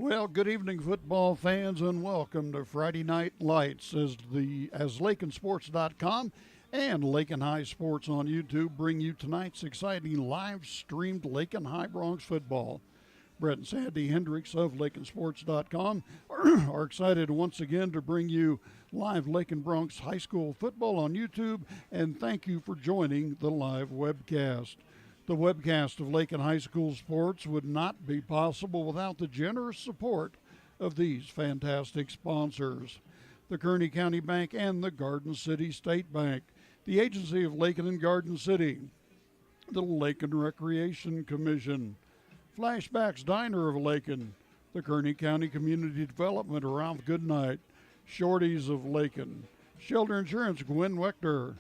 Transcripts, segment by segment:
Well, good evening, football fans, and welcome to Friday Night Lights as LakinSports.com and Lakin High Sports on YouTube bring you tonight's exciting live-streamed Lakin High Bronx football. Brett and Sandy Hendricks of LakinSports.com are excited once again to bring you live Lakin Bronx High School football on YouTube, and thank you for joining the live webcast. The webcast of Lakin High School sports would not be possible without the generous support of these fantastic sponsors: the Kearney County Bank and the Garden City State Bank, the Agency of Lakin and Garden City, the Lakin Recreation Commission, Flashbacks Diner of Lakin, the Kearney County Community Development Ralph Goodnight, Shorties of Lakin, Shelter Insurance Gwen Wechter,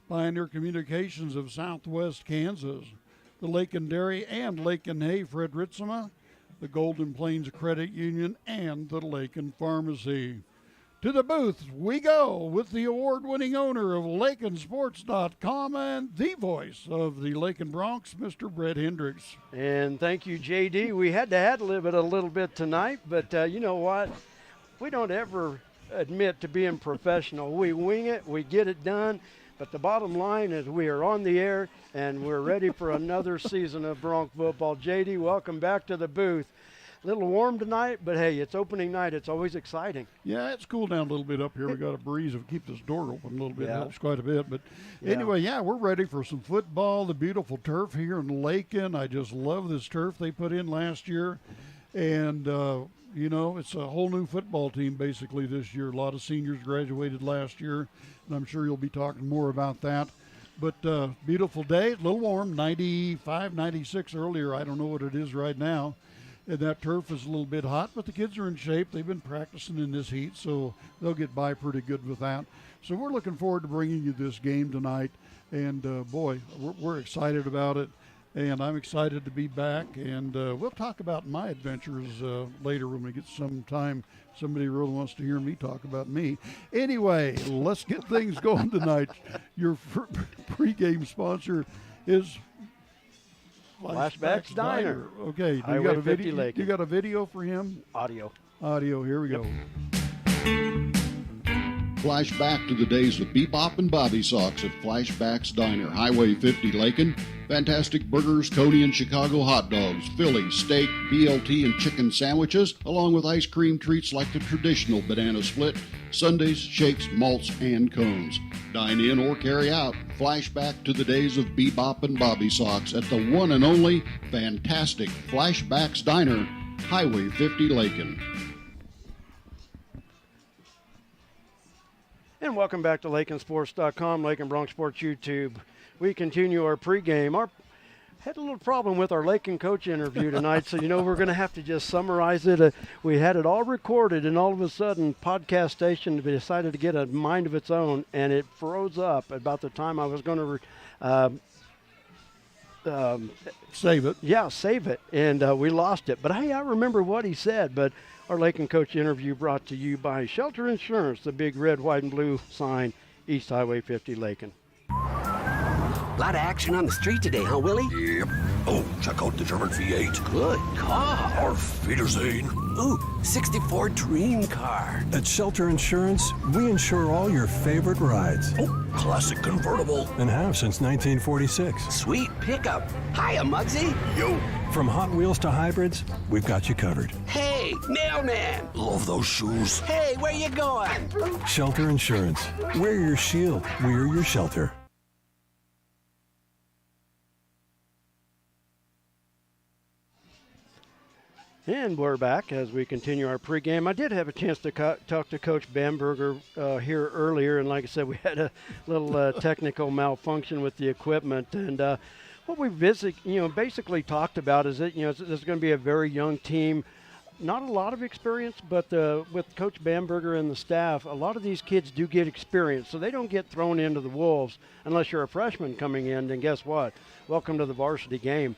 Pioneer Communications of Southwest Kansas, the Lakin Dairy and Lakin Hay Fred Ritzema, the Golden Plains Credit Union, and the Lakin Pharmacy. To the booth we go with the award-winning owner of LakinSports.com and the voice of the Lakin Bronx, Mr. Brett Hendricks. And thank you, JD. We had to ad-lib it a little bit tonight, but you know what? We don't ever admit to being professional. We wing it, we get it done, but the bottom line is we are on the air and we're ready for another season of Bronx football. JD, welcome back to the booth. A little warm tonight, but hey, it's opening night. It's always exciting. Yeah, it's cooled down a little bit up here. We got a breeze that keeps this door open a little bit. Helps quite a bit. But anyway, we're ready for some football. The beautiful turf here in Lakin. I just love this turf they put in last year. And, you know, it's a whole new football team basically this year. A lot of seniors graduated last year, and I'm sure you'll be talking more about that. But beautiful day, a little warm, 95, 96 earlier. I don't know what it is right now. And that turf is a little bit hot, but the kids are in shape. They've been practicing in this heat, so they'll get by pretty good with that. So we're looking forward to bringing you this game tonight. And, boy, we're excited about it. And I'm excited to be back. And we'll talk about my adventures later when we get some time. Somebody really wants to hear me talk about me. Anyway, let's get things going tonight. Your pregame sponsor is Flashbacks Diner. Okay, do Highway you got a 50 video? Lakin. You got a video for him? Audio. Here we go. Flashback to the days of Bebop and Bobby Sox at Flashbacks Diner, Highway 50 Lakin. Fantastic burgers, Coney and Chicago hot dogs, Philly, steak, BLT, and chicken sandwiches, along with ice cream treats like the traditional banana split, sundaes, shakes, malts, and cones. Dine in or carry out. Flashback to the days of Bebop and Bobby Sox at the one and only fantastic Flashbacks Diner, Highway 50 Lakin. And welcome back to LakinSports.com, Lakin Bronx Sports YouTube. We continue our pregame. Had a little problem with our Lakin coach interview tonight, so we're going to have to just summarize it. We had it all recorded, and all of a sudden, podcast station decided to get a mind of its own, and it froze up about the time I was going to save it. Yeah, save it, and we lost it. But hey, I remember what he said. But our Lakin coach interview brought to you by Shelter Insurance, the big red, white, and blue sign, East Highway 50 Lakin. A lot of action on the street today, huh, Willie? Yep. Oh, check out the German V8. Good car. Auf Wiedersehen. Ooh, 64 dream car. At Shelter Insurance, we insure all your favorite rides. Oh, classic convertible. And have since 1946. Sweet pickup. Hiya, Muggsy. Yo. From Hot Wheels to hybrids, we've got you covered. Hey, mailman. Love those shoes. Hey, where you going? Shelter Insurance. We're your shield. We're your shelter. And we're back as we continue our pregame. I did have a chance to talk to Coach Bamberger here earlier, and like I said, we had a little technical malfunction with the equipment. And what we basically talked about is that this is going to be a very young team, not a lot of experience, but with Coach Bamberger and the staff, a lot of these kids do get experience, so they don't get thrown into the wolves unless you're a freshman coming in. And guess what? Welcome to the varsity game.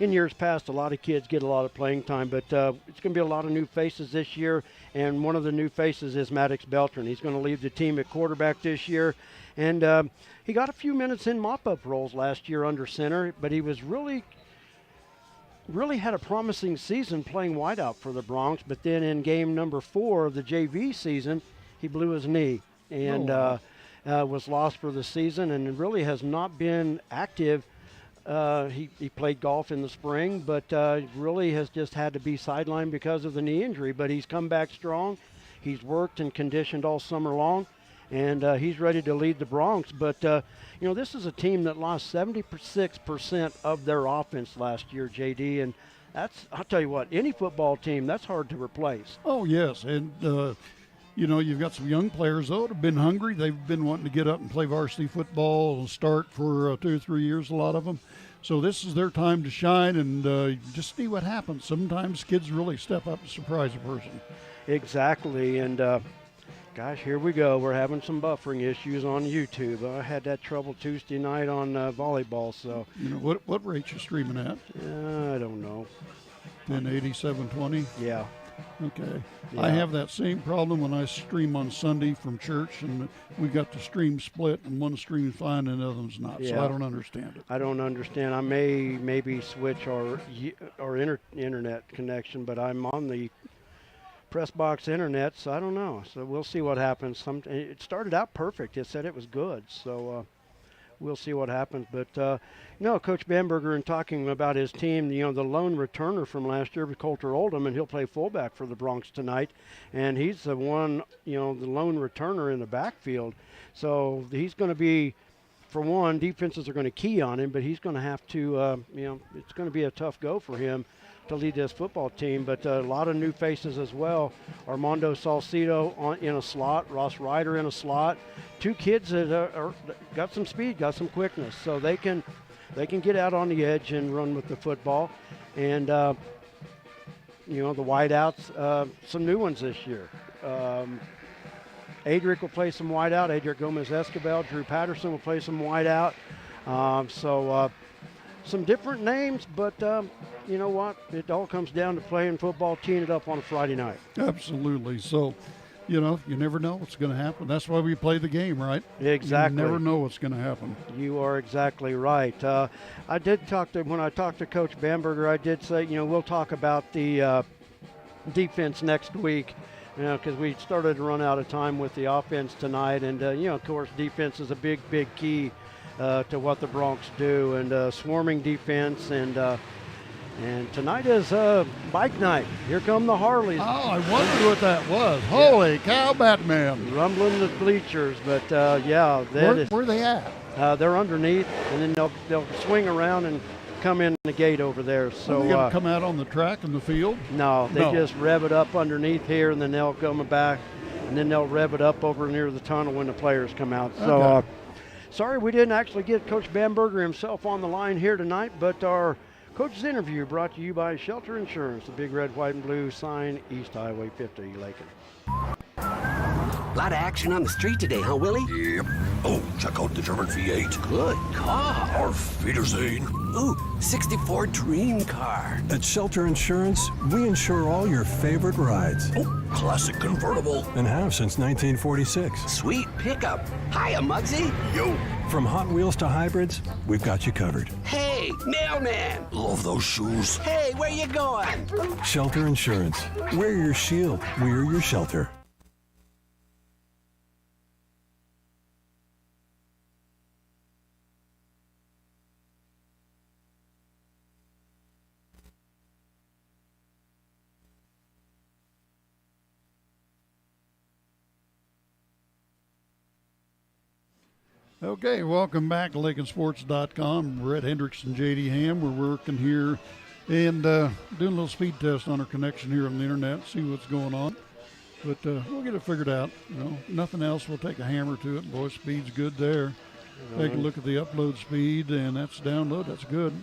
In years past, a lot of kids get a lot of playing time, but it's going to be a lot of new faces this year, and one of the new faces is Maddox Beltran. He's going to lead the team at quarterback this year, and he got a few minutes in mop-up roles last year under center, but he was really really had a promising season playing wideout for the Bronx, but then in game number 4 of the JV season, he blew his knee and was lost for the season, and really has not been active. He played golf in the spring, but really has just had to be sidelined because of the knee injury. But he's come back strong. He's worked and conditioned all summer long, and he's ready to lead the Bronx. But, this is a team that lost 76% of their offense last year, JD, and I'll tell you what, any football team, that's hard to replace. Oh, yes, and you've got some young players, though, that have been hungry. They've been wanting to get up and play varsity football and start for 2 or 3 years, a lot of them. So this is their time to shine, and just see what happens. Sometimes kids really step up and surprise a person. Exactly, and gosh, here we go. We're having some buffering issues on YouTube. I had that trouble Tuesday night on volleyball, so. What rate you streaming at? I don't know. 1080, 720? Yeah. Okay. Yeah. I have that same problem when I stream on Sunday from church, and we got the stream split, and one stream's fine and the other one's not. Yeah. So I don't understand it. I don't understand. I maybe switch our internet connection, but I'm on the press box internet, so I don't know. So we'll see what happens. It started out perfect. It said it was good, so we'll see what happens. But Coach Bamberger, in talking about his team, the lone returner from last year was Coulter Oldham, and he'll play fullback for the Bronx tonight. And he's the one, the lone returner in the backfield. So he's going to be, for one, defenses are going to key on him, but he's going to have to, it's going to be a tough go for him to lead this football team. But a lot of new faces as well. Armando Salcido in a slot, Ross Ryder in a slot. 2 kids that got some speed, got some quickness, so they can get out on the edge and run with the football. And the wideouts, some new ones this year. Adric will play some wideout. Adric Gomez-Escobar. Drew Patterson will play some wideout. Some different names, but you know what? It all comes down to playing football, teeing it up on a Friday night. Absolutely. So, you never know what's going to happen. That's why we play the game, right? Exactly. You never know what's going to happen. You are exactly right. When I talked to Coach Bamberger, I did say, we'll talk about the defense next week, because we started to run out of time with the offense tonight. And, of course, defense is a big, big key to what the Bronx do, and swarming defense, and tonight is bike night. Here come the Harleys. Oh, I wondered what that was. Holy cow, Batman. Rumbling the bleachers, but where are they at? They're underneath, and then they'll swing around and come in the gate over there. So are they going to come out on the track in the field? No, they just rev it up underneath here, and then they'll come back, and then they'll rev it up over near the tunnel when the players come out. So. Okay. Sorry we didn't actually get Coach Bamberger himself on the line here tonight, but our coach's interview brought to you by Shelter Insurance, the big red, white, and blue sign, East Highway 50, Lakin. Lot of action on the street today, huh, Willie? Yep. Oh, check out the German V8. Good car. Auf Wiedersehen. Ooh, 64 dream car. At Shelter Insurance, we insure all your favorite rides Oh, classic convertible. and have since 1946. Sweet pickup. Hiya, Muggsy. Yo, From Hot Wheels to hybrids, we've got you covered. Hey, mailman. love those shoes. Hey, where you going? Shelter Insurance. We're your shield. We're your shelter. Okay, welcome back to LakinSports.com. Brett Hendricks and J.D. Ham. We're working here and doing a little speed test on our connection here on the internet, see what's going on. But we'll get it figured out. Nothing else. We'll take a hammer to it. Boy, speed's good there. Take a look at the upload speed, and that's download. That's good.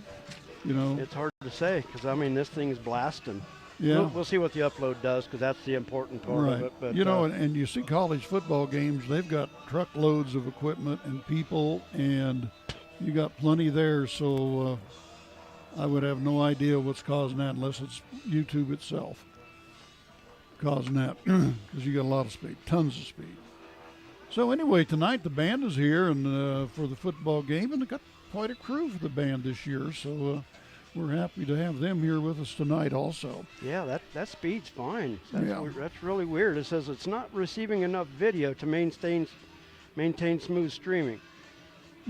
It's hard to say because, this thing's blasting. Yeah. We'll see what the upload does because that's the important part Right. of it. But, and you see college football games, they've got truckloads of equipment and people, and you got plenty there. So I would have no idea what's causing that unless it's YouTube itself causing that, because you got a lot of speed, tons of speed. So anyway, tonight the band is here and for the football game, and they got quite a crew for the band this year. So we're happy to have them here with us tonight also. Yeah, that speed's fine. Yeah. That's really weird. It says it's not receiving enough video to maintain smooth streaming.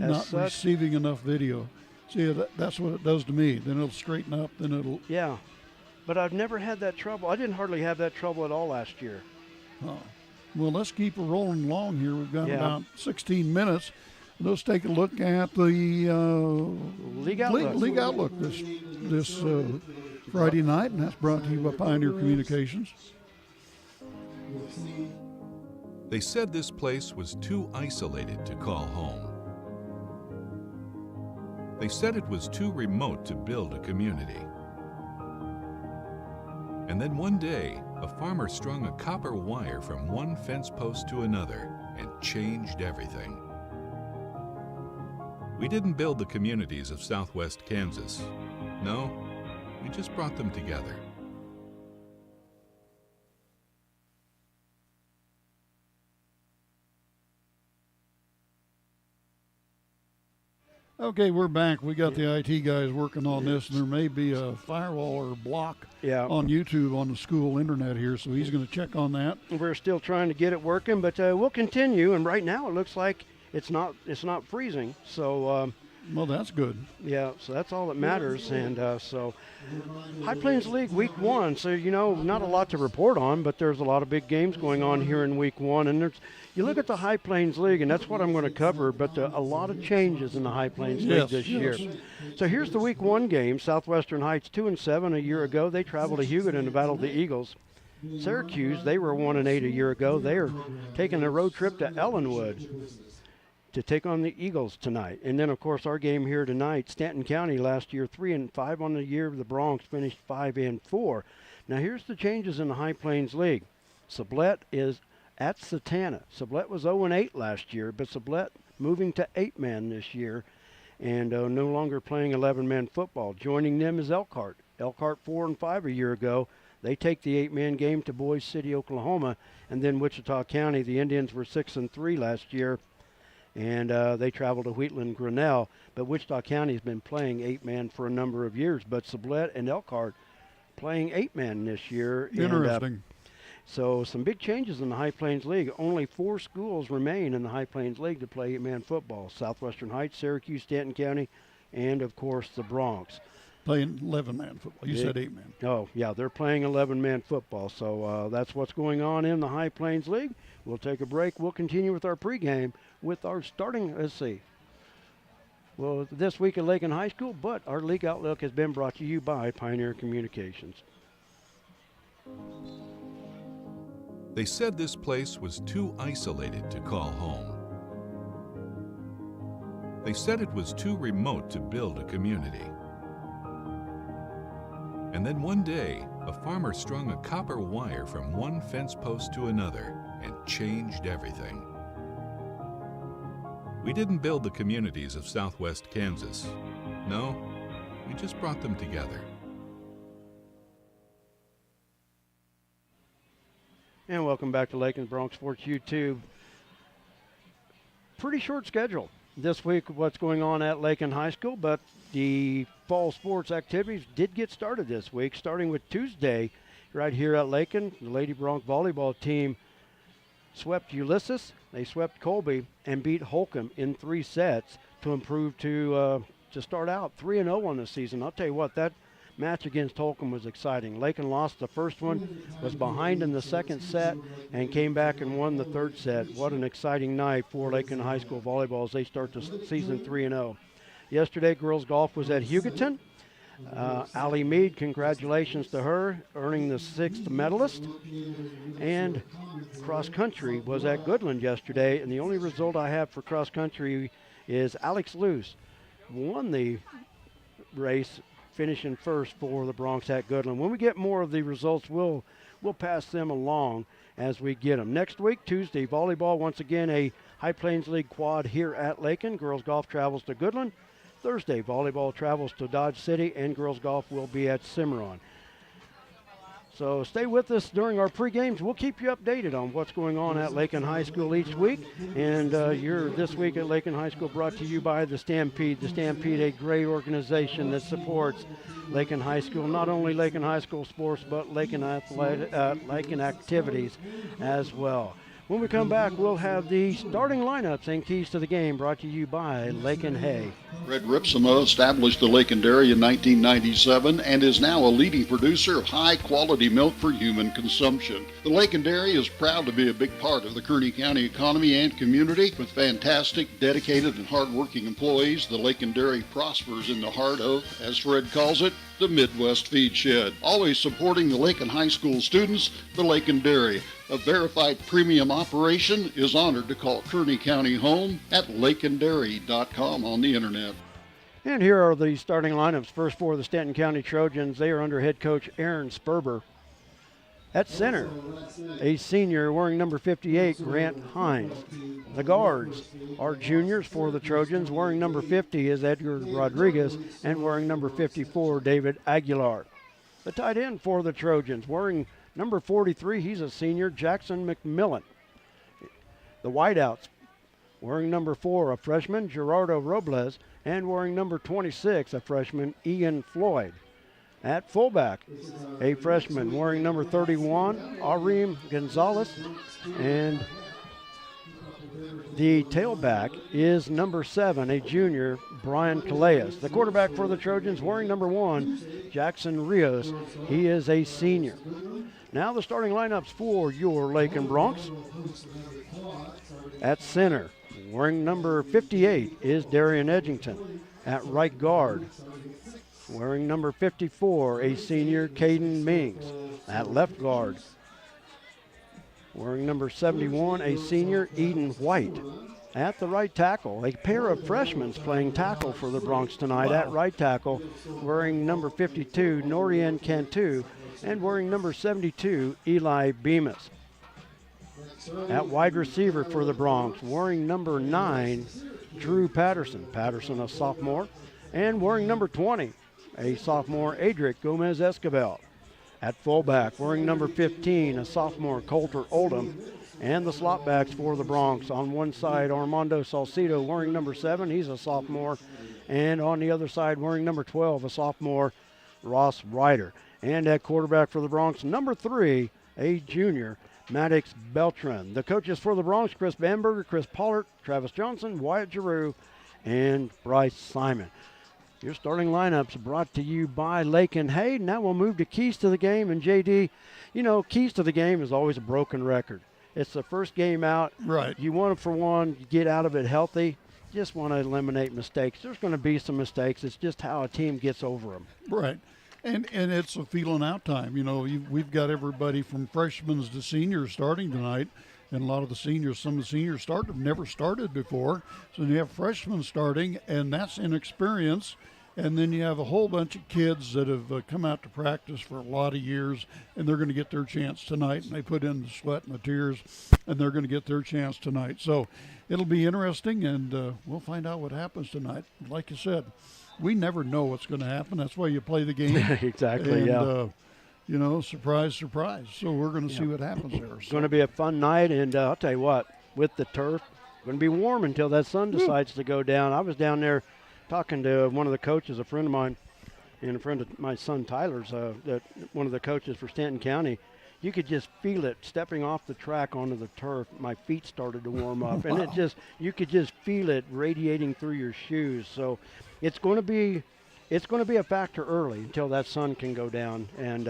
As Not such, receiving enough video. See, that's what it does to me. Then it'll straighten up, then it'll... yeah, but I've never had that trouble. I didn't hardly have that trouble at all last year. Oh. Well, let's keep it rolling along here. We've got Yeah. about 16 minutes. Let's take a look at the League Outlook. League Outlook this Friday night, and that's brought to you by Pioneer Communications. They said this place was too isolated to call home. They said it was too remote to build a community. And then one day, a farmer strung a copper wire from one fence post to another and changed everything. We didn't build the communities of Southwest Kansas. No, we just brought them together. Okay, we're back. We got the IT guys working on this, and there may be a firewall or block on YouTube on the school internet here, so he's going to check on that. We're still trying to get it working, but we'll continue. And right now, it looks like it's not freezing. So. Well, that's good. Yeah, so that's all that matters. And so High Plains League Week 1. So, not a lot to report on, but there's a lot of big games going on here in Week 1. And you look at the High Plains League, and that's what I'm going to cover, but a lot of changes in the High Plains League this year. So here's the Week 1 game. Southwestern Heights 2-7 a year ago. They traveled to Hugoton to battle the Eagles. Syracuse, they were 1-8 a year ago. They are taking a road trip to Ellenwood to take on the Eagles tonight. And then, of course, our game here tonight, Stanton County last year 3-5 on the year. The Bronx finished 5-4. Now, here's the changes in the High Plains League. Sublette is at Satana. Sublette was 0-8 last year, but Sublette moving to 8-man this year and no longer playing 11-man football. Joining them is Elkhart. Elkhart 4-5 a year ago. They take the 8-man game to Boise City, Oklahoma. And then Wichita County, the Indians were 6-3 last year. And they travel to Wheatland Grinnell. But Wichita County has been playing 8-man for a number of years. But Sublette and Elkhart playing 8-man this year. Interesting. And, so some big changes in the High Plains League. Only 4 schools remain in the High Plains League to play 8-man football. Southwestern Heights, Syracuse, Stanton County, and, of course, the Bronx. Playing 11-man football. You said 8-man. Oh, yeah, they're playing 11-man football. So that's what's going on in the High Plains League. We'll take a break. We'll continue with our pregame with our starting, let's see. Well, this week at Lakin High School, but our League Outlook has been brought to you by Pioneer Communications. They said this place was too isolated to call home. They said it was too remote to build a community. And then one day, a farmer strung a copper wire from one fence post to another and changed everything. We didn't build the communities of Southwest Kansas. No, we just brought them together. And welcome back to Lakin Bronx Sports YouTube. Pretty short schedule this week, what's going on at Lakin High School, but the fall sports activities did get started this week, starting with Tuesday right here at Lakin. The Lady Bronx volleyball team swept Ulysses, they swept Colby, and beat Holcomb in 3 sets to improve to start out 3-0 on the season. I'll tell you what, that match against Holcomb was exciting. Lakin lost the first one, was behind in the second set, and came back and won the third set. What an exciting night for Lakin High School volleyball as they start the season 3-0. Yesterday, girls golf was at Hugoton. Allie Mead, congratulations to her, earning the 6th medalist. And cross country was at Goodland yesterday, and the only result I have for cross country is Alex Luce won the race, finishing first for the Bronx at Goodland. When we get more of the results, we'll pass them along as we get them. Next week, Tuesday, volleyball, once again, a High Plains League quad here at Lakin. Girls golf travels to Goodland. Thursday, volleyball travels to Dodge City, and girls golf will be at Cimarron. So stay with us during our pre-games. We'll keep you updated on what's going on at Lakin High School each week. And you're this week at Lakin High School brought to you by the Stampede. The Stampede, a great organization that supports Lakin High School, not only Lakin High School sports, but Lakin activities as well. When we come back, we'll have the starting lineups and keys to the game brought to you by Lakin Hay. Fred Ripsema established the Lakin Dairy in 1997 and is now a leading producer of high-quality milk for human consumption. The Lakin Dairy is proud to be a big part of the Kearney County economy and community. With fantastic, dedicated, and hard-working employees, the Lakin Dairy prospers in the heart of, as Fred calls it, the Midwest Feed Shed. Always supporting the Lakin High School students, the Lakin Dairy, a verified premium operation, is honored to call Kearney County home at lakindairy.com on the internet. And here are the starting lineups. First for the Stanton County Trojans. They are under head coach Aaron Sperber. At center, a senior wearing number 58, Grant Hines. The guards are juniors for the Trojans. Wearing number 50 is Edgar Rodriguez, and wearing number 54, David Aguilar. The tight end for the Trojans, wearing number 43, he's a senior, Jackson McMillan. The wideouts, wearing number 4, a freshman, Gerardo Robles, and wearing number 26, a freshman, Ian Floyd. At fullback, a freshman wearing number 31, Arim Gonzalez, and the tailback is number 7, a junior, Brian Calais. The quarterback for the Trojans wearing number 1, Jackson Rios. He is a senior. Now the starting lineups for your Lakin Broncs. At center, wearing number 58 is Darian Edgington. At right guard, wearing number 54, a senior, Caden Mings. At left guard, wearing number 71, a senior, Eden White. At the right tackle, a pair of freshmen playing tackle for the Broncs tonight. At right tackle, wearing number 52, Norian Cantu, and wearing number 72, Eli Bemis. At wide receiver for the Broncs, wearing number 9, Drew Patterson. Patterson, a sophomore. And wearing number 20, a sophomore, Adric Gomez Escobar. At fullback, wearing number 15, a sophomore, Coulter Oldham. And the slot backs for the Broncs. On one side, Armando Salcido wearing number 7, he's a sophomore. And on the other side, wearing number 12, a sophomore, Ross Ryder. And at quarterback for the Broncs, number 3, a junior, Maddox Beltran. The coaches for the Broncs, Chris Bamberger, Chris Pollard, Travis Johnson, Wyatt Giroux, and Bryce Simon. Your starting lineups brought to you by Lakin Hay. Now we'll move to keys to the game. And JD, you know, keys to the game is always a broken record. It's the first game out. Right. You want it for one, you get out of it healthy. Just want to eliminate mistakes. There's going to be some mistakes. It's just how a team gets over them. Right. And it's a feeling out time. You know, we've got everybody from freshmen to seniors starting tonight. And a lot of the seniors, some of the seniors have never started before. So you have freshmen starting, and that's inexperience. And then you have a whole bunch of kids that have come out to practice for a lot of years, and they're going to get their chance tonight. And they put in the sweat and the tears, and they're going to get their chance tonight. So it'll be interesting, and we'll find out what happens tonight. Like you said, we never know what's going to happen. That's why you play the game. Exactly, and, yeah. You know, surprise, surprise. So we're going to see what happens there. It's going to be a fun night, and I'll tell you what, with the turf, it's going to be warm until that sun decides to go down. I was down there talking to one of the coaches, a friend of mine, and a friend of my son Tyler's, one of the coaches for Stanton County. You could just feel it stepping off the track onto the turf. My feet started to warm up, and you could just feel it radiating through your shoes. So it's going to be a factor early until that sun can go down, and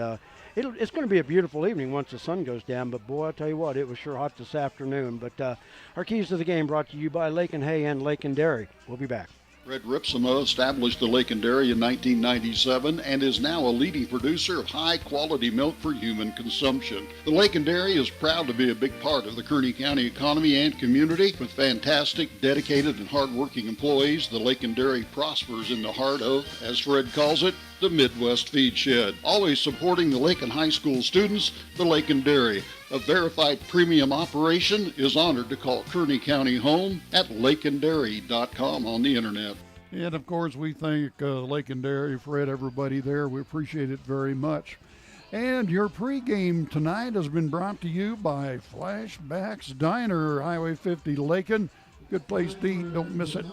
it's going to be a beautiful evening once the sun goes down. But boy, I tell you what, it was sure hot this afternoon. But our keys to the game brought to you by Lakin Hay and Lakin Dairy. We'll be back. Fred Ripsema established the Lakin Dairy in 1997 and is now a leading producer of high-quality milk for human consumption. The Lakin Dairy is proud to be a big part of the Kearney County economy and community. With fantastic, dedicated, and hard-working employees, the Lakin Dairy prospers in the heart of, as Fred calls it, the Midwest Feed Shed. Always supporting the Lakin High School students, the Lakin Dairy, a verified premium operation, is honored to call Kearney County home at lakindairy.com on the internet. And, of course, we thank Lakin Dairy, Fred, everybody there. We appreciate it very much. And your pregame tonight has been brought to you by Flashbacks Diner, Highway 50, Lakin. Good place to eat. Don't miss it.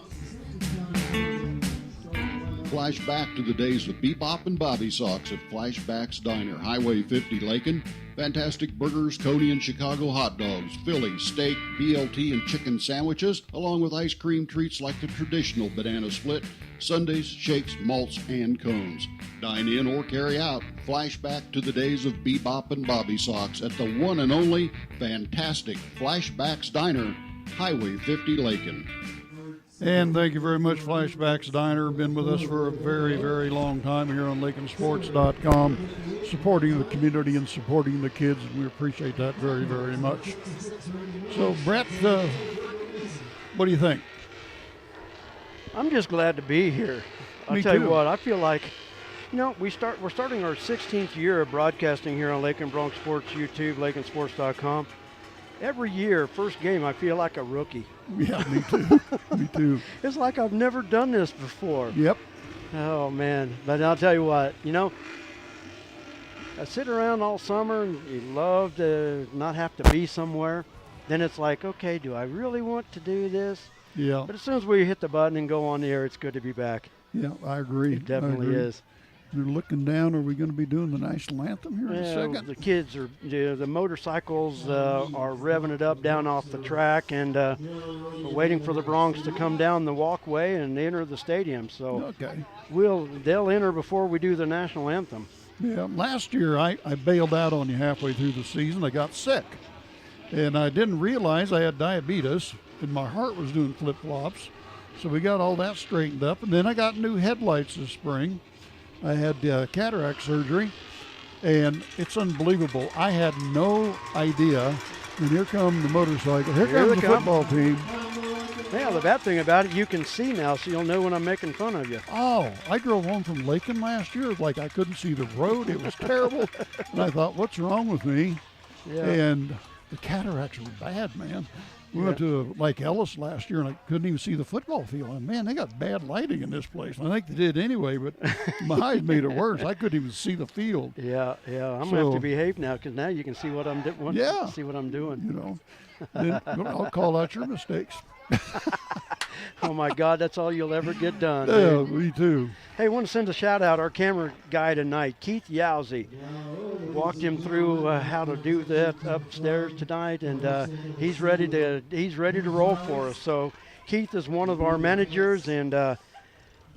Flashback to the days of Bebop and Bobby Sox at Flashbacks Diner, Highway 50, Lakin. Fantastic burgers, Coney and Chicago hot dogs, Philly, steak, BLT, and chicken sandwiches, along with ice cream treats like the traditional banana split, sundaes, shakes, malts, and cones. Dine in or carry out. Flashback to the days of Bebop and Bobby Sox at the one and only fantastic Flashbacks Diner, Highway 50, Lakin. And thank you very much, Flashbacks Diner. Been with us for a very, very long time here on LakinSports.com, supporting the community and supporting the kids, and we appreciate that very, very much. So, Brett, what do you think? I'm just glad to be here. I'll Me tell too. you what, I feel like, we're starting our 16th year of broadcasting here on Lakin Bronx Sports YouTube, LakinSports.com. Every year, first game, I feel like a rookie. Yeah, me too. Me too. It's like I've never done this before. Yep. Oh, man. But I'll tell you what, I sit around all summer and you love to not have to be somewhere. Then it's like, okay, do I really want to do this? Yeah. But as soon as we hit the button and go on the air, it's good to be back. Yeah, I agree. It definitely I agree. is. You're looking down. Are we going to be doing the national anthem here in a second? The kids are, the motorcycles are revving it up down off the track, and we're waiting for the Bronx to come down the walkway and enter the stadium. So Okay. they'll enter before we do the national anthem. Yeah, last year I bailed out on you halfway through the season. I got sick, and I didn't realize I had diabetes, and my heart was doing flip-flops. So we got all that straightened up, and then I got new headlights this spring. I had cataract surgery, and it's unbelievable. I had no idea. And here come the motorcycle. Here comes they the come. football team. Yeah, the bad thing about it, you can see now, so you'll know when I'm making fun of you. Oh, I drove home from Lakin last year. Like I couldn't see the road. It was terrible. And I thought, what's wrong with me? Yeah. And the cataracts were bad, man. We went to Lake Ellis last year, and I couldn't even see the football field. And man, they got bad lighting in this place. I think they did anyway, but my eyes made it worse. I couldn't even see the field. Yeah. I'm gonna have to behave now because now you can see what I'm doing. Yeah. See what I'm doing. Then I'll call out your mistakes. Oh my God, that's all you'll ever get done. Yeah, dude. me too. Hey, I want to send a shout out our camera guy tonight, Keith Yowzy. Walked him through how to do that upstairs tonight, and he's ready to roll for us. So Keith is one of our managers, and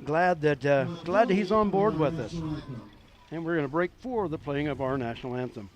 glad that he's on board with us. And we're going to break for the playing of our national anthem.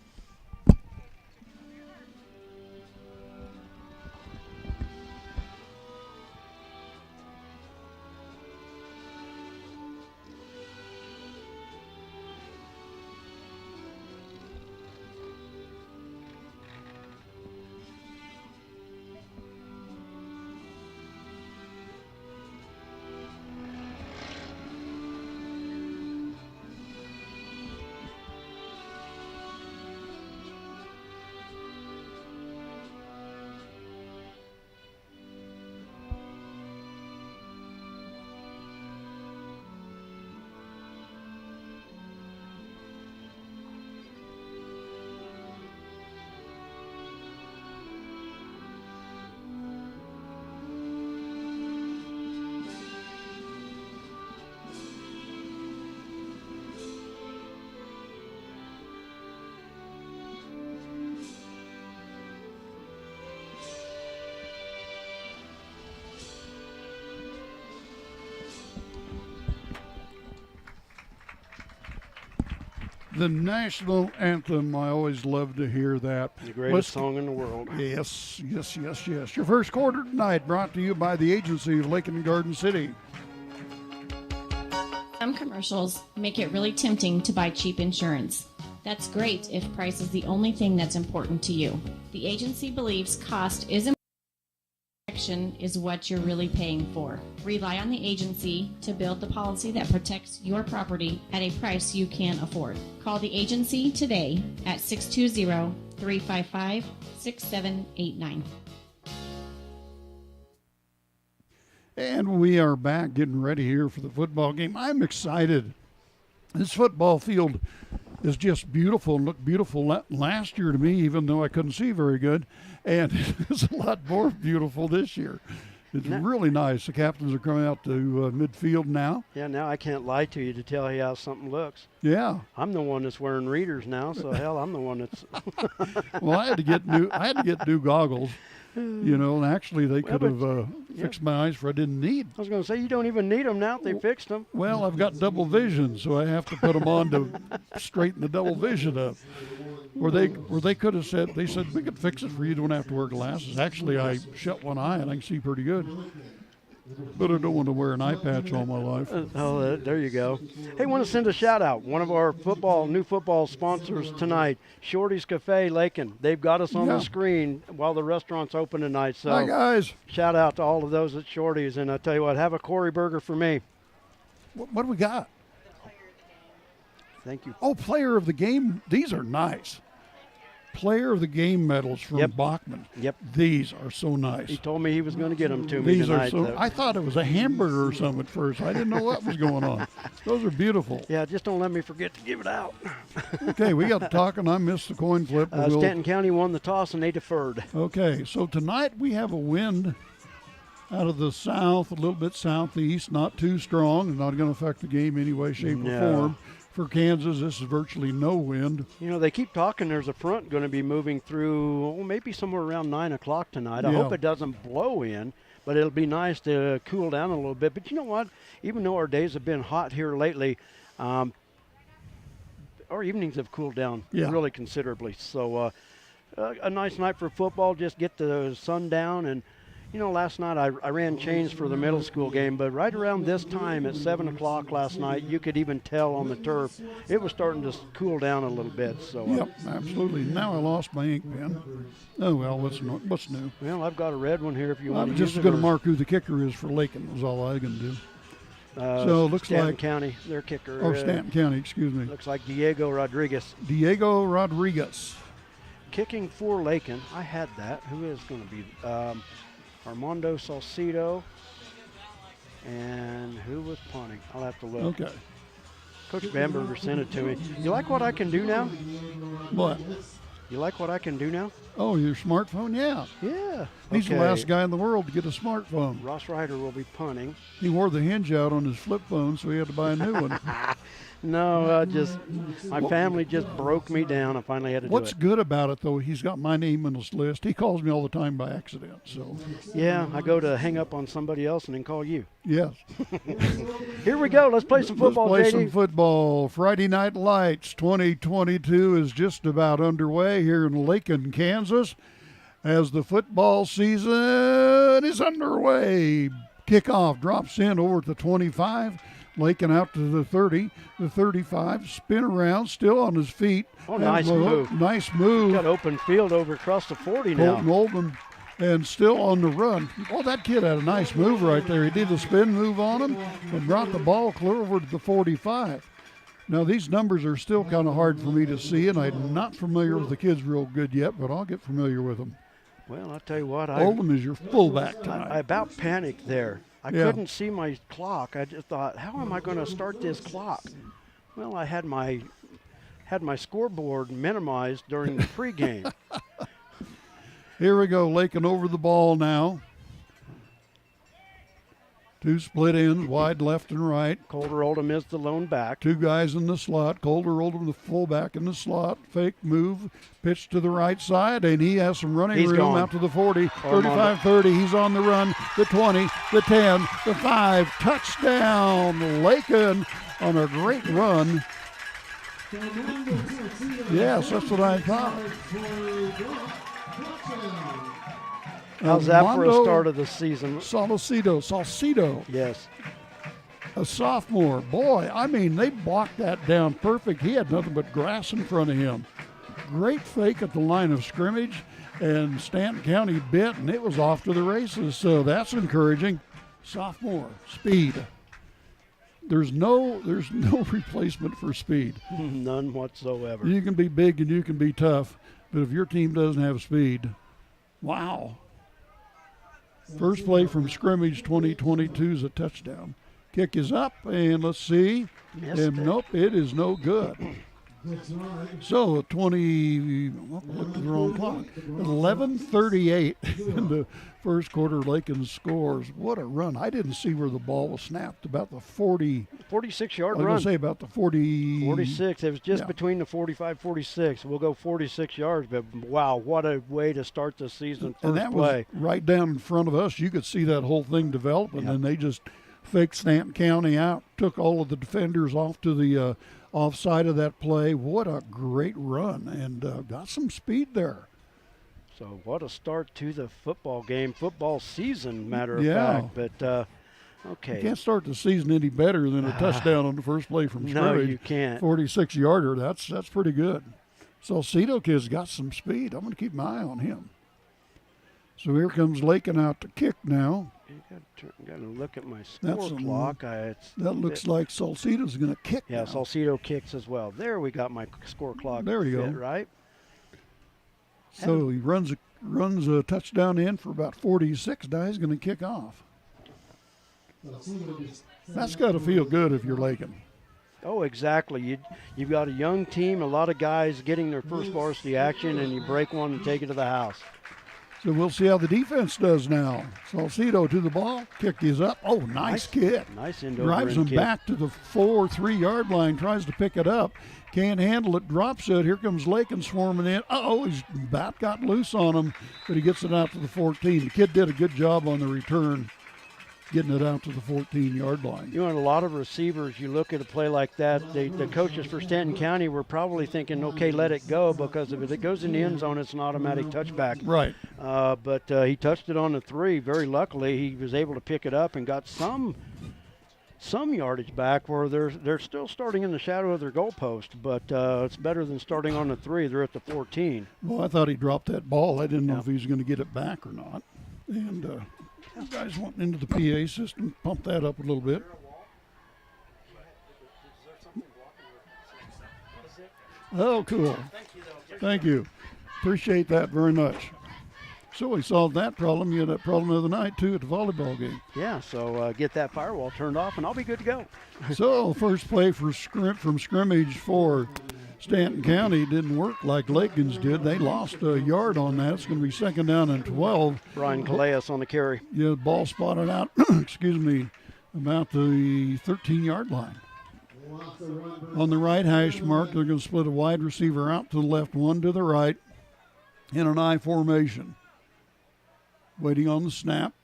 The national anthem, I always love to hear that. The greatest song in the world. Yes. Your first quarter tonight brought to you by the agency of Lakin and Garden City. Some commercials make it really tempting to buy cheap insurance. That's great if price is the only thing that's important to you. The agency believes cost is important. Protection is what you're really paying for. Rely on the agency to build the policy that protects your property at a price you can afford. Call the agency today at 620-355-6789. And we are back getting ready here for the football game. I'm excited. This football field is just beautiful and looked beautiful last year to me, even though I couldn't see very good. And it's a lot more beautiful this year. It's really nice. The captains are coming out to midfield now. Yeah, now I can't lie to you to tell you how something looks. Yeah. I'm the one that's wearing readers now, so hell, I'm the one that's. Well, I had to get new goggles. You know, and actually they could have fixed my eyes for I didn't need. I was going to say, you don't even need them now. They fixed them. Well, I've got double vision, so I have to put them on to straighten the double vision up. Or they could have said, they said, we could fix it for you. You don't have to wear glasses. Actually, I shut one eye and I can see pretty good. But I don't want to wear an eye patch all my life. There you go. Hey, want to send a shout out. One of our new football sponsors tonight, Shorty's Cafe, Lakin. They've got us on the screen while the restaurant's open tonight. So hi, guys. Shout out to all of those at Shorty's. And I tell you what, have a Corey burger for me. What do we got? Thank you. Oh, player of the game. These are nice. Player of the game medals from Bachman. Yep. These are so nice. He told me he was going to get them to me These tonight. are so. I thought it was a hamburger or something at first. I didn't know what was going on. Those are beautiful. Yeah, just don't let me forget to give it out. Okay, we got to talking. I missed the coin flip. Stanton County won the toss and they deferred. Okay, so tonight we have a wind out of the south, a little bit southeast, not too strong, and not going to affect the game any way, shape, or form. For Kansas, this is virtually no wind. You know, they keep talking there's a front going to be moving through, maybe somewhere around 9 o'clock tonight. I hope it doesn't blow in, but it'll be nice to cool down a little bit. But you know what? Even though our days have been hot here lately, our evenings have cooled down really considerably. So a nice night for football, just get the sun down. And, you know, last night I ran chains for the middle school game, but right around this time at 7 o'clock last night, you could even tell on the turf, it was starting to cool down a little bit. So yep, absolutely. Now I lost my ink pen. Oh, well, what's new? Well, I've got a red one here if you want to use it. I'm just going to mark who the kicker is for Lakin. Is all I can do. So it looks Stanton like County, their kicker. Oh, Stanton County, excuse me. Looks like Diego Rodriguez. Diego Rodriguez. Kicking for Lakin. I had that. Who is going to be? Armando Salcido. And who was punting? I'll have to look. Okay. Coach Bamberger sent it to me. You like what I can do now? What? You like what I can do now? Oh, your smartphone? Yeah. Yeah. He's the last guy in the world to get a smartphone. Ross Ryder will be punting. He wore the hinge out on his flip phone, so he had to buy a new one. No, my family just broke me down. I finally had to do it. What's good about it, though, he's got my name on his list. He calls me all the time by accident. So. Yeah, I go to hang up on somebody else and then call you. Yes. Here we go. Let's play some football, Let's play JD. some football. Friday Night Lights 2022 is just about underway here in Lakin, Kansas, as the football season is underway. Kickoff drops in over at the 25. Lakin out to the 30, the 35, spin around, still on his feet. Oh, nice move. Nice move. Got open field over across the 40 now. Colton Oldham, and still on the run. Oh, that kid had a nice move right there. He did a spin move on him and brought the ball clear over to the 45. Now, these numbers are still kind of hard for me to see, and I'm not familiar with the kids real good yet, but I'll get familiar with them. Well, I'll tell you what. Oldham is your fullback tonight. I about panicked there. I couldn't see my clock. I just thought, how am I going to start this clock? Well, I had my scoreboard minimized during the pregame. Here we go, Lakin over the ball now. Two split ends, wide left and right. Colter Oldham is the lone back. Two guys in the slot. Colter Oldham, the fullback in the slot. Fake move, pitch to the right side, and he has some running room gone. out to the 40, 35-30. He's on the run, the 20, the 10, the 5. Touchdown, Lakin on a great run. Yes, that's what I thought. How's that for a start of the season? Salcido. Yes. A sophomore. Boy, I mean, they blocked that down perfect. He had nothing but grass in front of him. Great fake at the line of scrimmage, and Stanton County bit, and it was off to the races. So that's encouraging. Sophomore, speed. There's no replacement for speed. None whatsoever. You can be big and you can be tough, but if your team doesn't have speed, wow. First play from scrimmage 2022 is a touchdown. Kick is up, and let's see. Missed And it. nope, it is no good. So 20, looked at the wrong clock. 11:38 in the first quarter. Lakin scores. What a run! I didn't see where the ball was snapped. About the 40. 46-yard I was run. going to say about the 40. 46. It was just Yeah. between the 45, 46. We'll go 46 yards, but wow, what a way to start the season. And First that play. was right down in front of us. You could see that whole thing develop, and Yep. then they just faked Stanton County out, took all of the defenders off to the offside of that play. What a great run, and got some speed there. So what a start to the football game, football season, matter of Yeah. fact. But, okay. You can't start the season any better than a touchdown on the first play from No, scrimmage. you can't. 46-yarder, that's pretty good. Salcedo kid's got some speed. I'm going to keep my eye on him. So here comes Lakin out to kick now. Got to look at my That's score a- clock. That looks like Salcedo's going to kick Yeah, now. Salcedo kicks as well. There we got my score clock. There you fit, go. Right? So he runs a touchdown in for about 46. Now he's going to kick off. That's got to feel good if you're Lakin. Oh, exactly. You've got a young team, a lot of guys getting their first varsity action, and you break one and take it to the house. So we'll see how the defense does now. Salcedo to the ball. Kick is up. Oh, nice kick. Nice end over Drives end him kick. back to the 4-3-yard line. Tries to pick it up. Can't handle it. Drops it. Here comes Lakin swarming in. His bat got loose on him, but he gets it out to the 14. The kid did a good job on the return, getting it out to the 14-yard line. You know, and a lot of receivers, you look at a play like that, the coaches for Stanton County were probably thinking, okay, let it go, because if it goes in the end zone, it's an automatic touchback. Right. But he touched it on the 3. Very luckily, he was able to pick it up and got some yardage back where they're still starting in the shadow of their goalpost, but it's better than starting on the 3. They're at the 14. Well, I thought he dropped that ball. I didn't know if he was going to get it back or not. And you guys went into the PA system, pump that up a little bit. Oh, cool. Thank you. Appreciate that very much. So we solved that problem. You had that problem the other night, too, at the volleyball game. Yeah, so get that firewall turned off, and I'll be good to go. So first play from scrimmage for Stanton County didn't work like Lakin's did. They lost a yard on that. It's going to be 2nd down and 12. Brian Calais on the carry. Yeah, ball spotted out, excuse me, about the 13-yard line. On the right hash mark, they're going to split a wide receiver out to the left, one to the right, in an I formation. Waiting on the snap.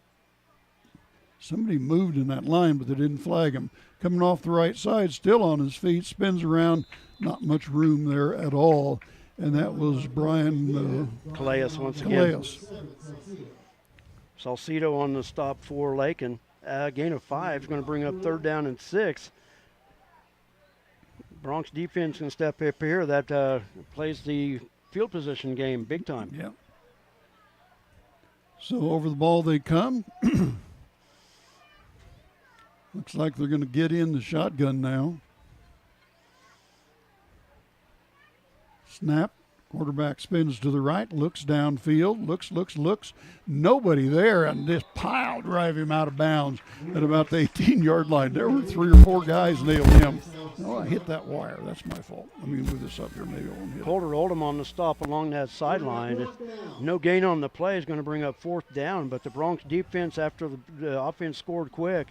Somebody moved in that line, but they didn't flag him. Coming off the right side, still on his feet, spins around. Not much room there at all. And that was Brian Calais once again. Calais. Salcedo on the stop for Lakin. Gain of 5 is going to bring up 3rd down and 6. Bronx defense can step up here. That plays the field position game big time. Yeah. So over the ball they come. Looks like they're going to get in the shotgun now. Snap. Quarterback spins to the right, looks downfield, looks. Nobody there, and this pile drive him out of bounds at about the 18-yard line. There were 3 or 4 guys nailed him. Oh, I hit that wire. That's my fault. Let me move this up here. Maybe I won't hit it. Holder Oldham on the stop along that sideline. No gain on the play is going to bring up 4th down, but the Bronx defense, after the offense scored quick,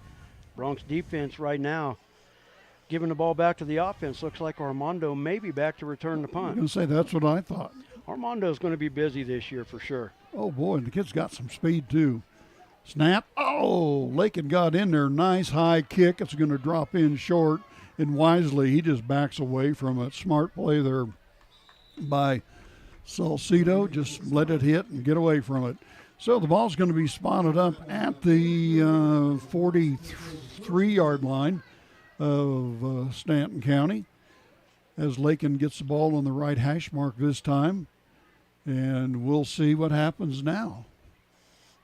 Bronx defense right now giving the ball back to the offense. Looks like Armando may be back to return the I'm punt. going to say that's what I thought. Armando's going to be busy this year for sure. Oh, boy, and the kid's got some speed, too. Snap. Oh, Lakin got in there. Nice high kick. It's going to drop in short. And wisely, he just backs away from it. Smart play there by Salcedo. Just let it hit and get away from it. So the ball's going to be spotted up at the 43-yard line of Stanton County as Lakin gets the ball on the right hash mark this time. And we'll see what happens now.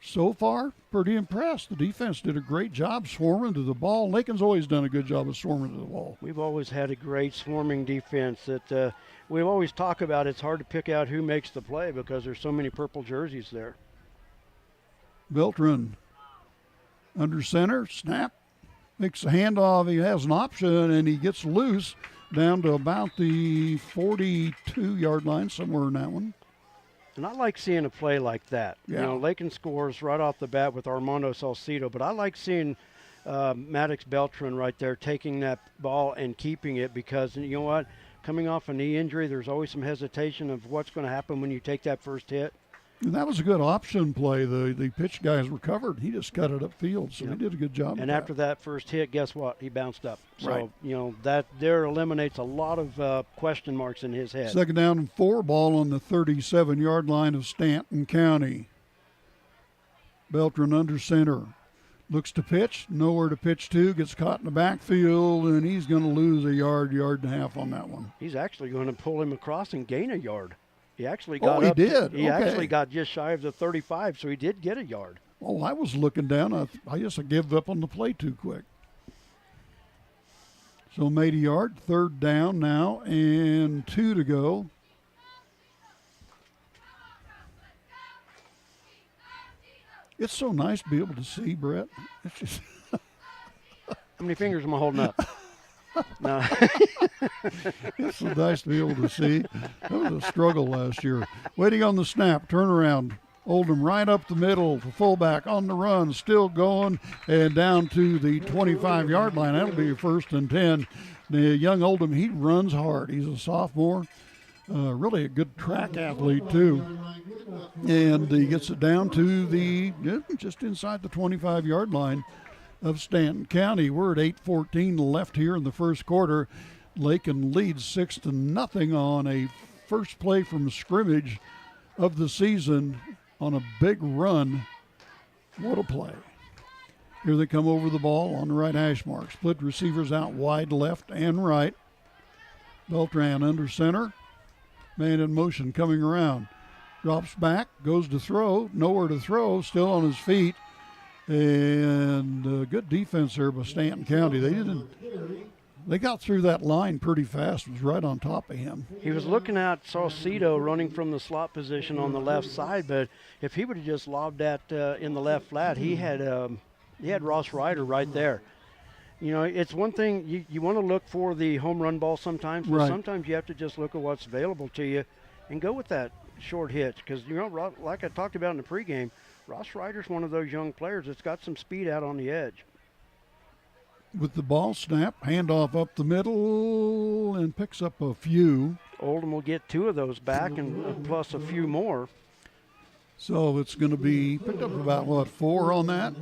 So far, pretty impressed. The defense did a great job swarming to the ball. Lakin's always done a good job of swarming to the ball. We've always had a great swarming defense that we always talk about. It's hard to pick out who makes the play because there's so many purple jerseys there. Beltran under center, snap, makes a handoff. He has an option, and he gets loose down to about the 42-yard line, somewhere in that one. And I like seeing a play like that. Yeah. You know, Lakin scores right off the bat with Armando Salcido, but I like seeing Maddox Beltran right there taking that ball and keeping it, because you know what? Coming off a knee injury, there's always some hesitation of what's going to happen when you take that first hit. And that was a good option play. The pitch guys recovered. He just cut it upfield, so he did a good job. And after that first hit, guess what? He bounced up. So, right. you know, that there eliminates a lot of question marks in his head. Second down and 4, ball on the 37-yard line of Stanton County. Beltran under center. Looks to pitch, nowhere to pitch to, gets caught in the backfield, and he's going to lose a yard and a half on that one. He's actually going to pull him across and gain a yard. He actually got he up. did? He Okay. actually got just shy of the 35, so he did get a yard. Oh, I was looking down. I guess I gave up on the play too quick. So made a yard, third down now, and 2 to go. It's so nice to be able to see, Brett. It's just How many fingers am I holding up? No. it's so nice to be able to see. That was a struggle last year. Waiting on the snap, turnaround. Oldham right up the middle, the fullback on the run, still going, and down to the 25-yard line. That'll be your 1st and 10. The young Oldham, he runs hard. He's a sophomore. Really a good track athlete, too. And he gets it down to just inside the 25-yard line of Stanton County. We're at 8:14 left here in the first quarter. Lakin leads 6-0 on a first play from scrimmage of the season on a big run. What a play. Here they come over the ball on the right hash mark. Split receivers out wide left and right. Beltran under center. Man in motion coming around. Drops back, goes to throw, nowhere to throw, still on his feet. And good defense there by Stanton County. They got through that line pretty fast. It was right on top of him. He was looking at Saucedo running from the slot position on the left side, but if he would have just lobbed that in the left flat, he had Ross Ryder right there. You know, it's one thing, you want to look for the home run ball sometimes, but sometimes you have to just look at what's available to you and go with that short hitch. Because, you know, like I talked about in the pregame, Ross Ryder's one of those young players that's got some speed out on the edge. With the ball snap, handoff up the middle, and picks up a few. Oldham will get 2 of those back and plus a few more. So it's going to be picked up about, 4 on that?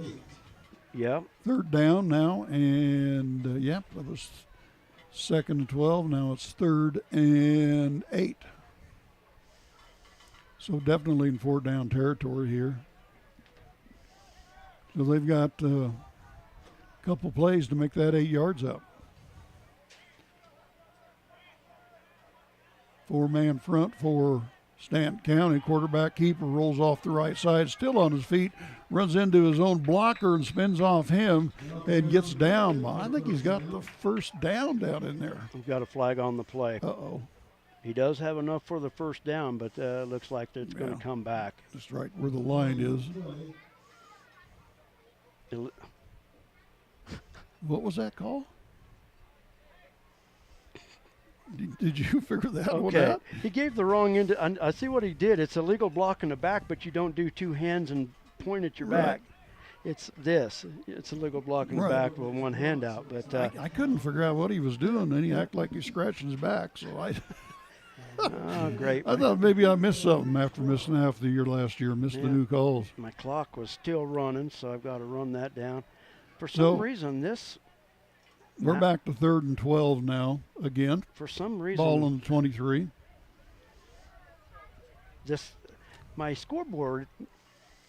Yeah. Third down now, and that was 2nd and 12. Now it's 3rd and 8. So definitely in 4th down territory here. So they've got a couple plays to make that 8 yards up. 4-man front for Stanton County. Quarterback keeper rolls off the right side, still on his feet, runs into his own blocker and spins off him and gets down. I think he's got the first down in there. We've got a flag on the play. Uh-oh. He does have enough for the first down, but looks like it's going to come back. Just right where the line is. What was that call? Did you figure that one out? He gave the wrong end. I see what he did. It's a legal block in the back, but you don't do 2 hands and point at your back. It's this. It's a legal block in the back with one hand out. But I couldn't figure out what he was doing. Then he acted like he's scratching his back. So oh, great. I thought maybe I missed something after missing half the year last year. Missed the new calls. My clock was still running, so I've got to run that down. For some reason, we're back to 3rd and 12 now again. For some reason, ball on the 23. My scoreboard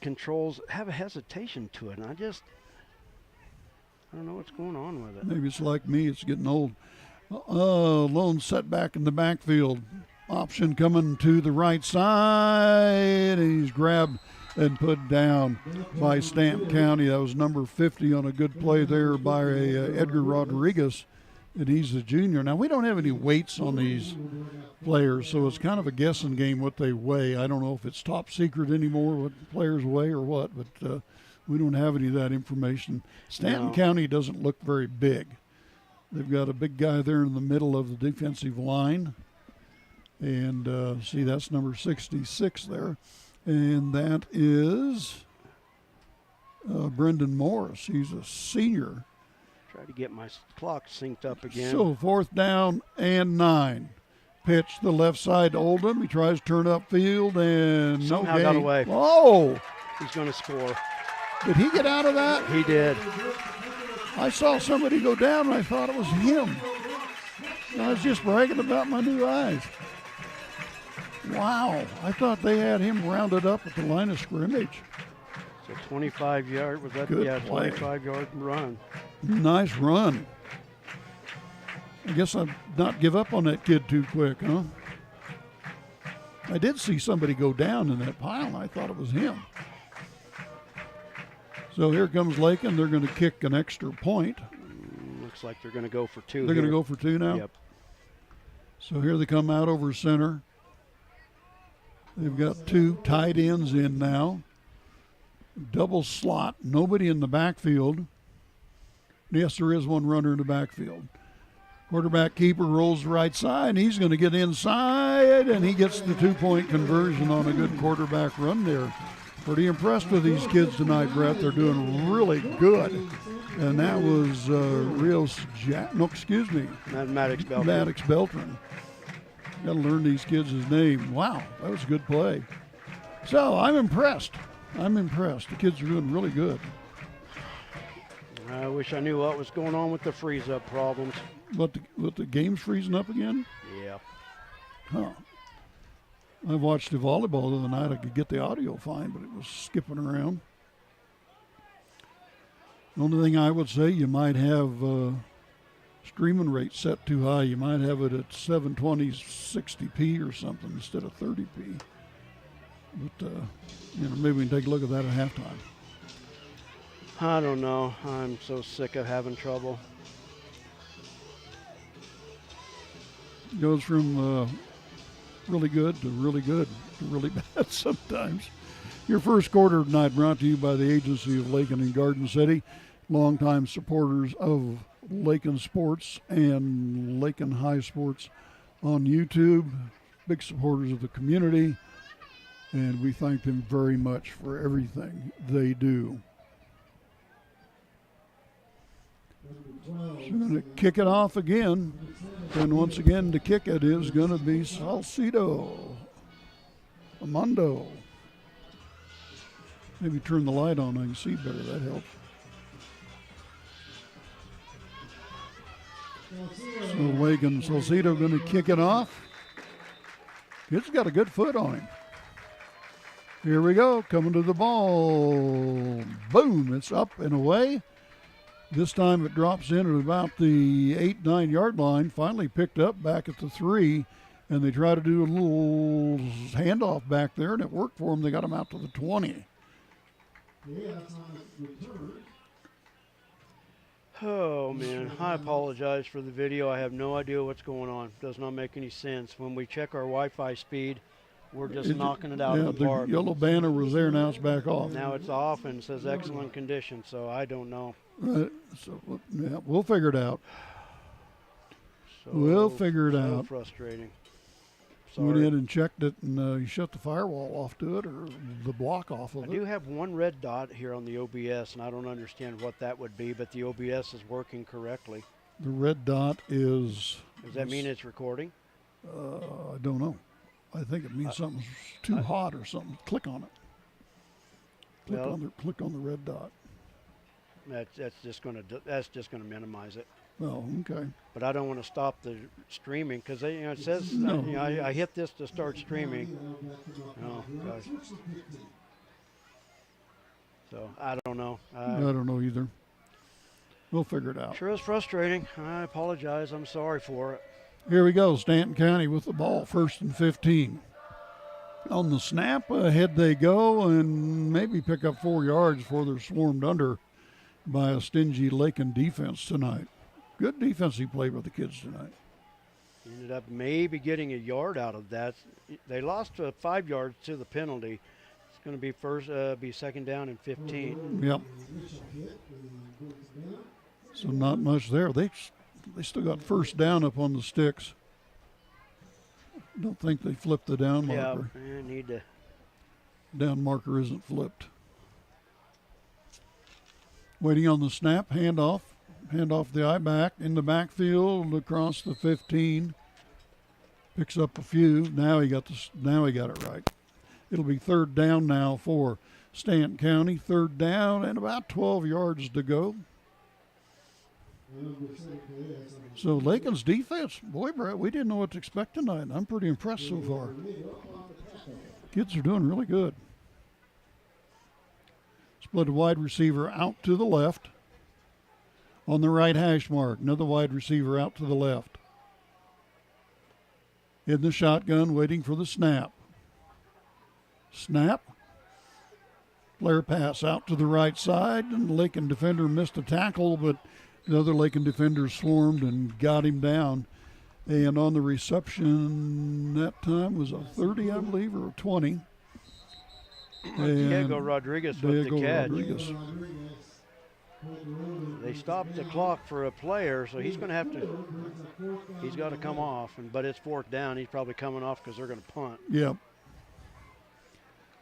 controls have a hesitation to it, and I don't know what's going on with it. Maybe it's like me. It's getting old. Lone setback in the backfield. Option coming to the right side, and he's grabbed and put down by Stanton County. That was number 50 on a good play there by Edgar Rodriguez. and he's a junior. Now, we don't have any weights on these players, so it's kind of a guessing game what they weigh. I don't know if it's top secret anymore what players weigh or what, but we don't have any of that information. Stanton County doesn't look very big. They've got a big guy there in the middle of the defensive line. And see, that's number 66 there. And that is Brendan Morris. He's a senior. Try to get my clock synced up again. So 4th down and 9. Pitch to the left side to Oldham. He tries to turn upfield and somehow got away. Oh! He's going to score. Did he get out of that? He did. I saw somebody go down and I thought it was him. I was just bragging about my new eyes. Wow, I thought they had him rounded up at the line of scrimmage. So 25-yard, was that? Good play. 25-yard run. Nice run. I guess I'd not give up on that kid too quick, huh? I did see somebody go down in that pile, and I thought it was him. So here comes Lakin. They're going to kick an extra point. Looks like they're going to go for 2. They're going to go for 2 now? Yep. So here they come out over center. They've got 2 tight ends in now. Double slot. Nobody in the backfield. Yes, there is one runner in the backfield. Quarterback keeper rolls the right side, and he's going to get inside, and he gets the 2-point conversion on a good quarterback run there. Pretty impressed with these kids tonight, Brett. They're doing really good. And that was Maddox Beltran. Maddox Beltran. Got to learn these kids' name. Wow, that was a good play. So I'm impressed. The kids are doing really good. I wish I knew what was going on with the freeze-up problems. What the game's freezing up again? Yeah. Huh. I watched the volleyball the other night. I could get the audio fine, but it was skipping around. The only thing I would say, you might have streaming rate set too high. You might have it at 720 60p or something instead of 30p. But, maybe we can take a look at that at halftime. I don't know. I'm so sick of having trouble. Goes from really good to really bad sometimes. Your first quarter tonight brought to you by the agency of Lakin and Garden City, longtime supporters of Lakin Sports and Lakin High Sports on YouTube, big supporters of the community, and we thank them very much for everything they do. So we're going to kick it off again, and once again to kick it is going to be Salcido Amando. Maybe turn the light on, I can see better, that helps. So Lakin Salcido going to kick it off. Kid's got a good foot on him. Here we go, coming to the ball. Boom, it's up and away. This time it drops in at about the 8-9 yard line, finally picked up back at the 3, and they try to do a little handoff back there, and it worked for them. They got him out to the 20. Oh, man, I apologize for the video. I have no idea what's going on. Does not make any sense. When we check our Wi-Fi speed, we're just knocking it out of the park. The yellow banner was there, now it's back off. Now it's off and says excellent condition, so I don't know. So yeah, we'll figure it out. We'll figure it out. Frustrating. Went in and checked it, and you shut the firewall off to it, or the block off of it. I do have one red dot here on the OBS, and I don't understand what that would be, but the OBS is working correctly. The red dot is... Does that mean it's recording? I don't know. I think it means something's too hot or something. Click on it. Click on the red dot. That's just going to minimize it. Oh, okay. But I don't want to stop the streaming because it says I hit this to start streaming. Oh gosh. So I don't know. I don't know either. We'll figure it out. Sure is frustrating. I apologize. I'm sorry for it. Here we go. Stanton County with the ball, 1st and 15. On the snap, ahead they go and maybe pick up 4 yards before they're swarmed under by a stingy Lakin defense tonight. Good defensive play by the kids tonight. Ended up maybe getting a yard out of that. They lost 5 yards to the penalty. It's going to be second down and 15. Yep. So not much there. They still got first down up on the sticks. Don't think they flipped the down marker. Yeah, I need to. Down marker isn't flipped. Waiting on the snap, handoff the eye back in the backfield across the 15. Picks up a few. Now he got it right. It'll be third down now for Stanton County. Third down and about 12 yards to go. So Lakin's defense, boy, Brett, we didn't know what to expect tonight. I'm pretty impressed so far. Kids are doing really good. Split a wide receiver out to the left. On the right hash mark, another wide receiver out to the left. In the shotgun, waiting for the snap. Snap. Flare pass out to the right side, and the Lakin defender missed a tackle, but the other Lakin defenders swarmed and got him down. And on the reception, that time was a 30, I believe, or a 20. Diego Rodriguez with the catch. Rodriguez. They stopped the clock for a player, so he's got to come off. But it's fourth down. He's probably coming off because they're going to punt. Yep.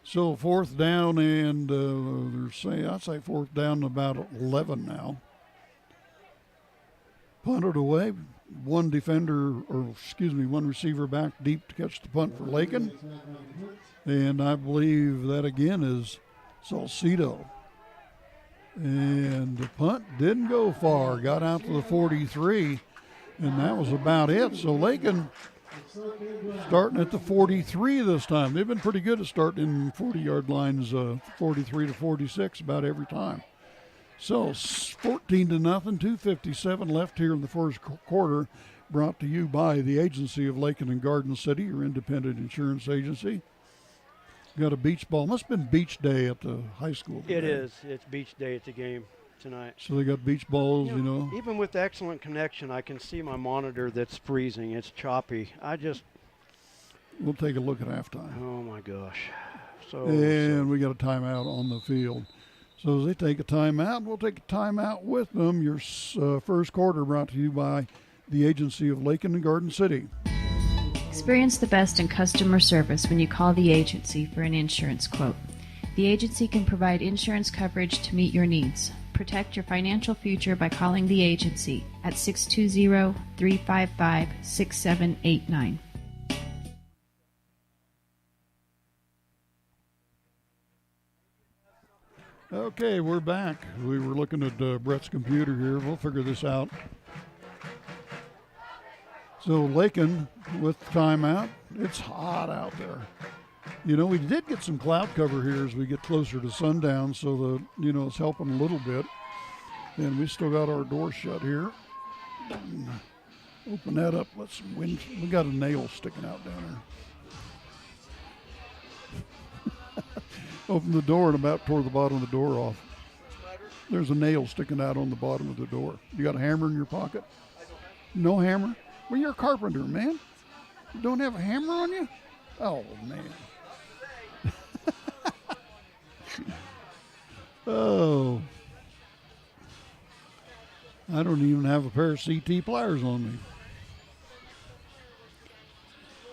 So fourth down, and I'd say fourth down about 11 now. Punted away. One receiver back deep to catch the punt for Lakin. And I believe that again is Salcido. And the punt didn't go far. Got out to the 43, and that was about it. So Lakin starting at the 43 this time. They've been pretty good at starting in 40-yard lines, 43 to 46 about every time. So 14-0, 2:57 left here in the first quarter, brought to you by the agency of Lakin and Garden City, your independent insurance agency. Got a beach ball. Must have been beach day at the high school today. It is. It's beach day at the game tonight. So they got beach balls, you know. Even with excellent connection, I can see my monitor that's freezing. It's choppy. We'll take a look at halftime. Oh, my gosh. We got a timeout on the field. So as they take a timeout, we'll take a timeout with them. Your first quarter brought to you by the agency of Lakin and Garden City. Experience the best in customer service when you call the agency for an insurance quote. The agency can provide insurance coverage to meet your needs. Protect your financial future by calling the agency at 620-355-6789. Okay, we're back. We were looking at Brett's computer here. We'll figure this out. So Lakin with timeout. It's hot out there. You know, we did get some cloud cover here as we get closer to sundown, so it's helping a little bit. And we still got our door shut here. Open that up. Let some wind. We got a nail sticking out down there. Open the door and about tore the bottom of the door off. There's a nail sticking out on the bottom of the door. You got a hammer in your pocket? No hammer? Well, you're a carpenter, man. You don't have a hammer on you? Oh, man. Oh. I don't even have a pair of CT pliers on me.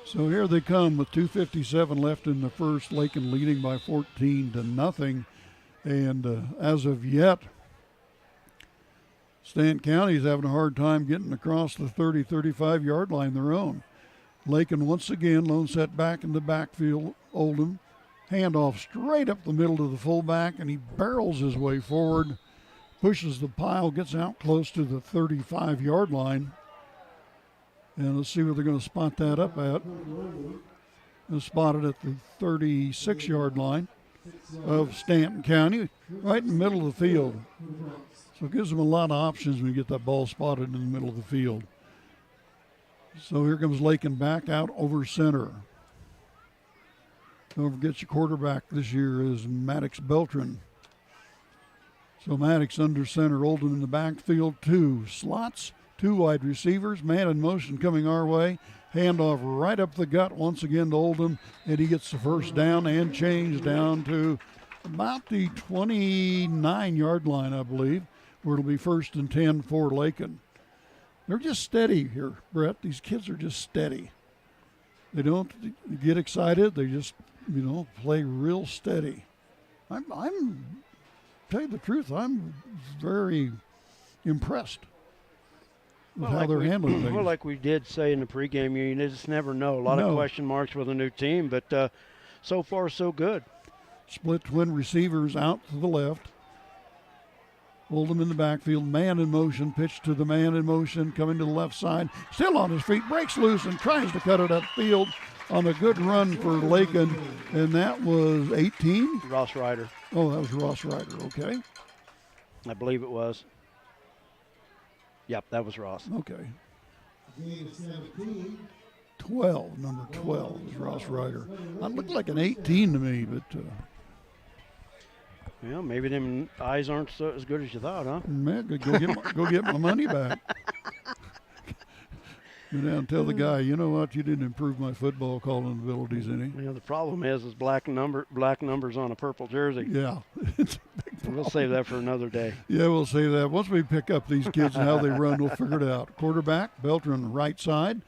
So here they come with 2:57 left in the first. Lakin leading by 14-0. And as of yet, Stanton County is having a hard time getting across the 30-35-yard line their own. Lakin once again, lone set back in the backfield. Oldham, handoff straight up the middle to the fullback, and he barrels his way forward, pushes the pile, gets out close to the 35-yard line. And let's see where they're going to spot that up at. They'll spot it at the 36-yard line of Stanton County, right in the middle of the field. So it gives them a lot of options when you get that ball spotted in the middle of the field. So here comes Lakin back out over center. Don't forget your quarterback this year is Maddox Beltran. So Maddox under center, Oldham in the backfield, two slots, Two wide receivers, man in motion coming our way. Handoff right up the gut once again to Oldham, and he gets the first down and change down to about the 29-yard line, I believe, where it'll be 1st and 10 for Lakin. They're just steady here, Brett. These kids are just steady. They don't get excited. They just, play real steady. I'm tell you the truth, I'm very impressed with how they're handling things. Well, like we did say in the pregame, you just never know. A lot of question marks with a new team, but so far so good. Split twin receivers out to the left. Oldham in the backfield, man in motion, pitch to the man in motion, coming to the left side, still on his feet, breaks loose and tries to cut it upfield on a good run for Lakin, and that was 18? Ross Ryder. Oh, that was Ross Ryder, okay. I believe it was. Yep, that was Ross. Okay. 12, number 12 is Ross Ryder. That looked like an 18 to me, but... Well, maybe them eyes aren't as good as you thought, huh? Man, go get my money back. Go down and tell the guy, you know what, you didn't improve my football calling abilities any. The problem is black numbers on a purple jersey. Yeah. We'll save that for another day. Yeah, we'll save that. Once we pick up these kids and how they run, we'll figure it out. Quarterback, Belter on the right side.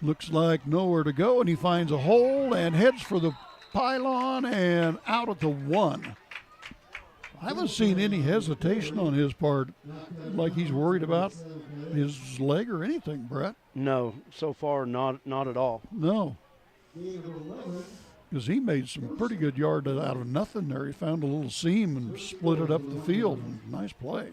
Looks like nowhere to go, and he finds a hole and heads for the pylon and out at the 1. I haven't seen any hesitation on his part, like he's worried about his leg or anything, Brett. No, so far not at all. No. Because he made some pretty good yard out of nothing there. He found a little seam and split it up the field. Nice play.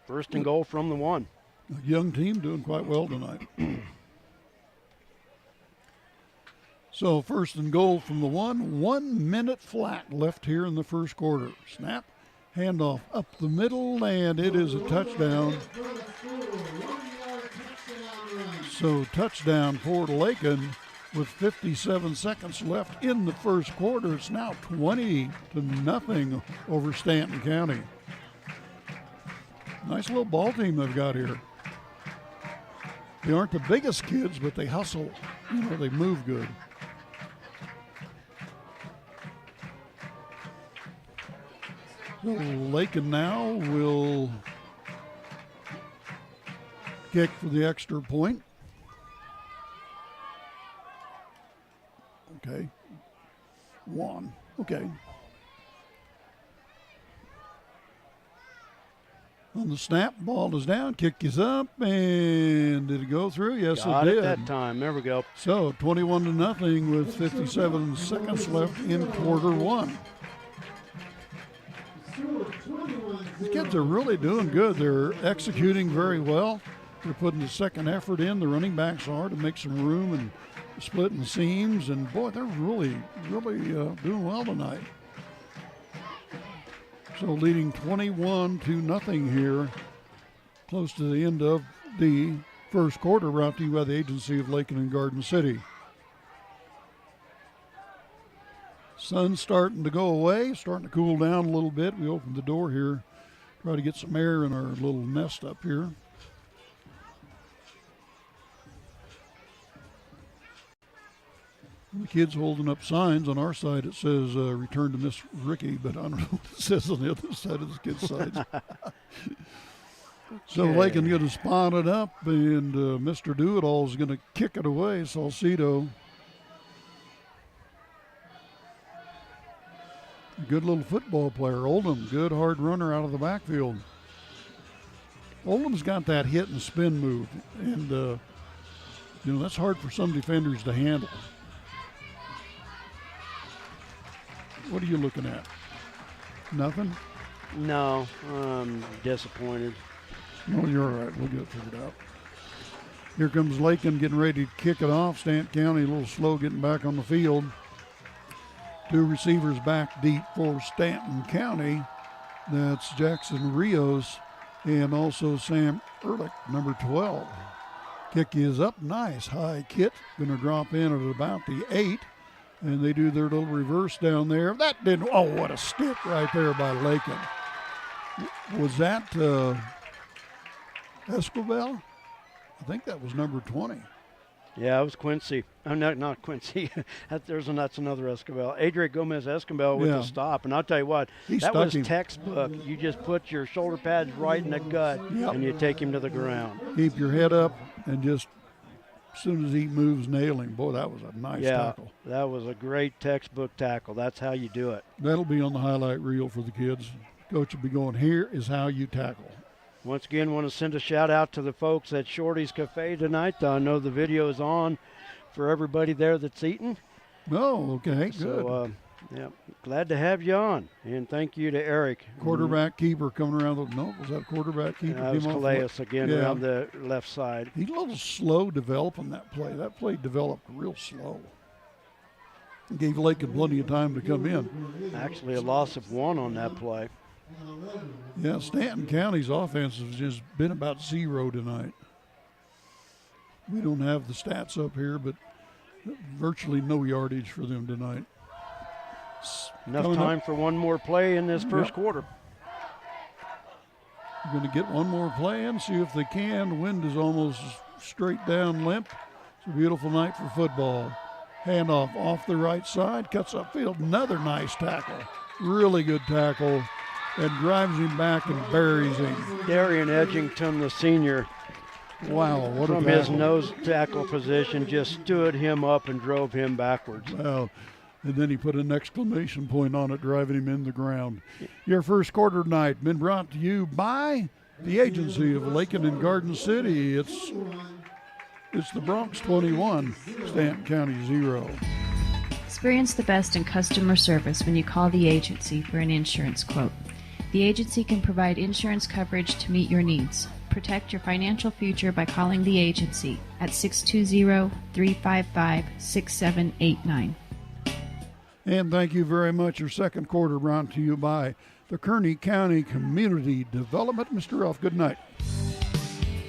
First and goal from the 1. A young team doing quite well tonight. So 1st and goal from the 1. 1 minute flat left here in the first quarter. Snap, handoff up the middle, and it is a touchdown. So touchdown for Lakin with 57 seconds left in the first quarter. It's now 20-0 over Stanton County. Nice little ball team they've got here. They aren't the biggest kids, but they hustle. They move good. So Lakin now will kick for the extra point. Okay. 1. Okay. On the snap, ball is down, kick is up, and did it go through? Yes, Got it did. it that time. There we go. So 21-0 with 57 seconds left in quarter 1. These kids are really doing good. They're executing very well. They're putting the second effort in. The running backs are to make some room and splitting seams. And, boy, they're really doing well tonight. So leading 21-0 here, close to the end of the first quarter, brought to you by the agency of Lakin and Garden City. Sun's starting to go away, starting to cool down a little bit. We opened the door here, try to get some air in our little nest up here. The kids holding up signs. On our side it says return to Miss Ricky, but I don't know what it says on the other side of the kids' sides. So Lakin going to spawn it up, and Mr. Do-It-All is going to kick it away. Salcido. Good little football player. Oldham, good hard runner out of the backfield. Oldham's got that hit and spin move, and that's hard for some defenders to handle. What are you looking at? Nothing? No, I'm disappointed. No, you're all right. We'll get it figured out. Here comes Lakin getting ready to kick it off. Stanton County a little slow getting back on the field. Two receivers back deep for Stanton County. That's Jackson Rios and also Sam Ehrlich, number 12. Kick is up. Nice high kick. Going to drop in at about the 8. And they do their little reverse down there. That didn't, oh, what a stick right there by Lakin. Was that Escobar? I think that was number 20. Yeah, it was Quincy. Oh, no, not Quincy. That's another Escobar. Adrian Gomez Escobar with the stop. And I'll tell you what, that was textbook. You just put your shoulder pads right in the gut, and you take him to the ground. Keep your head up and just as soon as he moves, nail him. Boy, that was a nice tackle. That was a great textbook tackle. That's how you do it. That'll be on the highlight reel for the kids. Coach will be going, here is how you tackle. Once again, want to send a shout out to the folks at Shorty's Cafe tonight. I know the video is on for everybody there that's eating. Oh, okay, good. So, glad to have you on. And thank you to Eric. Quarterback keeper coming around. Was that quarterback keeper? That was Calais again around the left side. He's a little slow developing that play. That play developed real slow. Gave Lakin plenty of time to come in. Actually, a loss of 1 on that play. Yeah, Stanton County's offense has just been about 0 tonight. We don't have the stats up here, but virtually no yardage for them tonight. Enough time for one more play in this first quarter. We're going to get one more play in, see if they can. The wind is almost straight down limp. It's a beautiful night for football. Handoff off the right side, cuts upfield. Another nice tackle. Really good tackle. And drives him back and buries him. Darian Edgington, the senior, wow, what from his nose tackle position, just stood him up and drove him backwards. Wow. And then he put an exclamation point on it, driving him in the ground. Your first quarter tonight been brought to you by the agency of Lakin and Garden City. It's the Bronx 21, Stanton County 0. Experience the best in customer service when you call the agency for an insurance quote. The agency can provide insurance coverage to meet your needs. Protect your financial future by calling the agency at 620-355-6789. And thank you very much. Your second quarter brought to you by the Kearney County Community Development. Mr. Ruff, good night.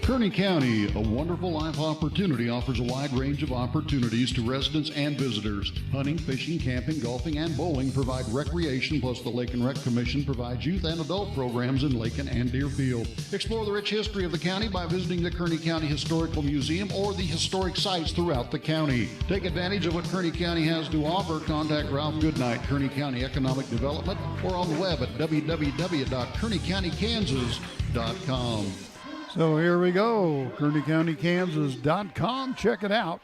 Kearney County, a wonderful life opportunity, offers a wide range of opportunities to residents and visitors. Hunting, fishing, camping, golfing, and bowling provide recreation, plus the Lake and Rec Commission provides youth and adult programs in Lakin and Deerfield. Explore the rich history of the county by visiting the Kearney County Historical Museum or the historic sites throughout the county. Take advantage of what Kearney County has to offer. Contact Ralph Goodnight, Kearney County Economic Development, or on the web at www.kearneycountykansas.com. So here we go, KearneyCountyKansas.com. Check it out.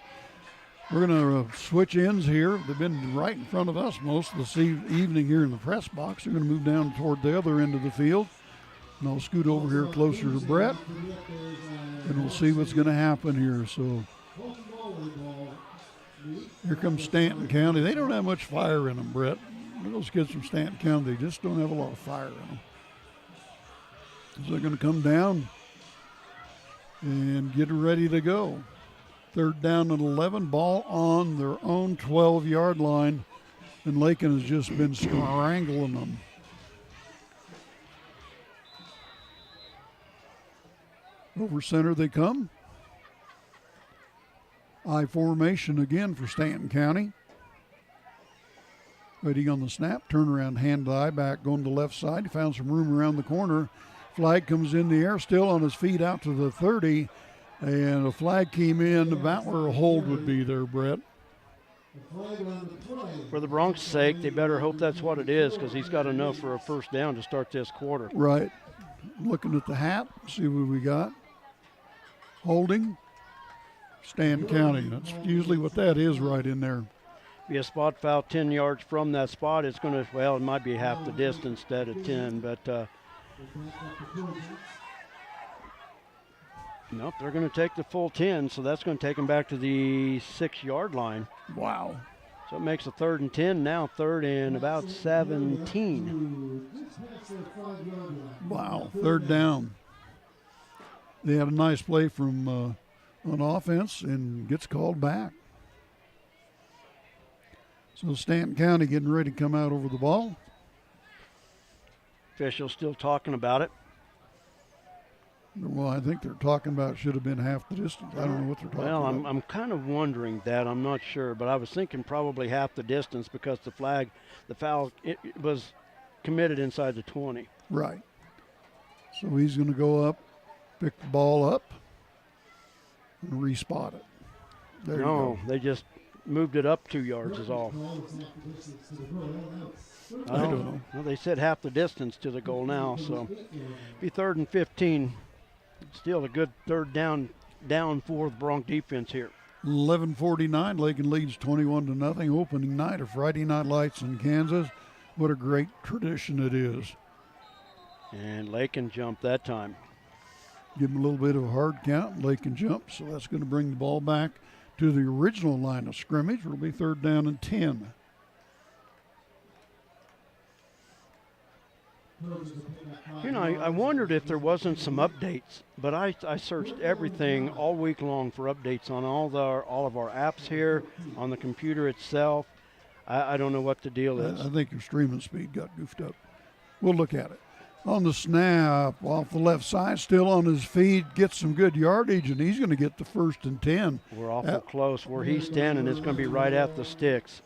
We're going to switch ends here. They've been right in front of us most of this evening here in the press box. They're going to move down toward the other end of the field. And I'll scoot over here closer to Brett, and we'll see what's going to happen here. So here comes Stanton County. They don't have much fire in them, Brett. Those kids from Stanton County, they just don't have a lot of fire in them. So they're going to come down and get ready to go. Third down and 11, ball on their own 12-yard line, and Lakin has just been strangling them. Over center they come. I formation again for Stanton County. Waiting on the snap, turnaround hand to eye back, going to the left side. He found some room around the corner. Flag comes in the air, still on his feet out to the 30, and a flag came in about where a hold would be there, Brett. For the Bronx' sake, they better hope that's what it is, because he's got enough for a first down to start this quarter. Right. Looking at the hat, see what we got. Holding, Stanton County. That's usually what that is right in there. Be a spot foul 10 yards from that spot. It's going to, well, it might be half the distance instead of 10, but nope, they're going to take the full 10, so that's going to take them back to the 6-yard line. Wow. So it makes a 3rd and 10, now 3rd and about 17. Wow, 3rd down. They had a nice play from on offense and gets called back. So Stanton County getting ready to come out over the ball. Officials still talking about it. Well, I think they're talking about should have been half the distance. I don't know what they're talking about. Well, I'm kind of wondering that. I'm not sure, but I was thinking probably half the distance because the foul, it was committed inside the 20. Right. So he's going to go up, pick the ball up, and respot it. There you go. They just moved it up 2 yards is all. I don't know. Well, they said half the distance to the goal now, so be 3rd and 15. Still a good third down for the Bronc defense here. 11:49, Lakin leads 21-0. Opening night of Friday Night Lights in Kansas. What a great tradition it is. And Lakin jumped that time. Give him a little bit of a hard count. Lakin jumps, so that's going to bring the ball back to the original line of scrimmage. It'll be 3rd down and 10. You know, I wondered if there wasn't some updates, but I searched everything all week long for updates on all of our apps here, on the computer itself. I don't know what the deal is. I think your streaming speed got goofed up. We'll look at it. On the snap, off the left side, still on his feet, gets some good yardage, and he's going to get the 1st and 10. We're awful close. Where he's standing, it's going to be right at the sticks.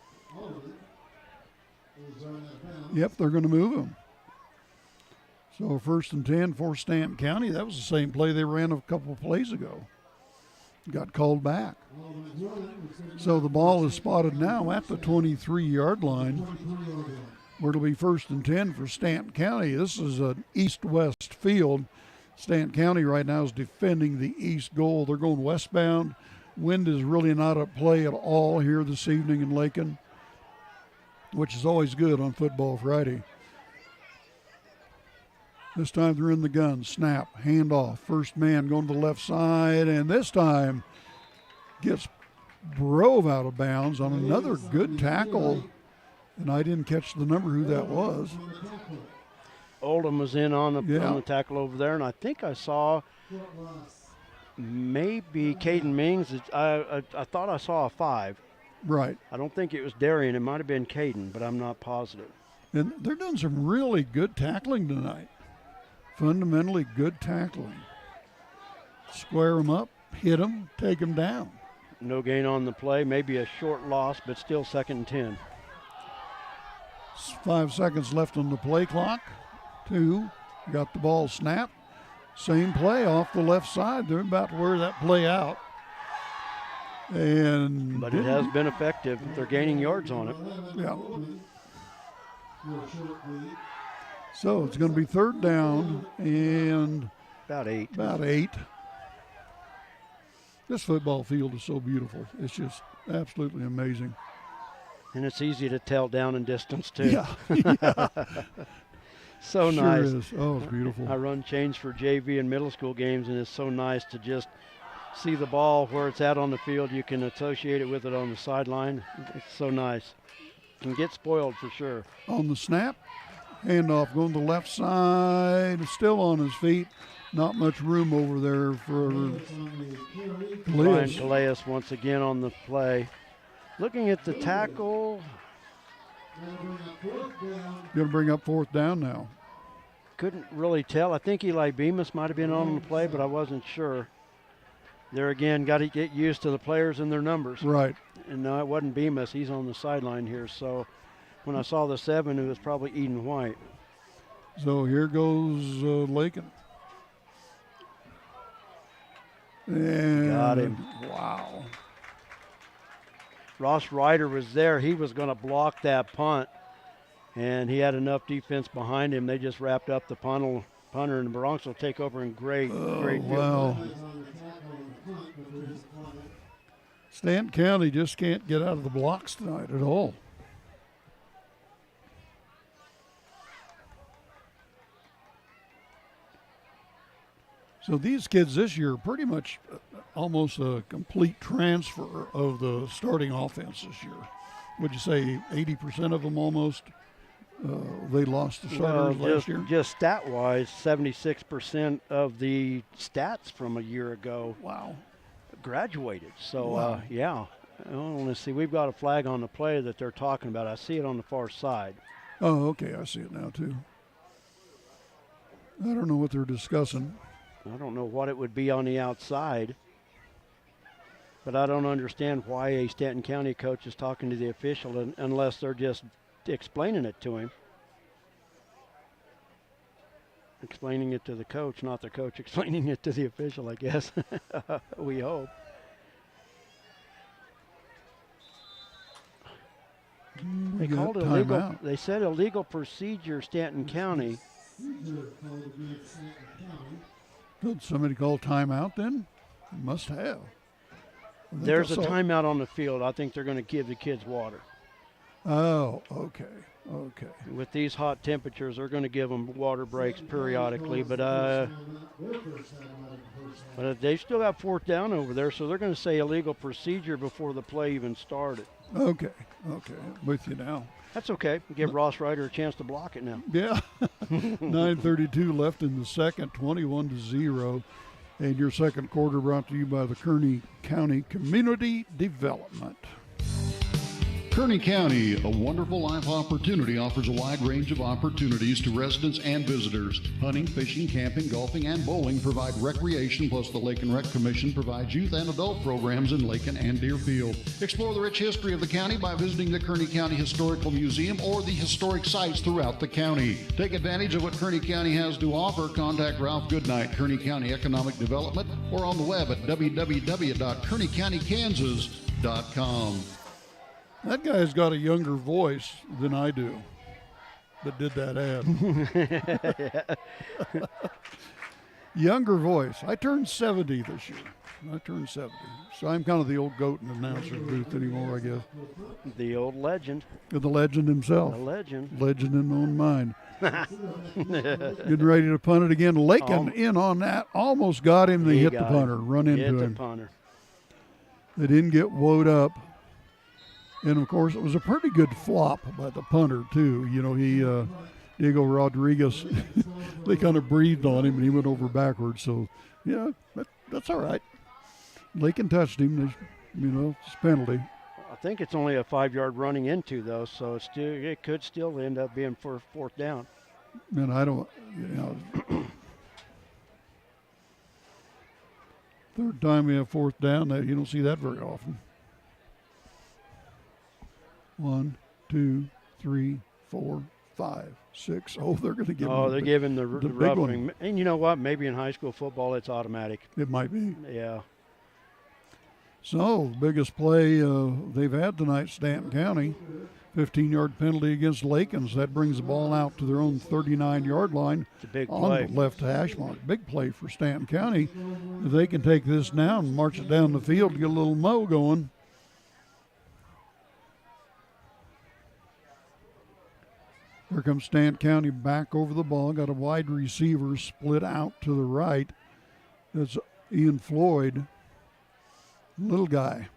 Yep, they're going to move him. So 1st and 10 for Stanton County. That was the same play they ran a couple of plays ago. Got called back. So the ball is spotted now at the 23-yard line, where it'll be 1st and 10 for Stanton County. This is an east-west field. Stanton County right now is defending the east goal. They're going westbound. Wind is really not at play at all here this evening in Lakin, which is always good on Football Friday. This time they're in the gun. Snap, handoff. First man going to the left side, and this time gets drove out of bounds on another good tackle. And I didn't catch the number who that was. Oldham was in on the tackle over there, and I think I saw maybe Caden Mings. I thought I saw a 5. Right. I don't think it was Darian. It might have been Caden, but I'm not positive. And they're doing some really good tackling tonight. Fundamentally good tackling. Square them up, hit them, take them down. No gain on the play, maybe a short loss, but still 2nd and 10. 5 seconds left on the play clock. 2, got the ball snapped. Same play off the left side. They're about to wear that play out. But it has been effective. They're gaining yards on it. Yeah. So it's going to be 3rd down and about 8. This football field is so beautiful. It's just absolutely amazing. And it's easy to tell down in distance, too. Yeah. So sure nice. Is. Oh, it's beautiful. I run change for JV and middle school games, and it's so nice to just see the ball where it's at on the field. You can associate it with it on the sideline. It's so nice. Can get spoiled for sure. On the snap, handoff going to the left side, still on his feet. Not much room over there for Brian Calais once again on the play. Looking at the tackle. Going to bring up 4th down now. Couldn't really tell. I think Eli Bemis might have been on the play, but I wasn't sure. There again, got to get used to the players and their numbers. Right. And no, it wasn't Bemis. He's on the sideline here. So when I saw the 7, it was probably Eden White. So here goes Lakin. And got him. Wow. Ross Ryder was there. He was going to block that punt, and he had enough defense behind him. They just wrapped up the punter, and the Broncs will take over in great wow. Stanton County just can't get out of the blocks tonight at all. So these kids this year are pretty much almost a complete transfer of the starting offense this year. Would you say 80% of them almost? They lost the starters last year? Just stat-wise, 76% of the stats from a year ago graduated. So, yeah. Let's see. We've got a flag on the play that they're talking about. I see it on the far side. Oh, okay. I see it now, too. I don't know what they're discussing. I don't know what it would be on the outside, but I don't understand why a Stanton County coach is talking to the official unless they're just explaining it to him. Explaining it to the coach, not the coach explaining it to the official, I guess. We hope. They called it illegal. They said illegal procedure, Stanton County. Did somebody call timeout then? Must have. There's a timeout on the field. I think they're going to give the kids water. Oh, okay. Okay. With these hot temperatures, they're going to give them water breaks periodically, but they still got fourth down over there, so they're going to say illegal procedure before the play even started. Okay. Okay. I'm with you now. That's okay. Give Ross Ryder a chance to block it now. Yeah. 9:32 left in the second, 21-0. And your second quarter brought to you by the Kearney County Community Development. Kearney County, a wonderful life opportunity, offers a wide range of opportunities to residents and visitors. Hunting, fishing, camping, golfing, and bowling provide recreation, plus the Lake and Rec Commission provides youth and adult programs in Lakin and Deerfield. Explore the rich history of the county by visiting the Kearney County Historical Museum or the historic sites throughout the county. Take advantage of what Kearney County has to offer. Contact Ralph Goodnight, Kearney County Economic Development, or on the web at www.kearneycountykansas.com. That guy's got a younger voice than I do that did that ad. Younger voice. I turned 70 this year. So I'm kind of the old goat in the announcer's booth anymore, I guess. The old legend. The legend himself. The legend. Legend in own mind. Getting ready to punt it again. Lakin in on that. Almost got him. They hit the punter. Run into him. Hit the punter. They didn't get woed up. And, of course, it was a pretty good flop by the punter, too. You know, Diego Rodriguez, they kind of breathed on him, and he went over backwards. So, yeah, that's all right. Lakin touched him. It's a penalty. I think it's only a 5-yard running into, though, so it could still end up being for fourth down. And I don't, third time we have fourth down. You don't see that very often. 1, 2, 3, 4, 5, 6. Oh, they're going to give. Oh, they're giving the big roughing. one. And you know what? Maybe in high school football, it's automatic. It might be. Yeah. So, biggest play they've had tonight, Stanton County. 15-yard penalty against Lakin. So that brings the ball out to their own 39-yard line. It's a big on play. The left hash mark. Big play for Stanton County. If they can take this down and march it down the field to get a little mo going. Here comes Stanton County back over the ball. Got a wide receiver split out to the right. That's Ian Floyd. Little guy.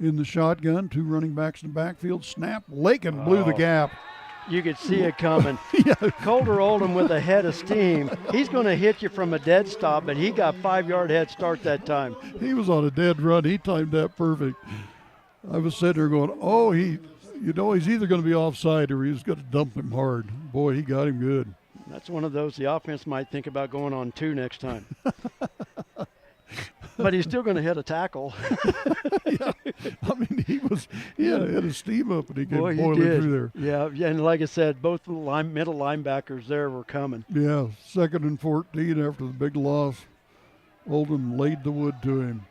In the shotgun, 2 running backs in the backfield. Snap. Lakin blew the gap. You could see it coming. Yeah. Colder Oldham with a head of steam. He's going to hit you from a dead stop, but he got 5-yard head start that time. He was on a dead run. He timed that perfect. I was sitting there going, he's either going to be offside or he's going to dump him hard. Boy, he got him good. That's one of those the offense might think about going on 2 next time. But he's still going to hit a tackle. Yeah. I mean, he had a steam up and he could boil it through there. Yeah, and like I said, both the middle linebackers there were coming. Yeah, 2nd and 14 after the big loss. Oldham laid the wood to him.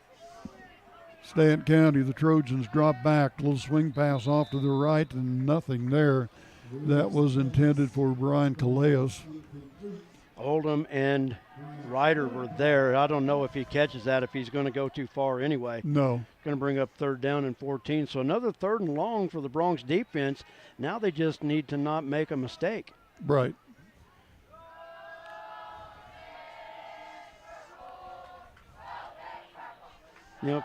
Stanton County, the Trojans drop back. A little swing pass off to the right and nothing there. That was intended for Brian Calais. Oldham and Ryder were there. I don't know if he catches that, if he's going to go too far anyway. No. Going to bring up 3rd down and 14. So another 3rd and long for the Bronx defense. Now they just need to not make a mistake. Right. Yep.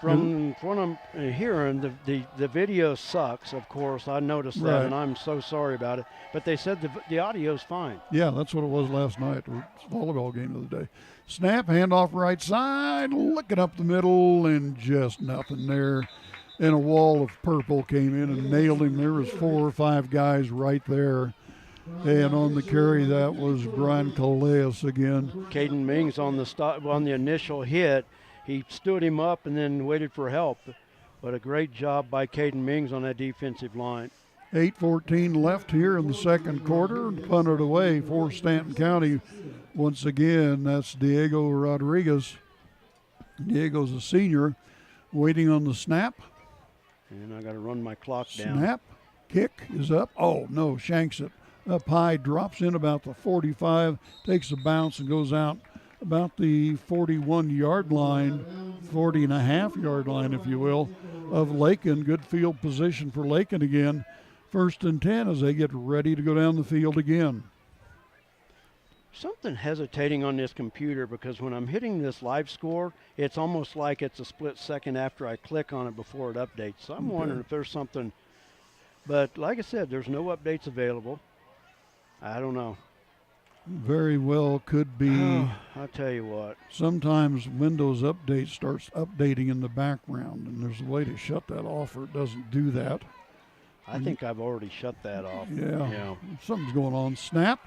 From what I'm hearing, the video sucks, of course. I noticed that, Right. and I'm so sorry about it. But they said the audio's fine. Yeah, that's what it was last night. It's a volleyball game of the day. Snap, handoff right side, looking up the middle, and just nothing there. And a wall of purple came in and nailed him. There was 4 or 5 guys right there. And on the carry, that was Brian Calais again. Caden Mings on the initial hit. He stood him up and then waited for help. But a great job by Caden Mings on that defensive line. 8:14 left here in the second quarter. Punted away for Stanton County. Once again, that's Diego Rodriguez. Diego's a senior, waiting on the snap. And I got to run my clock down. Snap, kick is up. Oh, no, shanks it up high, drops in about the 45, takes a bounce and goes out about the 41-yard line, 40.5-yard line, if you will, of Lakin. Good field position for Lakin again. 1st and 10 as they get ready to go down the field again. Something hesitating on this computer because when I'm hitting this live score, it's almost like it's a split second after I click on it before it updates. So I'm wondering if there's something. But like I said, there's no updates available. I don't know. Very well could be. I'll tell you what. Sometimes Windows Update starts updating in the background, and there's a way to shut that off or it doesn't do that. I think I've already shut that off. Yeah. Something's going on. Snap.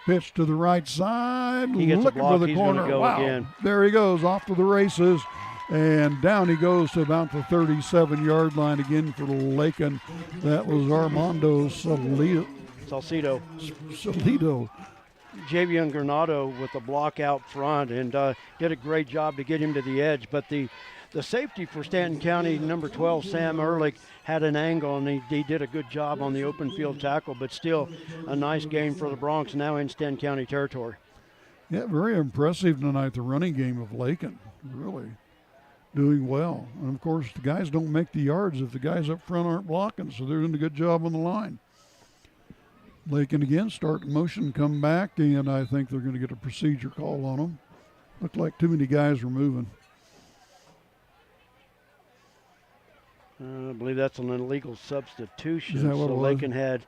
Pitch to the right side. He gets looking a block. for the He's corner. Go wow. Again. There he goes off to the races. And down he goes to about the 37-yard line again for Lakin. That was Armando Salcido. Javion Granado with the block out front and did a great job to get him to the edge. But the safety for Stanton County, number 12, Sam Ehrlich, had an angle, and he did a good job on the open field tackle, but still a nice game for the Broncs now in Stanton County territory. Yeah, very impressive tonight, the running game of Lakin. Really doing well. And, of course, the guys don't make the yards if the guys up front aren't blocking, so they're doing a good job on the line. Lakin again, start in motion, come back, and I think they're going to get a procedure call on them. Looked like too many guys were moving. I believe that's an illegal substitution. Is that what so it was? Lakin had.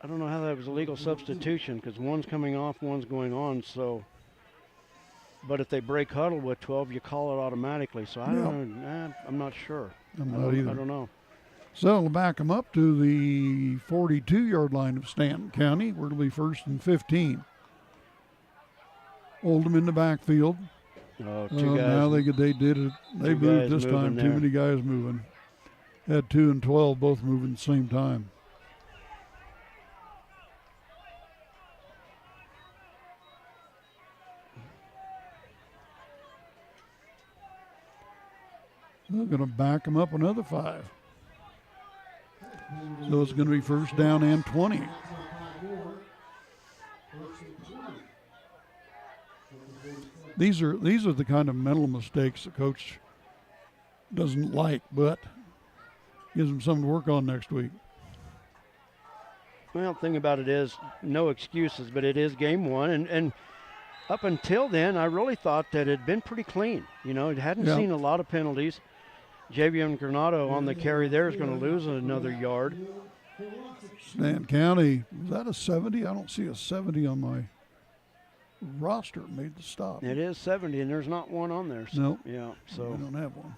I don't know how that was a legal substitution because one's coming off, one's going on. So, but if they break huddle with 12, you call it automatically. So I don't know. I'm not sure. I'm not either. I don't know. So we'll back them up to the 42-yard line of Stanton County, where it'll be 1st and 15. Oldham in the backfield. Oh, two guys. Now they did it. They moved this time. Too many guys moving. Had 2 and 12 both moving at the same time. They're going to back them up another 5. So it's going to be 1st down and 20. These are the kind of mental mistakes the coach doesn't like, but gives them something to work on next week. Well, the thing about it is no excuses, but it is game one. And up until then, I really thought that it had been pretty clean. You know, it hadn't seen a lot of penalties. Javion Granado on the carry there is going to lose another yard. Stanton County, is that a 70? I don't see a 70 on my roster. Made the stop. It is 70, and there's not one on there. So, Nope. Yeah, so. We don't have one.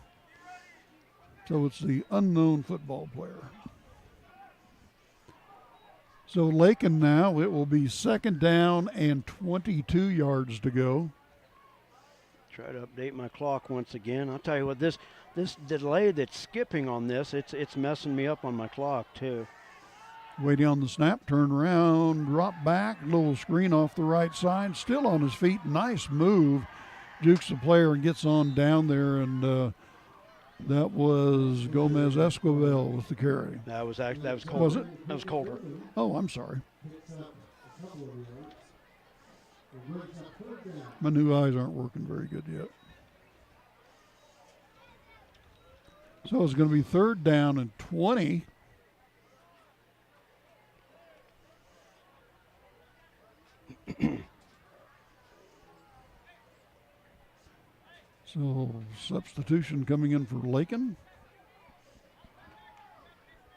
So it's the unknown football player. So Lakin now, it will be 2nd down and 22 yards to go. Try to update my clock once again. I'll tell you what, this delay that's skipping on this, it's messing me up on my clock too. Waiting on the snap, turn around, drop back, little screen off the right side, still on his feet. Nice move. Jukes the player and gets on down there, and that was Gomez Esquivel with the carry. That was Coulter. Was it? That was Coulter. Oh, I'm sorry. My new eyes aren't working very good yet. So it's going to be 3rd down and 20. So substitution coming in for Lakin.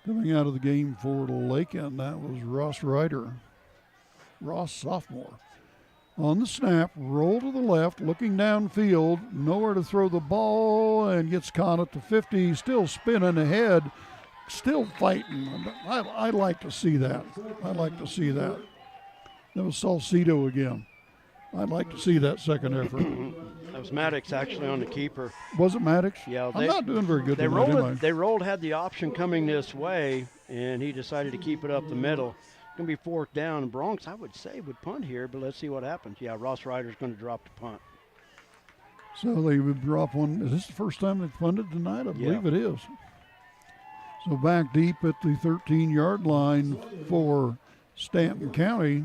Coming out of the game for Lakin, that was Ross Ryder. Ross, sophomore. On the snap, roll to the left, looking downfield, nowhere to throw the ball, and gets caught at the 50, still spinning ahead, still fighting. I like to see that. I'd like to see that. That was Salcedo again. I'd like to see that second effort. That was Maddox actually on the keeper. Was it Maddox? Yeah, I'm not doing very good they tonight, rolled am I? They rolled, had the option coming this way, and he decided to keep it up the middle. It's going to be fourth down. Bronx, I would say, would punt here, but let's see what happens. Yeah, Ross Ryder's going to drop the punt. So they would drop one. Is this the first time they've punted tonight? I believe it is. So back deep at the 13-yard line for Stanton County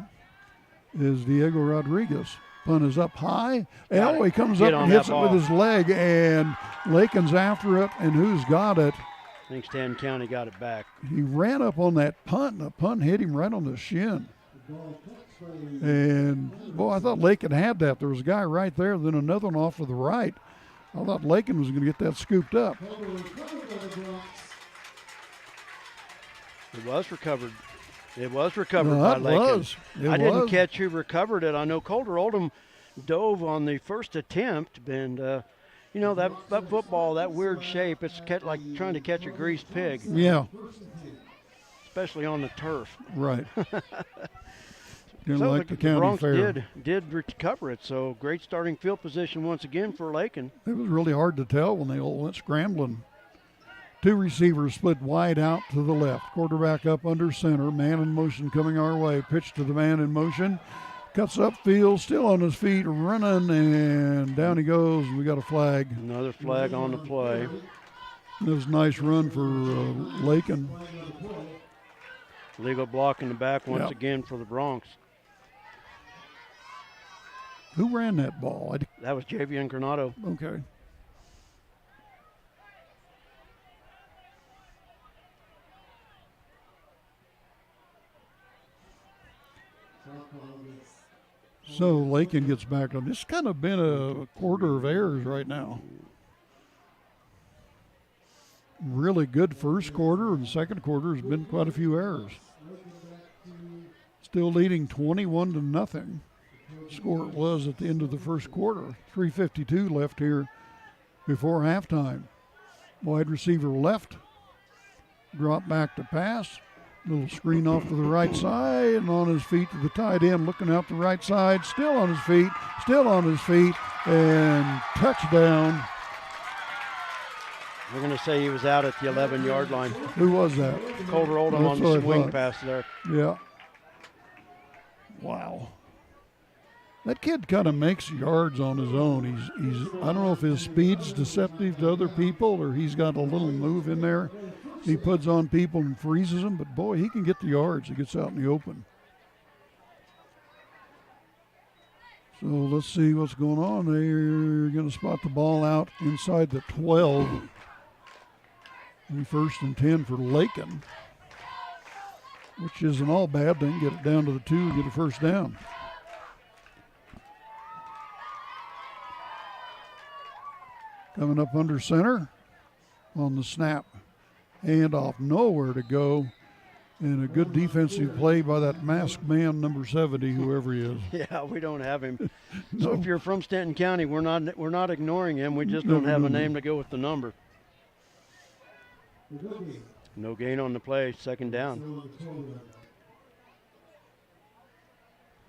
is Diego Rodriguez. Punt is up high. And he comes up and hits it with his leg, and Lakin's after it, and who's got it? I think Stanton County got it back. He ran up on that punt, and the punt hit him right on the shin. And, boy, I thought Lakin had that. There was a guy right there, then another one off to the right. I thought Lakin was going to get that scooped up. It was recovered. It was recovered by Lakin. I didn't catch who recovered it. I know Colter Oldham dove on the first attempt, and you know, that football, that weird shape, it's like trying to catch a greased pig. Yeah. Especially on the turf. Right. So like the county Bronx fair. did recover it, so great starting field position once again for Lakin. It was really hard to tell when they all went scrambling. Two receivers split wide out to the left. Quarterback up under center. Man in motion coming our way. Pitch to the man in motion. Cuts upfield, still on his feet, running, and down he goes. We got a flag. Another flag on the play. It was a nice run for Lakin. Legal block in the back once again for the Bronx. Who ran that ball? That was Javian Granado. Okay. So Lakin gets back on. It's kind of been a quarter of errors right now. Really good first quarter, and the second quarter has been quite a few errors. Still leading 21-0. Score it was at the end of the first quarter. 3:52 left here before halftime. Wide receiver left. Drop back to pass. Little screen off to the right side, and on his feet to the tight end, looking out the right side, still on his feet, and touchdown. We're going to say he was out at the 11-yard line. Who was that? Colter Oldham on the swing pass there. Yeah. Wow. That kid kind of makes yards on his own. He's I don't know if his speed's deceptive to other people or he's got a little move in there. He puts on people and freezes them, but boy, he can get the yards. He gets out in the open. So let's see what's going on. They're going to spot the ball out inside the 12. And 1st and 10 for Lakin, which isn't all bad. They can get it down to the 2 and get a first down. Coming up under center on the snap. Hand off, nowhere to go. And a good defensive play by that masked man, number 70, whoever he is. Yeah, we don't have him. So if you're from Stanton County, we're not ignoring him. We just don't have a name to go with the number. No gain on the play, second down.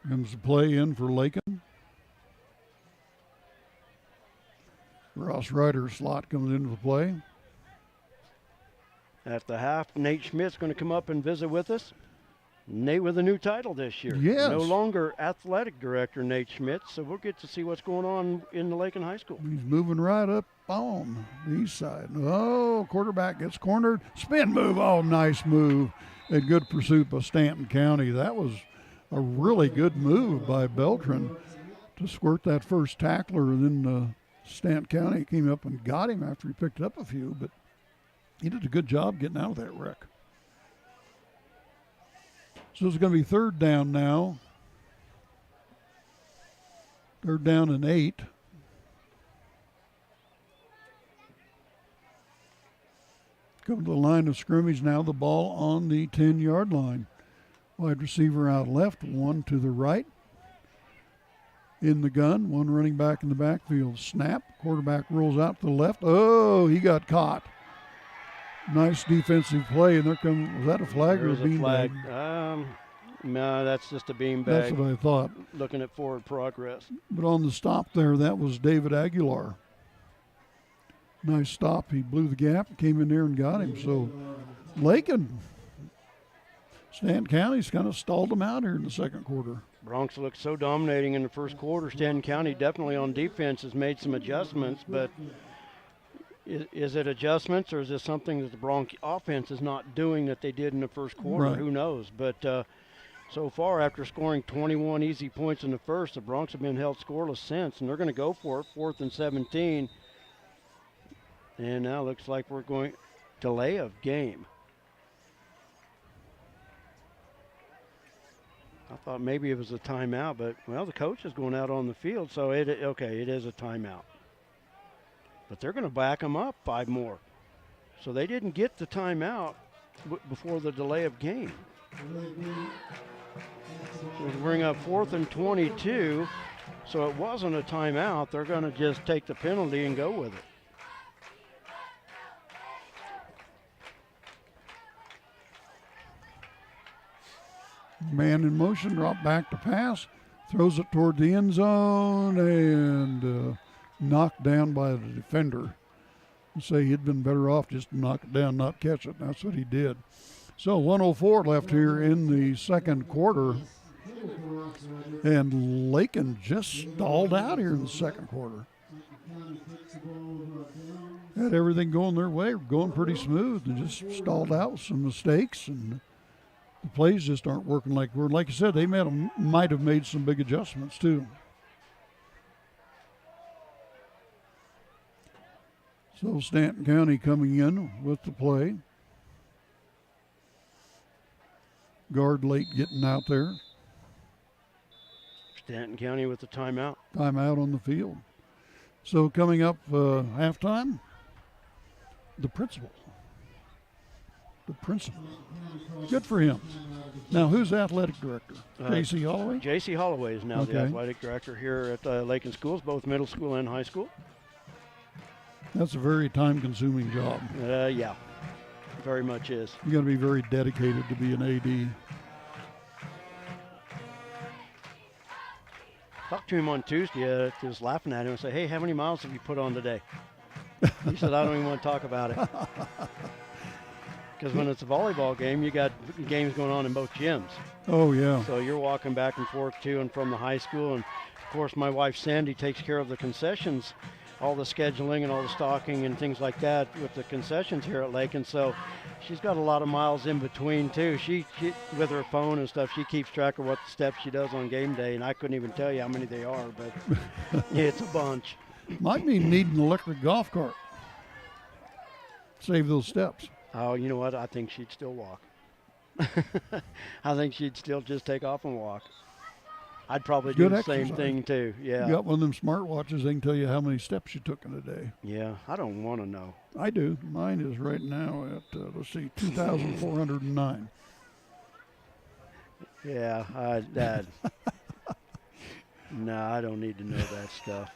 Comes the play in for Lakin. Ross Ryder's slot comes into the play. At the half, Nate Schmidt's going to come up and visit with us. Nate with a new title this year. Yes. No longer athletic director Nate Schmidt, so we'll get to see what's going on in the Lakin High School. He's moving right up on the east side. Oh, quarterback gets cornered. Spin move. Oh, nice move. A good pursuit by Stanton County. That was a really good move by Beltran to squirt that first tackler, and then Stanton County came up and got him after he picked up a few, but he did a good job getting out of that wreck. So it's going to be 3rd down now. 3rd down and 8. Come to the line of scrimmage now, the ball on the 10-yard line. Wide receiver out left, one to the right. in the gun, one running back in the backfield. Snap, quarterback rolls out to the left. Oh, he got caught. Nice defensive play, and there comes, was that a flag or a beanbag? No, that's just a beanbag. That's what I thought. Looking at forward progress. But on the stop there, that was David Aguilar. Nice stop. He blew the gap, came in there and got him. So Lakin, Stanton County's kind of stalled them out here in the second quarter. Bronx looked so dominating in the first quarter. Stanton County definitely on defense has made some adjustments, but is it adjustments or is this something that the Bronx offense is not doing that they did in the first quarter? Right. Who knows? But so far, after scoring 21 easy points in the first, the Bronx have been held scoreless since, and they're going to go for it, 4th and 17. And now looks like we're going delay of game. I thought maybe it was a timeout, but, well, the coach is going out on the field, so it is a timeout. But they're going to back them up 5 more. So they didn't get the timeout before the delay of game. So we bring up 4th and 22, so it wasn't a timeout. They're going to just take the penalty and go with it. Man in motion, drop back to pass, throws it toward the end zone, and knocked down by the defender. I'd say he'd been better off just to knock it down, not catch it. That's what he did. So 1:04 left here in the second quarter. And Lakin just stalled out here in the second quarter. Had everything going their way, going pretty smooth, and just stalled out with some mistakes, and the plays just aren't working like we're. Like I said, they might have made some big adjustments too. So Stanton County coming in with the play. Guard late getting out there. Stanton County with the timeout. Timeout on the field. So coming up halftime, the principal. The principal. Good for him. Now, who's athletic director? J.C. Holloway? J.C. Holloway is now the athletic director here at Lakin Schools, both middle school and high school. That's a very time-consuming job. Yeah, very much is. You got to be very dedicated to be an AD. Talked to him on Tuesday. I was laughing at him and said, "Hey, how many miles have you put on today?" He said, "I don't even want to talk about it." Because when it's a volleyball game, you got games going on in both gyms. Oh, yeah. So you're walking back and forth to and from the high school. And, of course, my wife, Sandy, takes care of the concessions, all the scheduling and all the stocking and things like that with the concessions here at Lakin. So she's got a lot of miles in between, too. She with her phone and stuff, she keeps track of what steps she does on game day. And I couldn't even tell you how many they are, but it's a bunch. Might be needing an electric golf cart. Save those steps. Oh, you know what? I think she'd still walk. I think she'd still just take off and walk. I'd probably do the same thing, too. Yeah. You got one of them smartwatches, they can tell you how many steps you took in a day. Yeah, I don't want to know. I do. Mine is right now at, 2,409. Yeah, Dad. No, I don't need to know that stuff.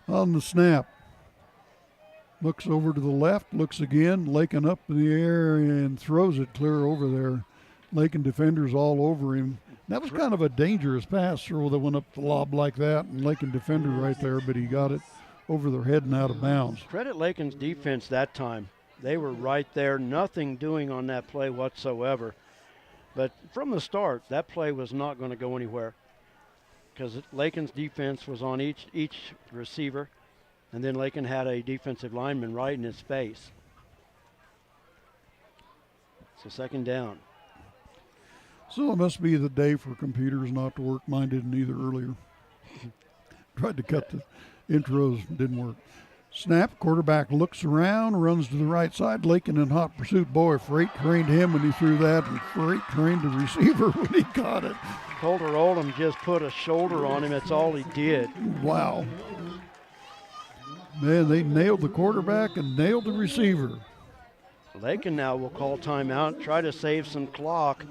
On the snap. Looks over to the left, looks again, Lakin up in the air and throws it clear over there. Lakin defenders all over him. That was kind of a dangerous pass throw that went up the lob like that, and Lakin defender right there, but he got it over their head and out of bounds. Credit Lakin's defense that time. They were right there, nothing doing on that play whatsoever. But from the start, that play was not going to go anywhere because Lakin's defense was on each receiver. And then Lakin had a defensive lineman right in his face. So second down. So it must be the day for computers not to work. Mine didn't either earlier. Tried to cut the intros, didn't work. Snap, quarterback looks around, runs to the right side. Lakin in hot pursuit. Boy, freight trained him when he threw that, and freight trained the receiver when he caught it. Colter Oldham just put a shoulder on him. That's all he did. Wow. Man, they nailed the quarterback and nailed the receiver. Lakin now will call timeout, try to save some clock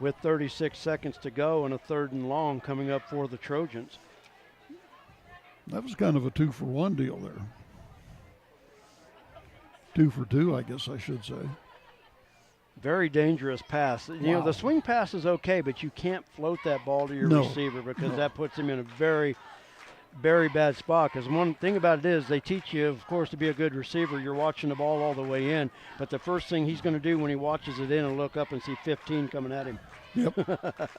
with 36 seconds to go and a 3rd and long coming up for the Trojans. That was kind of a 2-for-1 deal there. 2 for 2, I guess I should say. Very dangerous pass. You know, the swing pass is okay, but you can't float that ball to your receiver because that puts him in a very, very bad spot. Because one thing about it is they teach you, of course, to be a good receiver, you're watching the ball all the way in. But the first thing he's going to do when he watches it in and look up and see 15 coming at him. Yep.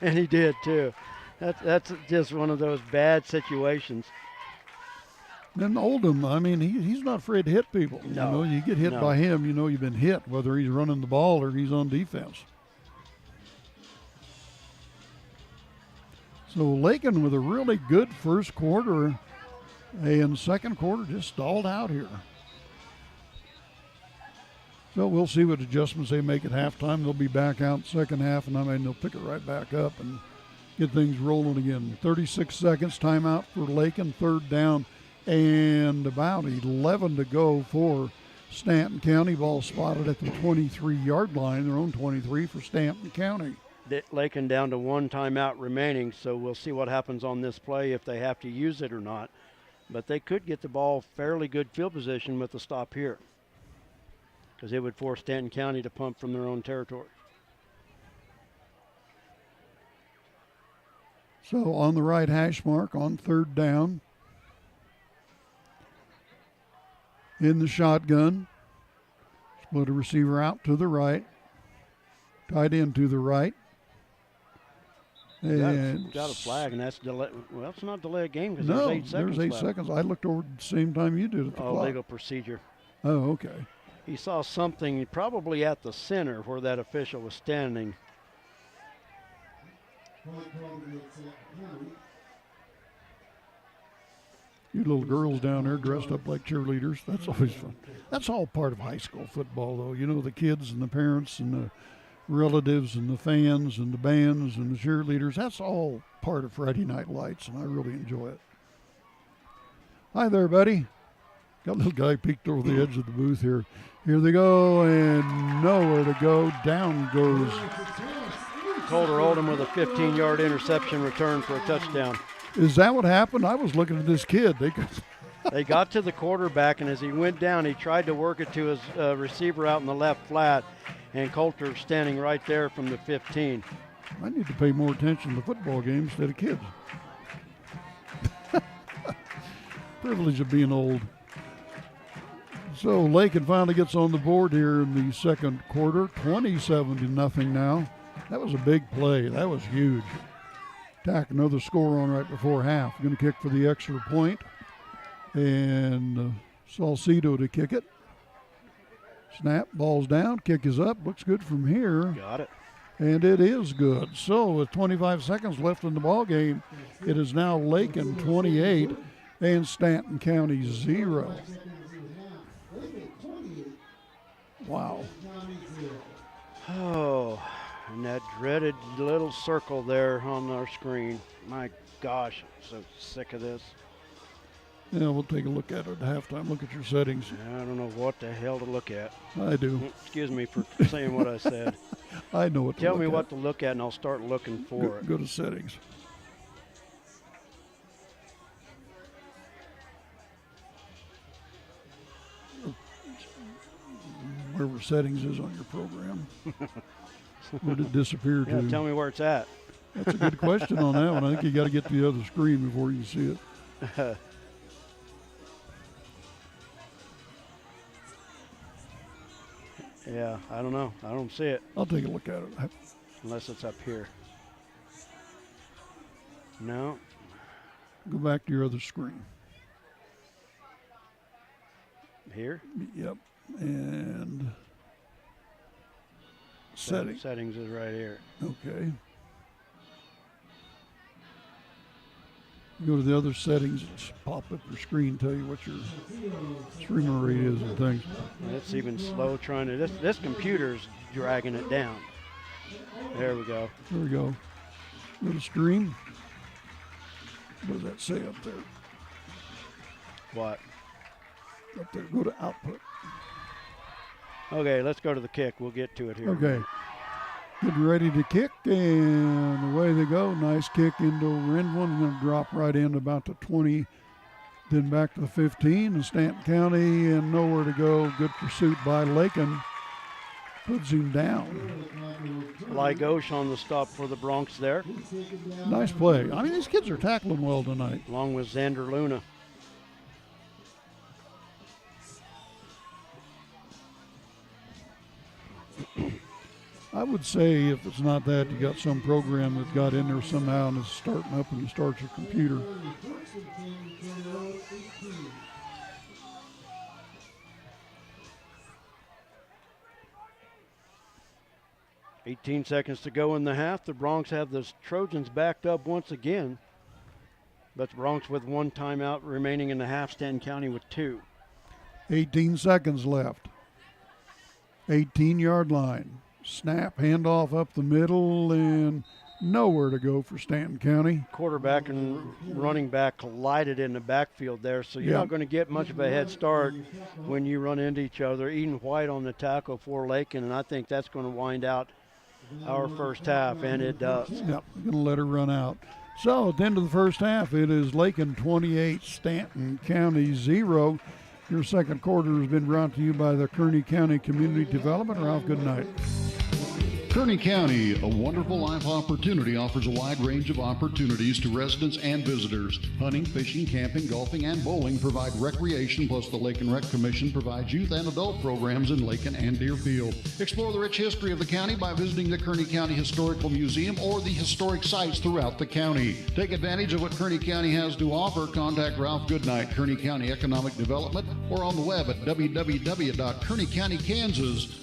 And he did, too. That's just one of those bad situations. And Oldham, I mean, he's not afraid to hit people. No. You know, you get hit by him, you know you've been hit, whether he's running the ball or he's on defense. So Lakin with a really good first quarter, and second quarter just stalled out here. So we'll see what adjustments they make at halftime. They'll be back out second half, and I mean they'll pick it right back up and get things rolling again. 36 seconds, timeout for Lakin, 3rd down, and about 11 to go for Stanton County. Ball spotted at the 23-yard line, their own 23 for Stanton County. Lakin down to 1 timeout remaining, so we'll see what happens on this play if they have to use it or not. But they could get the ball fairly good field position with the stop here, because it would force Stanton County to pump from their own territory. So on the right hash mark on 3rd down. In the shotgun. Split a receiver out to the right. Tight end to the right. And got a flag, and that's delay. Well, it's not delay a game because no, there's 8 seconds there's 8 left. seconds. I looked over at the same time you did at the clock. Legal procedure. Oh, okay. He saw something probably at the center where that official was standing. You little girls down there dressed up like cheerleaders. That's always fun. That's all part of high school football, though. You know, the kids and the parents and the relatives and the fans and the bands and the cheerleaders. That's all part of Friday Night Lights, and I really enjoy it. Hi there, buddy. Got a little guy peeked over the edge of the booth here. Here they go, and nowhere to go. Down goes. Calder Oldham with a 15-yard interception return for a touchdown. Is that what happened? I was looking at this kid. They got to the quarterback, and as he went down, he tried to work it to his receiver out in the left flat, and Coulter standing right there from the 15. I need to pay more attention to football games instead of kids. Privilege of being old. So Lakin finally gets on the board here in the second quarter, 27-0 now. That was a big play. That was huge. Tack another score on right before half. Going to kick for the extra point. And Salcido to kick it. Snap, ball's down, kick is up. Looks good from here. Got it. And it is good. So with 25 seconds left in the ball game, it is now Lakin 28 and Stanton County 0. Wow. Oh, and that dreaded little circle there on our screen. My gosh, I'm so sick of this. Yeah, we'll take a look at it at halftime. Look at your settings. I don't know what the hell to look at. I do. Excuse me for saying what I said. I know what to Tell look me at. what to look at, and I'll start looking for it. Go to settings. Wherever settings is on your program. Where did it disappear to? Tell me where it's at. That's a good question on that one. I think you got to get to the other screen before you see it. Yeah, I don't know. I don't see it. I'll take a look at it. Unless it's up here. No. Go back to your other screen. Here? Yep. And settings. Settings is right here. Okay. Go to the other settings, just pop up your screen, tell you what your streamer rate is and things. It's even slow trying to, this computer's dragging it down. There we go. There we go. Go to stream. What does that say up there? What? Up there, go to output. Okay, let's go to the kick. We'll get to it here. Okay. Getting ready to kick, and away they go. Nice kick into Rendlin. Going to drop right in about the 20, then back to the 15. And Stanton County, and nowhere to go. Good pursuit by Lakin. Puts him down. Lygosh on the stop for the Bronx there. Nice play. I mean, these kids are tackling well tonight. Along with Xander Luna. I would say if it's not that, you got some program that got in there somehow and is starting up and you start your computer. .18 seconds to go in the half. The Bronx have the Trojans backed up once again. But the Bronx with one timeout remaining in the half. Stanton County with 2. 18 seconds left. 18-yard line. Snap, handoff up the middle, and nowhere to go for Stanton County. Quarterback and running back collided in the backfield there, so you're not going to get much of a head start when you run into each other. Eden White on the tackle for Lakin, and I think that's going to wind out our first half, and it does. Yep, going to let her run out. So at the end of the first half, it is Lakin 28, Stanton County 0. Your second quarter has been brought to you by the Kearney County Community Development. Ralph, good night. Kearney County, a wonderful life opportunity, offers a wide range of opportunities to residents and visitors. Hunting, fishing, camping, golfing, and bowling provide recreation, plus the Lake and Rec Commission provides youth and adult programs in Lakin and Deerfield. Explore the rich history of the county by visiting the Kearney County Historical Museum or the historic sites throughout the county. Take advantage of what Kearney County has to offer. Contact Ralph Goodnight, Kearney County Economic Development, or on the web at www.kearneycountykansas.com.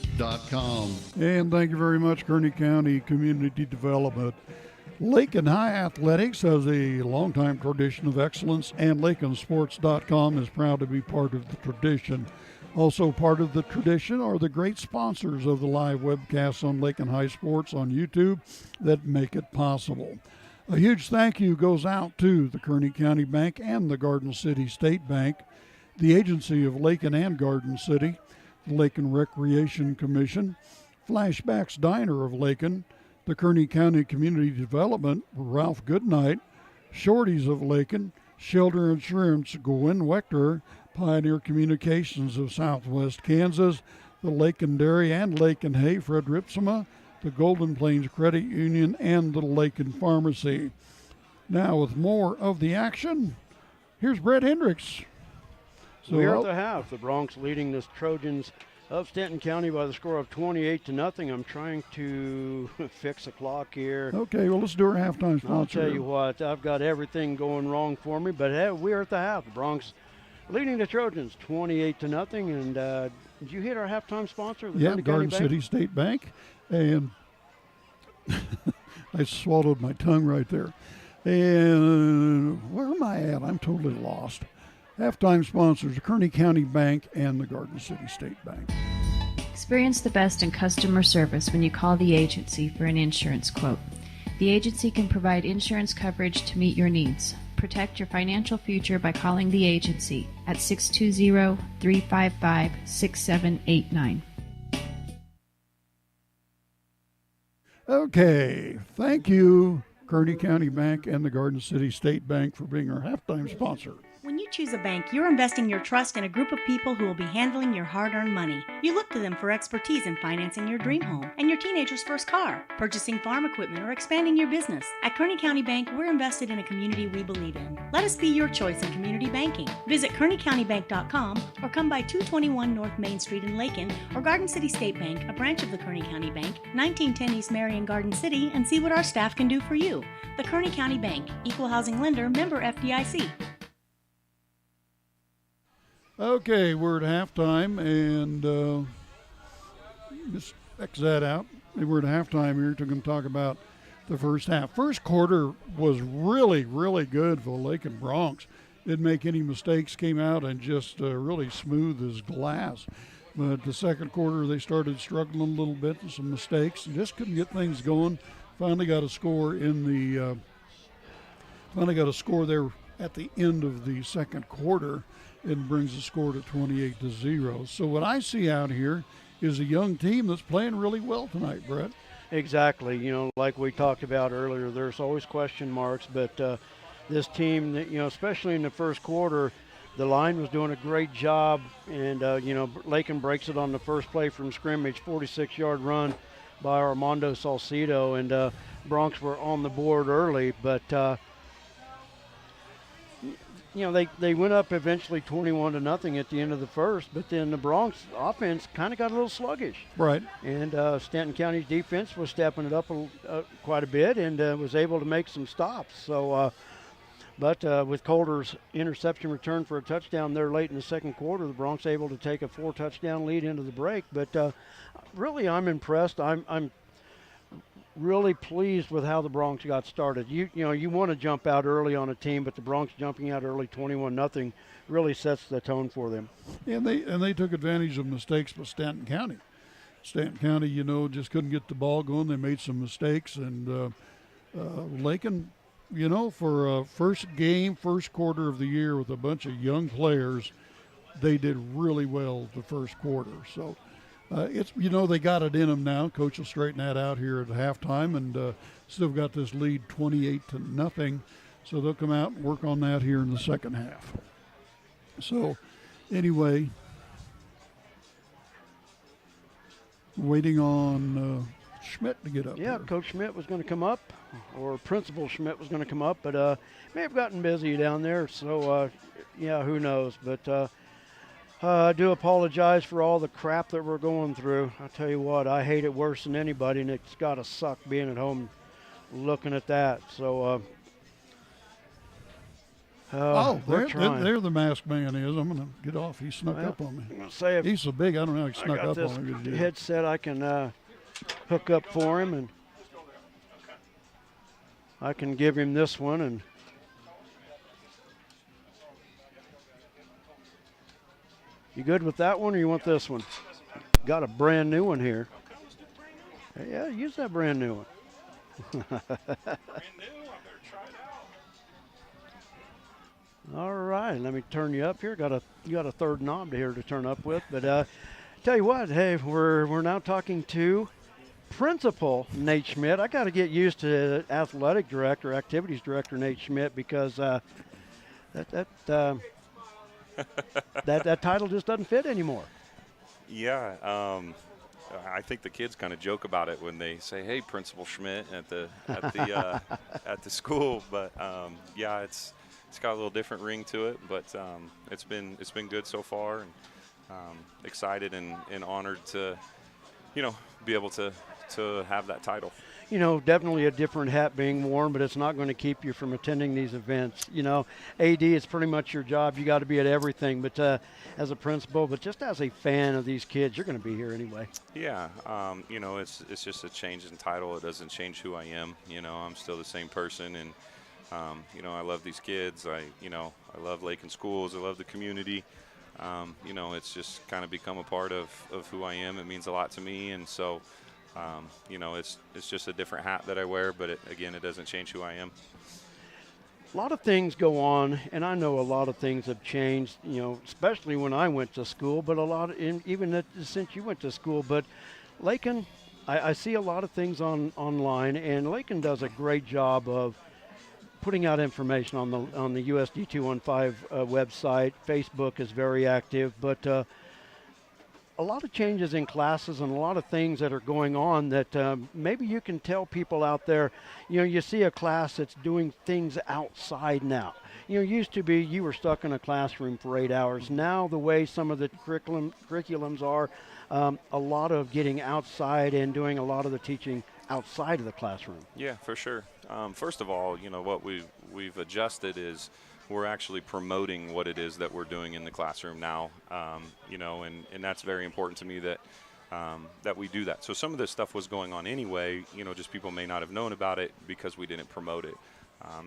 And thank you very much, Kearney County Community Development. Lakin High Athletics has a longtime tradition of excellence, and LakinSports.com is proud to be part of the tradition. Also part of the tradition are the great sponsors of the live webcasts on Lakin High Sports on YouTube that make it possible. A huge thank you goes out to the Kearney County Bank and the Garden City State Bank, the agency of Lakin and Garden City, the Lakin Recreation Commission, Flashbacks Diner of Lakin, the Kearney County Community Development, Ralph Goodnight, Shorties of Lakin, Shelter Insurance, Gwen Wechter, Pioneer Communications of Southwest Kansas, the Lakin Dairy and Lakin Hay, Fred Ripsema, the Golden Plains Credit Union, and the Lakin Pharmacy. Now with more of the action, here's Brett Hendricks. So we're at the half. The Bronx leading the Trojans of Stanton County by the score of 28-0. I'm trying to fix the clock here. Okay, well, let's do our halftime sponsor. I'll tell you what, I've got everything going wrong for me, but hey, we're at the half. The Bronx leading the Trojans 28-0. And did you hit our halftime sponsor? The Garden City State Bank. And I swallowed my tongue right there. And where am I at? I'm totally lost. Halftime sponsors, the Kearney County Bank and the Garden City State Bank. Experience the best in customer service when you call the agency for an insurance quote. The agency can provide insurance coverage to meet your needs. Protect your financial future by calling the agency at 620-355-6789. Okay, thank you, Kearney County Bank and the Garden City State Bank, for being our halftime sponsor. When you choose a bank, you're investing your trust in a group of people who will be handling your hard-earned money. You look to them for expertise in financing your dream home and your teenager's first car, purchasing farm equipment, or expanding your business. At Kearney County Bank, we're invested in a community we believe in. Let us be your choice in community banking. Visit KearneyCountyBank.com or come by 221 North Main Street in Lakin, or Garden City State Bank, a branch of the Kearney County Bank, 1910 East Marion, Garden City, and see what our staff can do for you. The Kearney County Bank, Equal Housing Lender, member FDIC. Okay, we're at halftime, and just X that out. We're at halftime here. We're going to talk about the first half. First quarter was really, really good for the Lakin Bronx. Didn't make any mistakes, came out and just really smooth as glass. But the second quarter, they started struggling a little bit with some mistakes and just couldn't get things going. Finally got a score there at the end of the second quarter. It brings the score to 28-0. So what I see out here is a young team that's playing really well tonight, Brett. Exactly. You know, like we talked about earlier, there's always question marks, but this team, especially in the first quarter, the line was doing a great job, and, Lakin breaks it on the first play from scrimmage, 46-yard run by Armando Salcido, and Bronx were on the board early, but, they went up eventually 21-0 at the end of the first, but then the Bronx offense kind of got a little sluggish. Right. And Stanton County's defense was stepping it up quite a bit and was able to make some stops. So, but with Coulter's interception return for a touchdown there late in the second quarter, the Bronx able to take a 4-touchdown lead into the break. But really, I'm impressed. I'm really pleased with how the Bronx got started. You want to jump out early on a team, but the Bronx jumping out early 21-0 really sets the tone for them. And they took advantage of mistakes with Stanton County. Stanton County, just couldn't get the ball going. They made some mistakes, and Lakin, for a first quarter of the year with a bunch of young players, they did really well the first quarter. So it's they got it in them now. Coach will straighten that out here at halftime, and still got this lead 28-0. So they'll come out and work on that here in the second half. So anyway, waiting on Schmidt to get up. Yeah, here. Coach Schmidt was going to come up, or Principal Schmidt was going to come up, but may have gotten busy down there. So who knows? But I do apologize for all the crap that we're going through. I tell you what, I hate it worse than anybody, and it's got to suck being at home looking at that. So, there the masked man is. I'm going to get off. He snuck up on me. I'm gonna say he's so big, I don't know how he snuck up on me. Headset I can hook up for him, and I can give him this one. And you good with that one, or you want this one? Got a brand new one here. Yeah, use that brand new one. All right, let me turn you up here. You got a third knob here to turn up with. But tell you what, hey, we're now talking to Principal Nate Schmidt. I got to get used to athletic director, activities director Nate Schmidt, because that title just doesn't fit anymore. Yeah, I think the kids kind of joke about it when they say, "Hey, Principal Schmidt" at the at the school. But yeah, it's got a little different ring to it. But it's been good so far, and excited and honored to be able to have that title. Definitely a different hat being worn, but it's not going to keep you from attending these events. AD is pretty much your job. You got to be at everything, but as a principal, but just as a fan of these kids, you're going to be here anyway. Yeah, it's just a change in title. It doesn't change who I am. I'm still the same person, and I love these kids. I love Lakin schools. I love the community. It's just kind of become a part of who I am. It means a lot to me, and so. It's just a different hat that I wear, but it doesn't change who I am. A lot of things go on, and I know a lot of things have changed, especially when I went to school, but even since you went to school. But Lakin, I see a lot of things online, and Lakin does a great job of putting out information on the USD 215 website. Facebook is very active, but a lot of changes in classes and a lot of things that are going on that maybe you can tell people out there. You see a class that's doing things outside now. Used to be you were stuck in a classroom for 8 hours. Now the way some of the curriculums are, a lot of getting outside and doing a lot of the teaching outside of the classroom. Yeah, for sure. First of all, what we've adjusted is we're actually promoting what it is that we're doing in the classroom now, and that's very important to me that we do that. So some of this stuff was going on anyway, just people may not have known about it because we didn't promote it.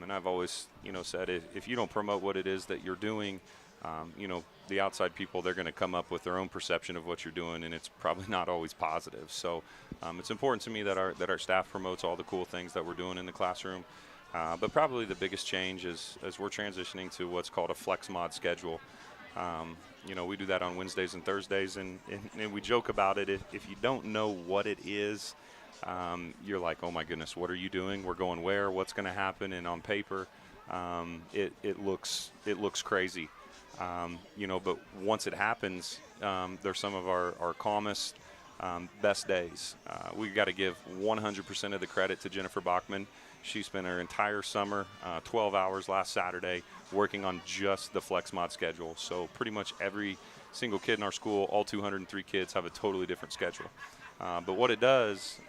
And I've always, said if you don't promote what it is that you're doing, the outside people, they're going to come up with their own perception of what you're doing, and it's probably not always positive. So it's important to me that our staff promotes all the cool things that we're doing in the classroom. But probably the biggest change is as we're transitioning to what's called a flex mod schedule. We do that on Wednesdays and Thursdays, and we joke about it. If you don't know what it is, you're like, oh my goodness, what are you doing? We're going where? What's going to happen? And on paper, it looks crazy, But once it happens, they're some of our calmest, best days. We got to give 100% of the credit to Jennifer Bachman. She spent her entire summer, 12 hours last Saturday, working on just the flex mod schedule. So pretty much every single kid in our school, all 203 kids, have a totally different schedule. But what it does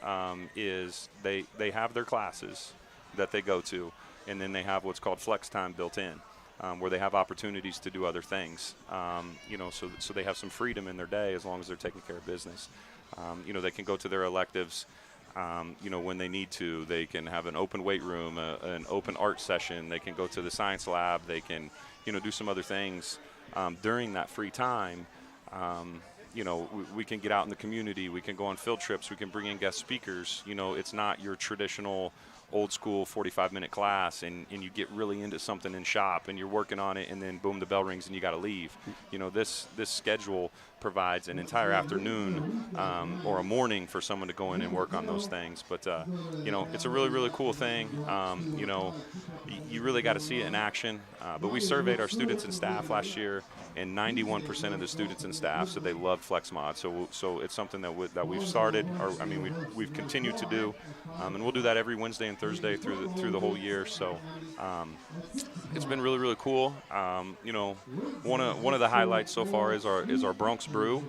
is they have their classes that they go to, and then they have what's called flex time built in, where they have opportunities to do other things. So they have some freedom in their day as long as they're taking care of business. They can go to their electives, when they need to. They can have an open weight room, an open art session. They can go to the science lab. They can, do some other things during that free time. We can get out in the community. We can go on field trips. We can bring in guest speakers. It's not your traditional old school 45-minute class, and you get really into something in shop and you're working on it, and then boom, the bell rings and you got to leave. This schedule provides an entire afternoon or a morning for someone to go in and work on those things. But it's a really, really cool thing. You really got to see it in action. But we surveyed our students and staff last year, and 91% of the students and staff said they loved FlexMod. So it's something that we've started, we've continued to do, and we'll do that every Wednesday and Thursday through the whole year. So it's been really, really cool. One of the highlights so far is our Bronx Brew.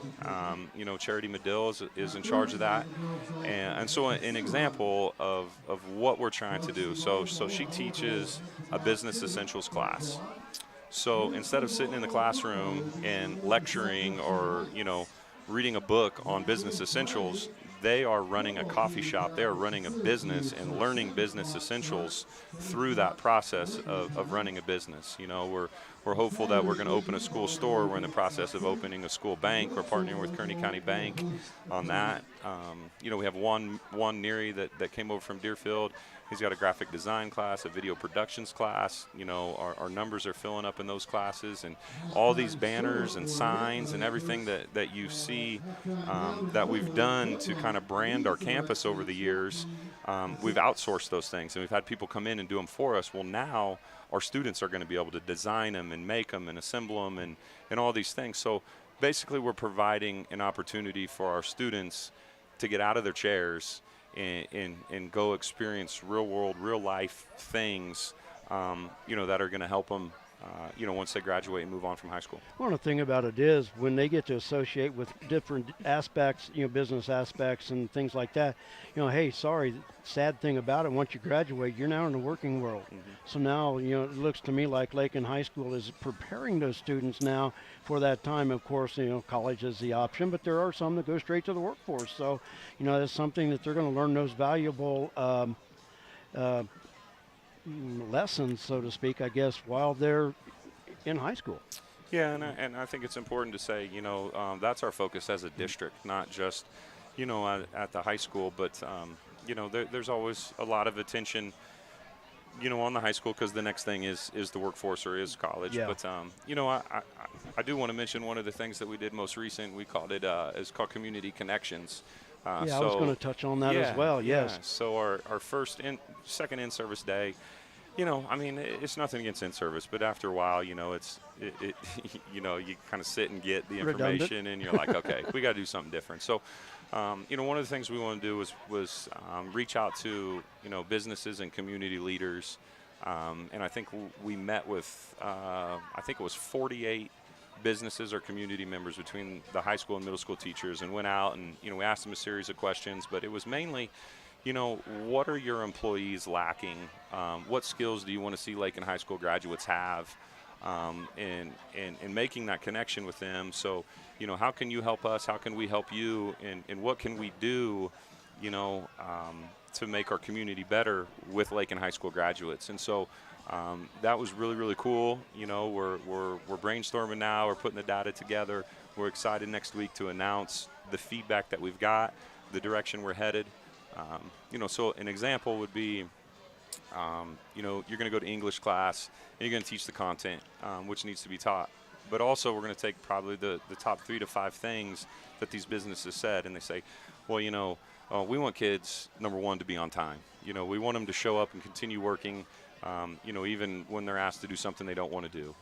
Charity Medill is in charge of that, and so an example of what we're trying to do. So she teaches a business essentials class. So instead of sitting in the classroom and lecturing or reading a book on business essentials, they are running a coffee shop. They are running a business and learning business essentials through that process of running a business. We're hopeful that we're going to open a school store. We're in the process of opening a school bank. We're partnering with Kearney County Bank on that. We have one Neary that came over from Deerfield. He's got a graphic design class, a video productions class. Our numbers are filling up in those classes, and all these banners and signs and everything that you see that we've done to kind of brand our campus over the years, we've outsourced those things, and we've had people come in and do them for us. Well, now our students are going to be able to design them and make them and assemble them and all these things. So basically we're providing an opportunity for our students to get out of their chairs and go experience real world, real life things, that are going to help them, once they graduate and move on from high school. One of the thing about it is when they get to associate with different aspects, business aspects and things like that, hey, sorry, sad thing about it, once you graduate, you're now in the working world. Mm-hmm. So now, it looks to me like Lakin High School is preparing those students now for that time. Of course, college is the option, but there are some that go straight to the workforce. So, that's something that they're going to learn those valuable lessons, so to speak, I guess, while they're in high school. Yeah, and I think it's important to say, that's our focus as a district, not just, at the high school, but, there's always a lot of attention, on the high school, because the next thing is the workforce or is college. Yeah. But, I do want to mention one of the things that we did most recent. We called it, it's called Community Connections. I was going to touch on that as well, yes. Yeah. So our second in-service day, it's nothing against in-service, but after a while, it's you kind of sit and get the information, and you're like, okay, we got to do something different. So, one of the things we want to do was reach out to, businesses and community leaders, and I think we met with, I think it was 48 businesses or community members between the high school and middle school teachers, and went out and, we asked them a series of questions, but it was mainly, what are your employees lacking? What skills do you want to see Lakin High School graduates have? And making that connection with them. So, how can you help us? How can we help you? And what can we do, to make our community better with Lakin High School graduates? And so that was really, really cool. We're brainstorming now. We're putting the data together. We're excited next week to announce the feedback that we've got, the direction we're headed. So an example would be, you're going to go to English class and you're going to teach the content, which needs to be taught. but also we're going to take probably the top 3 to 5 things that these businesses said, and they say, well, we want kids, number one, to be on time. We want them to show up and continue working, even when they're asked to do something they don't want to do.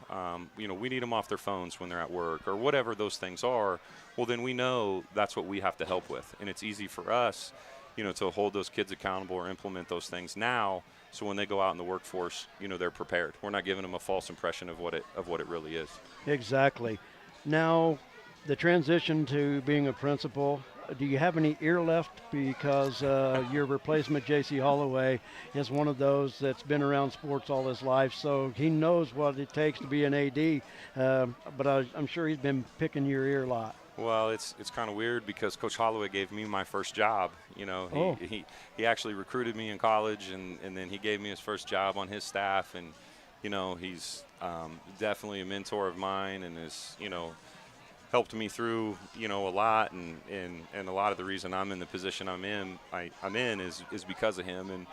We need them off their phones when they're at work or whatever those things are. Well, then we know that's what we have to help with. And it's easy for us, to hold those kids accountable or implement those things now. So when they go out in the workforce, they're prepared. We're not giving them a false impression of what it really is. Exactly. Now, the transition to being a principal, do you have any ear left? Because your replacement, J.C. Holloway, is one of those that's been around sports all his life, so he knows what it takes to be an AD, but I'm sure he's been picking your ear a lot. Well, it's kind of weird because Coach Holloway gave me my first job. He actually recruited me in college, and then he gave me his first job on his staff, and he's definitely a mentor of mine, and is helped me through a lot, and a lot of the reason I'm in the position I'm in is because of him. And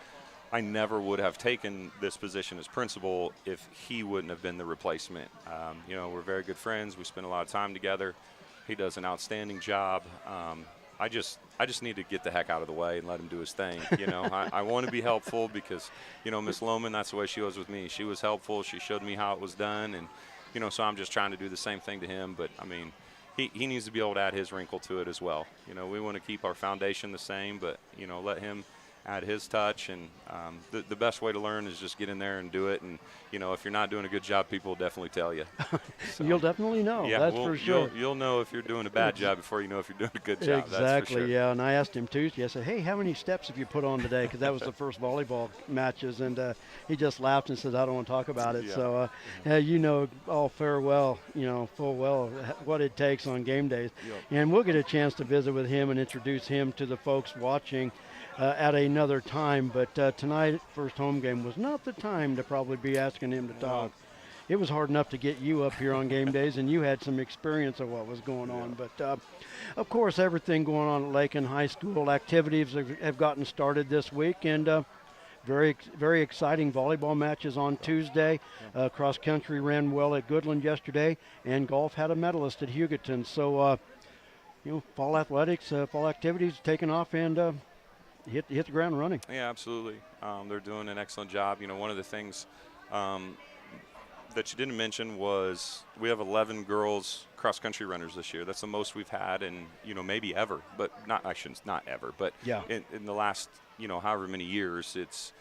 I never would have taken this position as principal if he wouldn't have been the replacement. We're very good friends. We spend a lot of time together. He does an outstanding job. I just need to get the heck out of the way and let him do his thing. I want to be helpful because, Miss Lohman, that's the way she was with me. She was helpful. She showed me how it was done. And, so I'm just trying to do the same thing to him. But, I mean, he needs to be able to add his wrinkle to it as well. We want to keep our foundation the same, but, let him add his touch. And the best way to learn is just get in there and do it. And, if you're not doing a good job, people will definitely tell you. So, you'll definitely know. Yeah, that's for sure. You'll know if you're doing a bad job before you know if you're doing a good job. Exactly, that's for sure. Yeah. And I asked him Tuesday, I said, hey, how many steps have you put on today? Because that was the first volleyball matches. And he just laughed and said, I don't want to talk about it. Yeah. So, all full well what it takes on game days. Yep. And we'll get a chance to visit with him and introduce him to the folks watching at another time. But tonight, first home game, was not the time to probably be asking him to talk. It was hard enough to get you up here on game days, and you had some experience of what was going on. But, of course, everything going on at Lakin High School, activities have gotten started this week, and very, very exciting volleyball matches on Tuesday. Cross country ran well at Goodland yesterday, and golf had a medalist at Hugoton. So, fall athletics, fall activities taking off, and hit the ground running. Yeah, absolutely. They're doing an excellent job. One of the things that you didn't mention was we have 11 girls cross-country runners this year. That's the most we've had in, maybe ever, but not ever, but yeah. in the last, however many years, it's,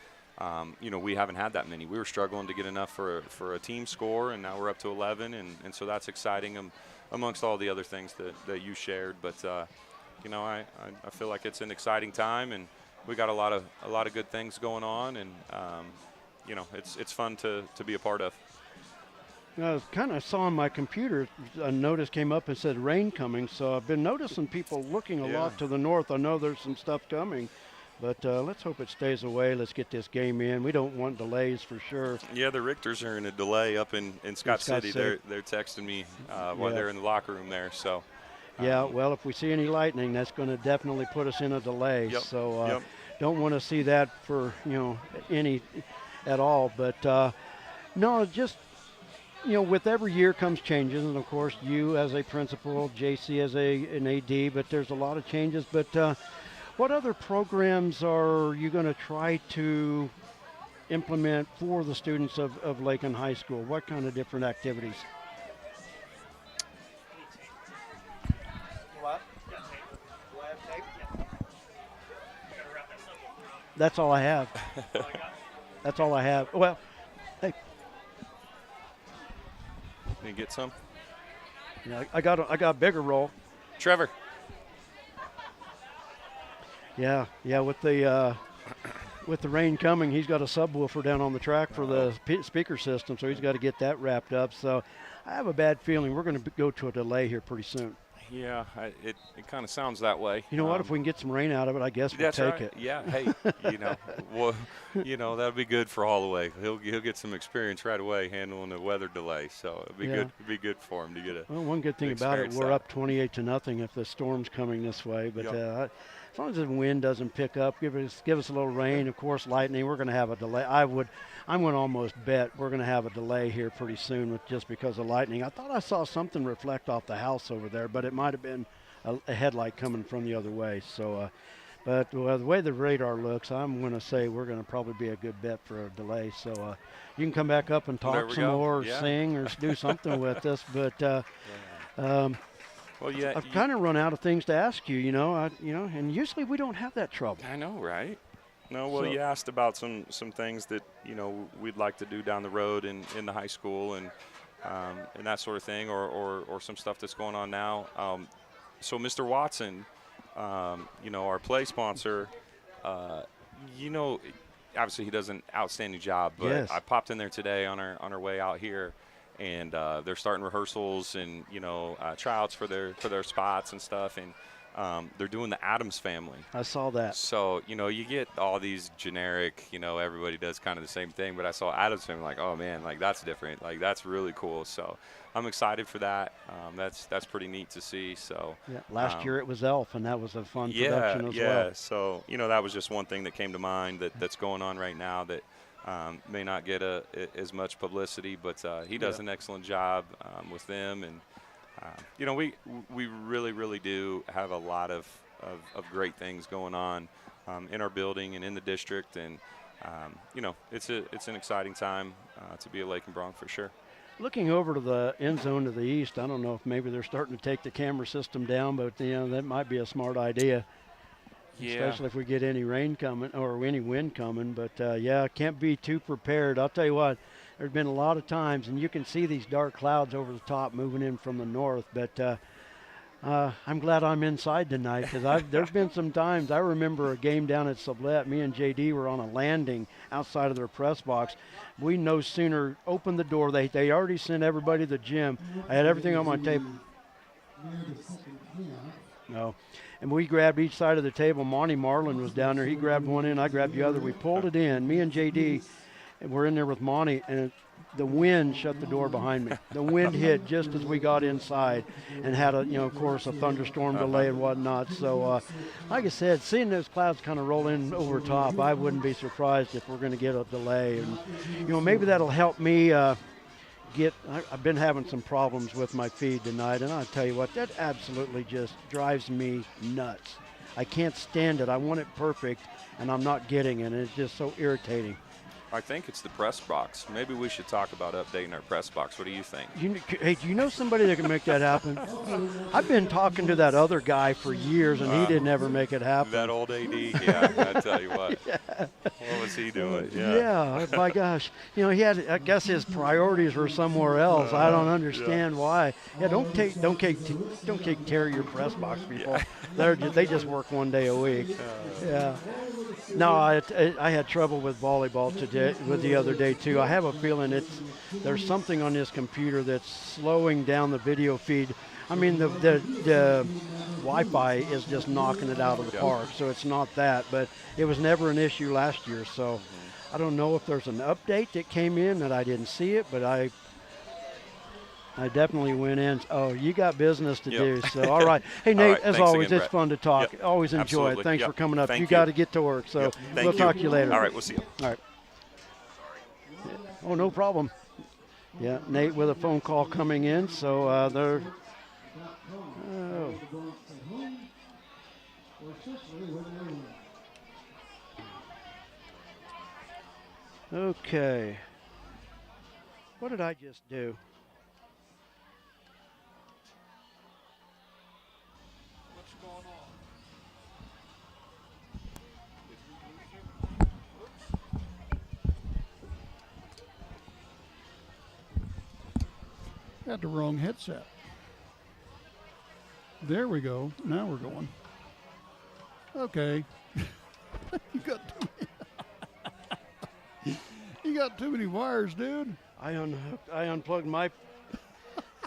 we haven't had that many. We were struggling to get enough for a team score, and now we're up to 11, and so that's exciting amongst all the other things that you shared. But, I feel like it's an exciting time, and we got a lot of good things going on, and, it's fun to be a part of. I kind of saw on my computer, a notice came up and said rain coming, so I've been noticing people looking a lot to the north. I know there's some stuff coming, but let's hope it stays away. Let's get this game in. We don't want delays for sure. Yeah, the Richters are in a delay up in Scott City. They're texting me while they're in the locker room there. So. Yeah, well, if we see any lightning, that's going to definitely put us in a delay. Yep. So don't want to see that for, any at all. But, no, just – with every year comes changes, and of course you as a principal, JC as an AD, but there's a lot of changes. But what other programs are you going to try to implement for the students of Lakin High School? What kind of different activities? What? That's all I have. That's all I have. Well, hey. Can you get some? Yeah, I got a bigger roll. Trevor. Yeah. With the rain coming, he's got a subwoofer down on the track for the speaker system, so he's got to get that wrapped up. So I have a bad feeling we're going to go to a delay here pretty soon. Yeah, it kind of sounds that way. You know what? If we can get some rain out of it, I guess we'll take it. Yeah. Hey, that'll be good for Holloway. He'll get some experience right away handling the weather delay. So it'll be good. It'll be good for him to get a. Well, one good thing about it, we're up 28-0 if the storm's coming this way. But as long as the wind doesn't pick up, give us a little rain, of course, lightning, we're going to have a delay. I'm going to almost bet we're going to have a delay here pretty soon just because of lightning. I thought I saw something reflect off the house over there, but it might have been a headlight coming from the other way. So, but the way the radar looks, I'm going to say we're going to probably be a good bet for a delay. So you can come back up and talk some more, or sing, or do something with us. But well, yeah, I've kind of run out of things to ask you, and usually we don't have that trouble. I know, right? No, well, you asked about some things that, we'd like to do down the road in the high school and that sort of thing, or some stuff that's going on now. So Mr. Watson, our play sponsor, obviously he does an outstanding job, but yes. I popped in there today on our way out here, and they're starting rehearsals and tryouts for their spots and stuff, and they're doing the Addams Family. I saw that. So you get all these generic, everybody does kind of the same thing, but I saw Addams Family, like, oh man, like that's different, like that's really cool. So I'm excited for that. That's pretty neat to see. So yeah, last year it was Elf, and that was a fun production as well. Yeah. So that was just one thing that came to mind that's going on right now that may not get as much publicity, but he does an excellent job with them, and we really, really do have a lot of great things going on in our building and in the district, and it's an exciting time to be a Lakin Bronc for sure. Looking over to the end zone to the east, I don't know if maybe they're starting to take the camera system down, but that might be a smart idea. Yeah. Especially if we get any rain coming or any wind coming. But, can't be too prepared. I'll tell you what, there's been a lot of times, and you can see these dark clouds over the top moving in from the north. But I'm glad I'm inside tonight because there's been some times. I remember a game down at Sublette. Me and JD were on a landing outside of their press box. We no sooner opened the door. They already sent everybody to the gym. I had everything on my table. No. And we grabbed each side of the table. Monty Marlin was down there. He grabbed one in, I grabbed the other. We pulled it in. Me and JD, and we're in there with Monty, and the wind shut the door behind me. The wind hit just as we got inside and had of course, a thunderstorm delay and whatnot. So, like I said, seeing those clouds kind of roll in over top, I wouldn't be surprised if we're going to get a delay. And, maybe that'll help me I've been having some problems with my feed tonight, and I'll tell you what, that absolutely just drives me nuts. I can't stand it. I want it perfect, and I'm not getting it, and it's just so irritating. I think it's the press box. Maybe we should talk about updating our press box. What do you think? Hey, do you know somebody that can make that happen? I've been talking to that other guy for years, and he didn't ever make it happen. That old AD, yeah, I tell you what. Yeah. What was he doing? Yeah, my gosh. He had, I guess his priorities were somewhere else. I don't understand why. Yeah, don't take care of your press box, people. Yeah. They just work one day a week. Yeah. No, I had trouble with volleyball the other day too. I have a feeling there's something on this computer that's slowing down the video feed. I mean, the Wi-Fi is just knocking it out of the park, so it's not that. But it was never an issue last year, so I don't know if there's an update that came in that I didn't see it, but I definitely went in. Oh, you got business to do. So, all right. Hey, Nate, right, as always, again, it's fun to talk. Yep. Always enjoy Absolutely. it. Thanks Yep. for coming up. Thank You got to get to work, so yep. we'll talk to you later. All right, we'll see you. All right. Oh, no problem. Yeah, Nate with a phone call coming in, so they're. Oh. Okay. What did I just do? What's going on? Got the wrong headset. There we go. Now we're going. Okay. You got too many wires, dude. I unplugged my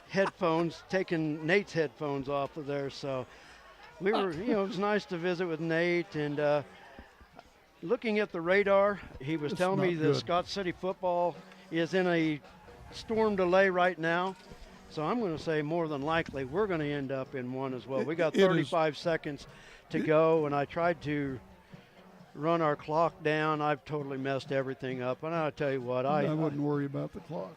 headphones, taking Nate's headphones off of there. So we were, it was nice to visit with Nate, and looking at the radar, he was telling me the Scott City football is in a storm delay right now. So I'm going to say more than likely we're going to end up in one as well. We got It is- 35 seconds to go, and I tried to run our clock down. I've totally messed everything up. And I'll tell you what, I wouldn't worry about the clock.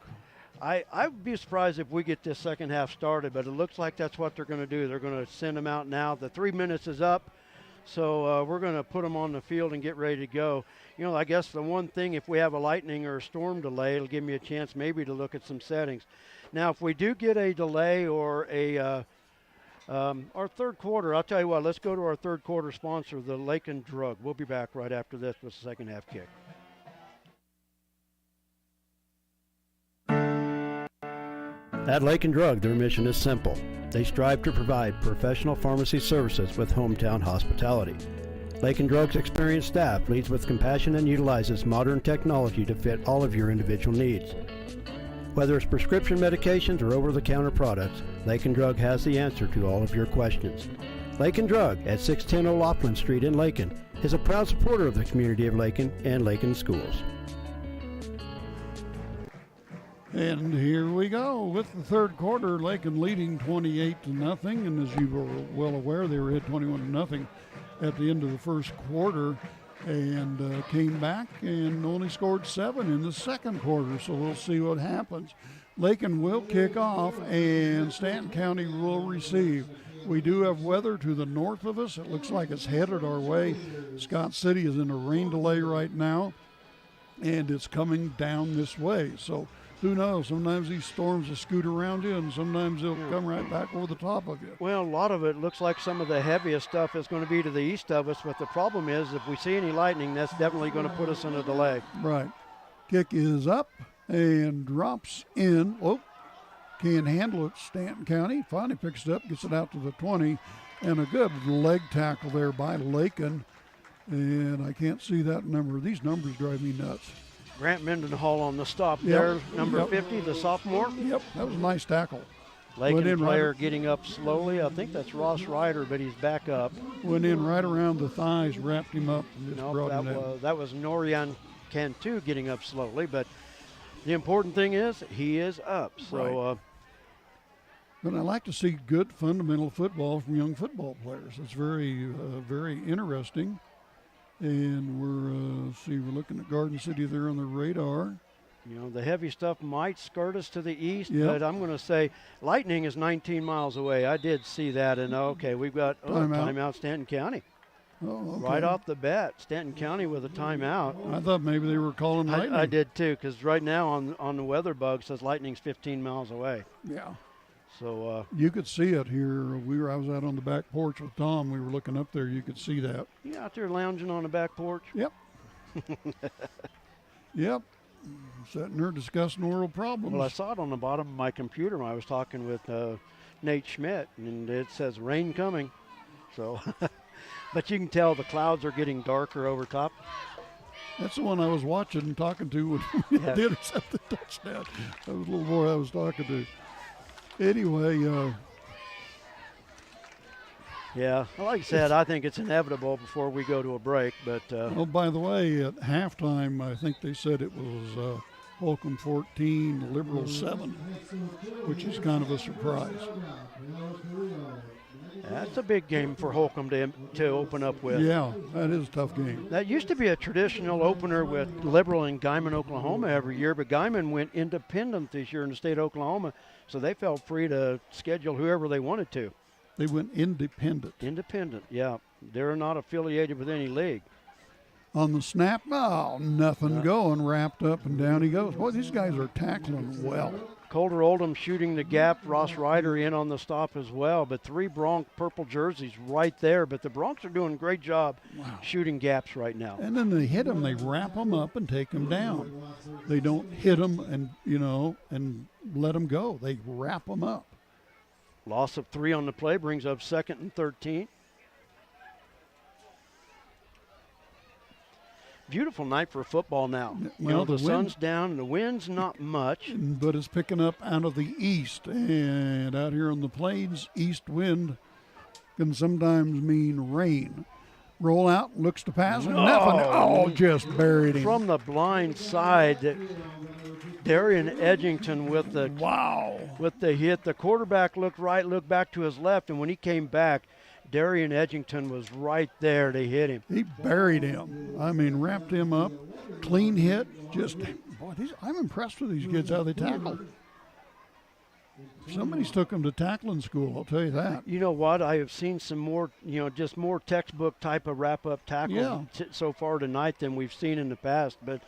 I would be surprised if we get this second half started, but it looks like that's what they're going to do. They're going to send them out now. The 3 minutes is up, so we're going to put them on the field and get ready to go. You know, I guess the one thing, if we have a lightning or a storm delay, it'll give me a chance maybe to look at some settings. Now, if we do get a delay or our third quarter, I'll tell you what, let's go to our third quarter sponsor, the Lakin Drug. We'll be back right after this with the second half kick. At Lakin Drug, their mission is simple. They strive to provide professional pharmacy services with hometown hospitality. Lakin Drug's experienced staff leads with compassion and utilizes modern technology to fit all of your individual needs. Whether it's prescription medications or over-the-counter products, Lakin Drug has the answer to all of your questions. Lakin Drug at 610 O'Loughlin Street in Lakin is a proud supporter of the community of Lakin and Lakin schools. And here we go with the third quarter. Lakin leading 28-0, and as you were well aware, they were hit 21-0 at the end of the first quarter, and came back and only scored 7 in the second quarter. So we'll see what happens. Lakin will kick off, and Stanton County will receive. We do have weather to the north of us. It looks like it's headed our way. Scott City is in a rain delay right now, and it's coming down this way. So who knows? Sometimes these storms will scoot around you, and sometimes they'll come right back over the top of you. Well, a lot of it looks like some of the heaviest stuff is going to be to the east of us, but the problem is if we see any lightning, that's definitely going to put us in a delay. Right. Kick is up and drops in. Oh, can't handle it. Stanton County finally picks it up, gets it out to the 20, and a good leg tackle there by Lakin. And I can't see that number. These numbers drive me nuts. Grant Mendenhall on the stop there, number 50, the sophomore. Yep, that was a nice tackle. Lakin player getting up slowly. I think that's Ross Ryder, but he's back up. Went in right around the thighs, wrapped him up, and just brought him down. That was Norian Cantu getting up slowly, but the important thing is he is up. So, right. But I like to see good fundamental football from young football players. It's very, very interesting. And we're looking at Garden City there on the radar. You know, the heavy stuff might skirt us to the east, but I'm going to say lightning is 19 miles away. I did see that, and okay, we've got timeout Stanton County. Oh, okay. Right off the bat, Stanton County with a timeout. I thought maybe they were calling lightning. I did too, because right now on the weather bug says lightning's 15 miles away. Yeah. So you could see it here. I was out on the back porch with Tom. We were looking up there. You could see that. You out there lounging on the back porch? Yep. Yep. Sitting there discussing world problems. Well, I saw it on the bottom of my computer when I was talking with Nate Schmidt, and it says rain coming. So, but you can tell the clouds are getting darker over top. That's the one I was watching and talking to when we did accept the touchdown. That was the little boy I was talking to. Anyway, yeah, like I said, I think it's inevitable before we go to a break. But oh, by the way, at halftime, I think they said it was Holcomb 14, Liberal 7, which is kind of a surprise. That's a big game for Holcomb to open up with. Yeah, that is a tough game. That used to be a traditional opener with Liberal in Guyman, Oklahoma every year, but Guyman went independent this year in the state of Oklahoma, so they felt free to schedule whoever they wanted to. They went independent. Independent, yeah. They're not affiliated with any league. On the snap, nothing going, wrapped up and down he goes. Boy, these guys are tackling well. Colder Oldham shooting the gap, Ross Ryder in on the stop as well, but 3 Bronx purple jerseys right there. But the Bronx are doing a great job shooting gaps right now. And then they hit them, they wrap them up and take them down. They don't hit them and, and let them go. They wrap them up. Loss of 3 on the play brings up 2nd and 13. Beautiful night for football now. Well, the sun's down and the wind's not much. But it's picking up out of the east. And out here on the plains, east wind can sometimes mean rain. Roll out, looks to pass, and Neffen, just buried him. From the blind side, Darian Edgington with the hit. The quarterback looked right, looked back to his left, and when he came back, Darian Edgington was right there to hit him. He buried him. I mean, wrapped him up, clean hit. I'm impressed with these kids, how they tackle. Somebody's took them to tackling school, I'll tell you that. You know what? I have seen some more, just more textbook type of wrap-up tackles so far tonight than we've seen in the past. But,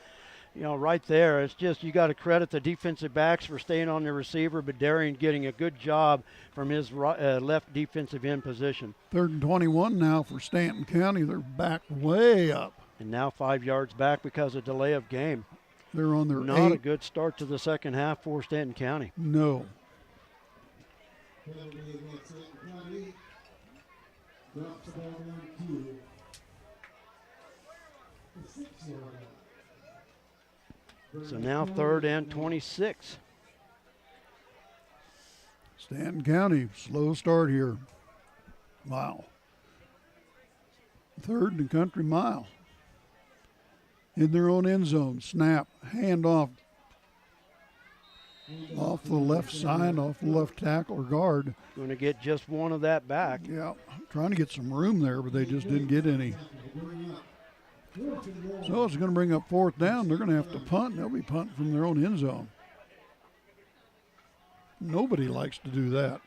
right there, it's just you got to credit the defensive backs for staying on the receiver, but Darian getting a good job from his left defensive end position. 3rd and 21 now for Stanton County. They're back way up. And now 5 yards back because of delay of game. They're on their Not a good start to the second half for Stanton County. No. So now 3rd and 26. Stanton County, slow start here. Wow. 3rd and country mile. In their own end zone. Snap, handoff. Off the left side, off the left tackle or guard. Going to get just one of that back. Yeah, trying to get some room there, but they just didn't get any. So it's going to bring up 4th down. They're going to have to punt. They'll be punting from their own end zone. Nobody likes to do that.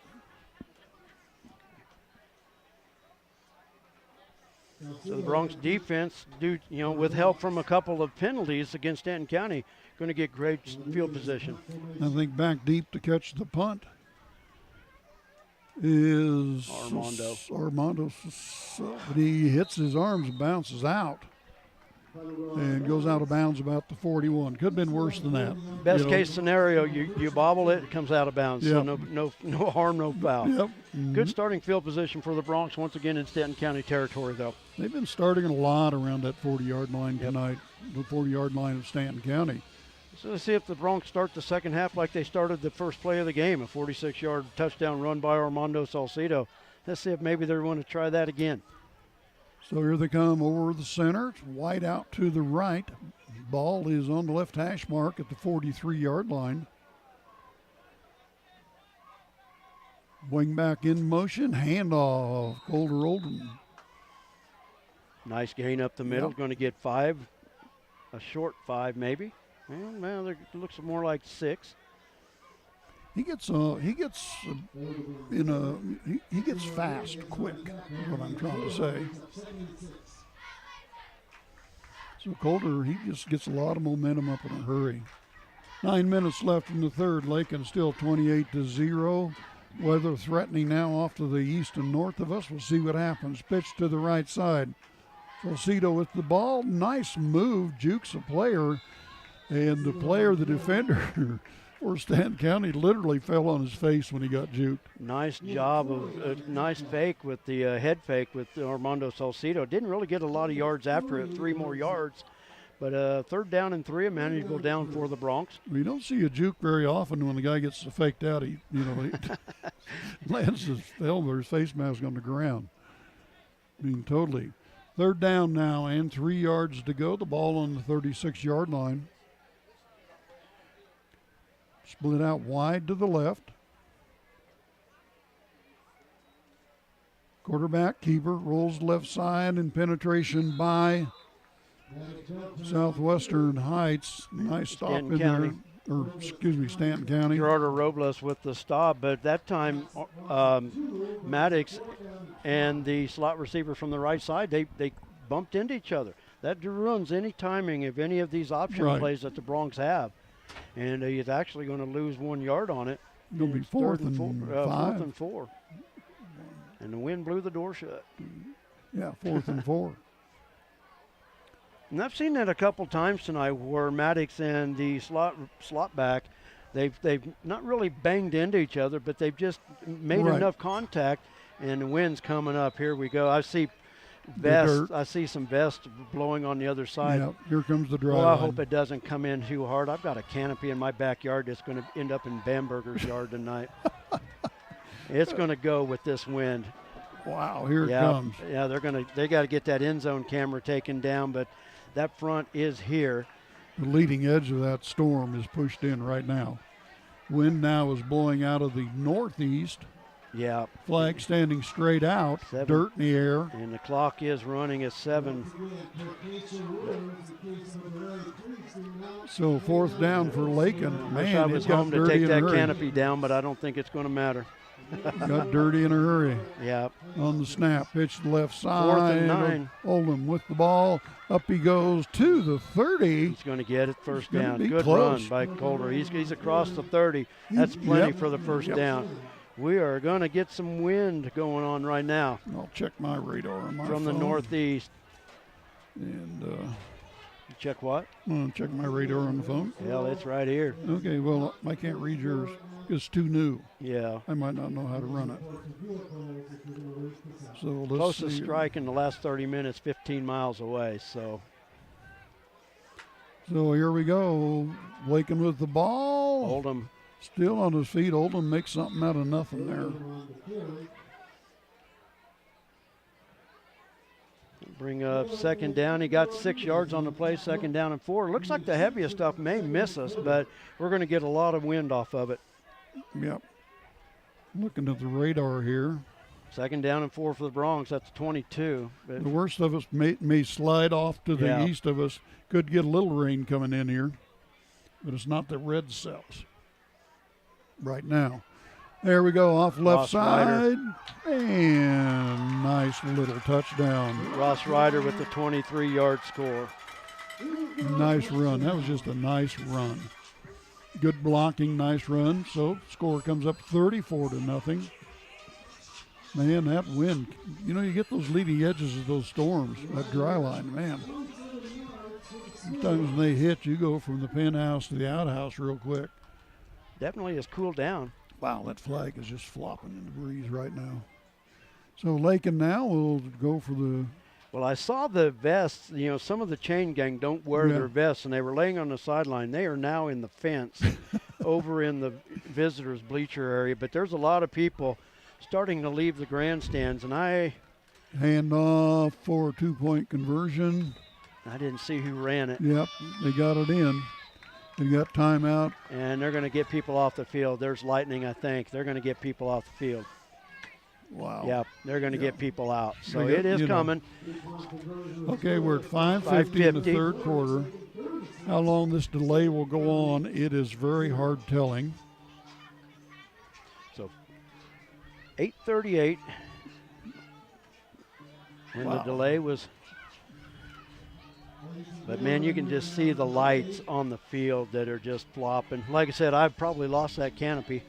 So the Bronx defense, with help from a couple of penalties against Stanton County, going to get great field position. I think back deep to catch the punt is Armando. But he hits his arms and bounces out. And goes out of bounds about the 41. Could have been worse than that. Best case scenario, you bobble it comes out of bounds. Yep. So no harm, no foul. Yep. Good starting field position for the Bronx once again in Stanton County territory, though. They've been starting a lot around that 40-yard line tonight, the 40-yard line of Stanton County. So let's see if the Bronx start the second half like they started the first play of the game, a 46-yard touchdown run by Armando Salcido. Let's see if maybe they're going to try that again. So here they come over the center. It's wide out to the right. Ball is on the left hash mark at the 43-yard line. Wing back in motion. Handoff. Colder Oldham. Nice gain up the middle. Going to get 5. A short 5 maybe. Well, it looks more like 6. He gets fast, quick, is what I'm trying to say. So Colder, he just gets a lot of momentum up in a hurry. 9 minutes left in the third. Lakin still 28-0. Weather threatening now off to the east and north of us. We'll see what happens. Pitch to the right side. Salcido with the ball. Nice move. Jukes a player. And the player, the defender, for Stanton County, literally fell on his face when he got juked. Nice job of nice fake with the head fake with Armando Salcido. Didn't really get a lot of yards after it, 3 more yards. But 3rd down and 3, a manageable down for the Bronx. We don't see a juke very often when the guy gets faked out. He lands his helmet or his face mask on the ground. I mean, totally. 3rd down now and 3 yards to go. The ball on the 36-yard line. Split out wide to the left. Quarterback, keeper, rolls left side and penetration by Southwestern Heights. Nice stop Stanton in County. Stanton County. Gerardo Robles with the stop, but that time Maddox and the slot receiver from the right side, they bumped into each other. That ruins any timing of any of these option plays that the Bronx have. And he's actually going to lose 1 yard on it. It'll be 4th and 5. 4th and 4. And the wind blew the door shut. Yeah, 4th and 4. And I've seen that a couple times tonight where Maddox and the slot back, they've not really banged into each other, but they've just made enough contact, and the wind's coming up. Here we go. I see some vest blowing on the other side. Yeah, here comes the drive. Well, I hope it doesn't come in too hard. I've got a canopy in my backyard that's going to end up in Bamberger's yard tonight. It's going to go with this wind. Wow, here it comes. Yeah, they got to get that end zone camera taken down, but that front is here. The leading edge of that storm is pushed in right now. Wind now is blowing out of the northeast. Yeah. Flag standing straight out. 7. Dirt in the air. And the clock is running at 7. So 4th down for Lakin. I Man, wish I was home to take that canopy down, but I don't think it's going to matter. Got dirty in a hurry. Yeah. On the snap, pitch to the left side. 4th and 9. Oldham with the ball. Up he goes to the 30. He's going to get it first down. Good close. run by Calder. He's across the 30. That's plenty for the first down. We are going to get some wind going on right now. I'll check my radar on my from phone. the northeast. And check what? I'm going to check my radar on the phone. Yeah, it's right here. Okay, well, I can't read yours. It's too new. Yeah. I might not know how to run it. So let's Closest see. strike in the last 30 minutes, 15 miles away. So here we go. Lakin with the ball. Oldham. Still on his feet. Oldham makes something out of nothing there. Bring up second down. He got 6 yards on the play, 2nd down and 4. Looks like the heaviest stuff may miss us, but we're going to get a lot of wind off of it. Yep. Looking at the radar here. 2nd down and 4 for the Bronx. That's 22. The worst of us may slide off to the east of us. Could get a little rain coming in here, but it's not the red cells right now. There we go, off left side. And nice little touchdown. Ross Ryder with the 23-yard score. Nice run. That was just a nice run. Good blocking, nice run. So score comes up 34-0. Man, that wind. You know, you get those leading edges of those storms, that dry line, man. Sometimes when they hit, you go from the penthouse to the outhouse real quick. Definitely has cooled down. Wow, that flag is just flopping in the breeze right now. So Lakin now will go for the... Well, I saw the vests. You know, some of the chain gang don't wear their vests, and they were laying on the sideline. They are now in the fence over in the visitors' bleacher area. But there's a lot of people starting to leave the grandstands, and hand off for a 2-point conversion. I didn't see who ran it. Yep, they got it in. They got timeout. And they're going to get people off the field. There's lightning, I think. They're going to get people off the field. Wow. Yep, they're going to get people out. So it is coming. Okay, we're at 5:50 in the third quarter. How long this delay will go on, it is very hard telling. So 8:38. And the delay was... But, man, you can just see the lights on the field that are just flopping. Like I said, I've probably lost that canopy.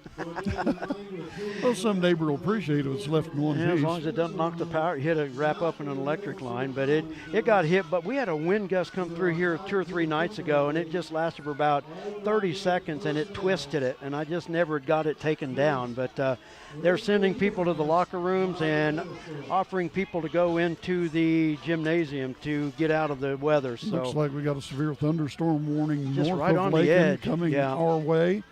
Well, some neighbor will appreciate it if it's left in one piece. As long as it doesn't knock the power, you hit a wrap up in an electric line. But it got hit. But we had a wind gust come through here 2 or 3 nights ago, and it just lasted for about 30 seconds, and it twisted it. And I just never got it taken down. But they're sending people to the locker rooms and offering people to go into the gymnasium to get out of the weather. So looks like we got a severe thunderstorm warning just north right of on Lakin the edge. coming our way.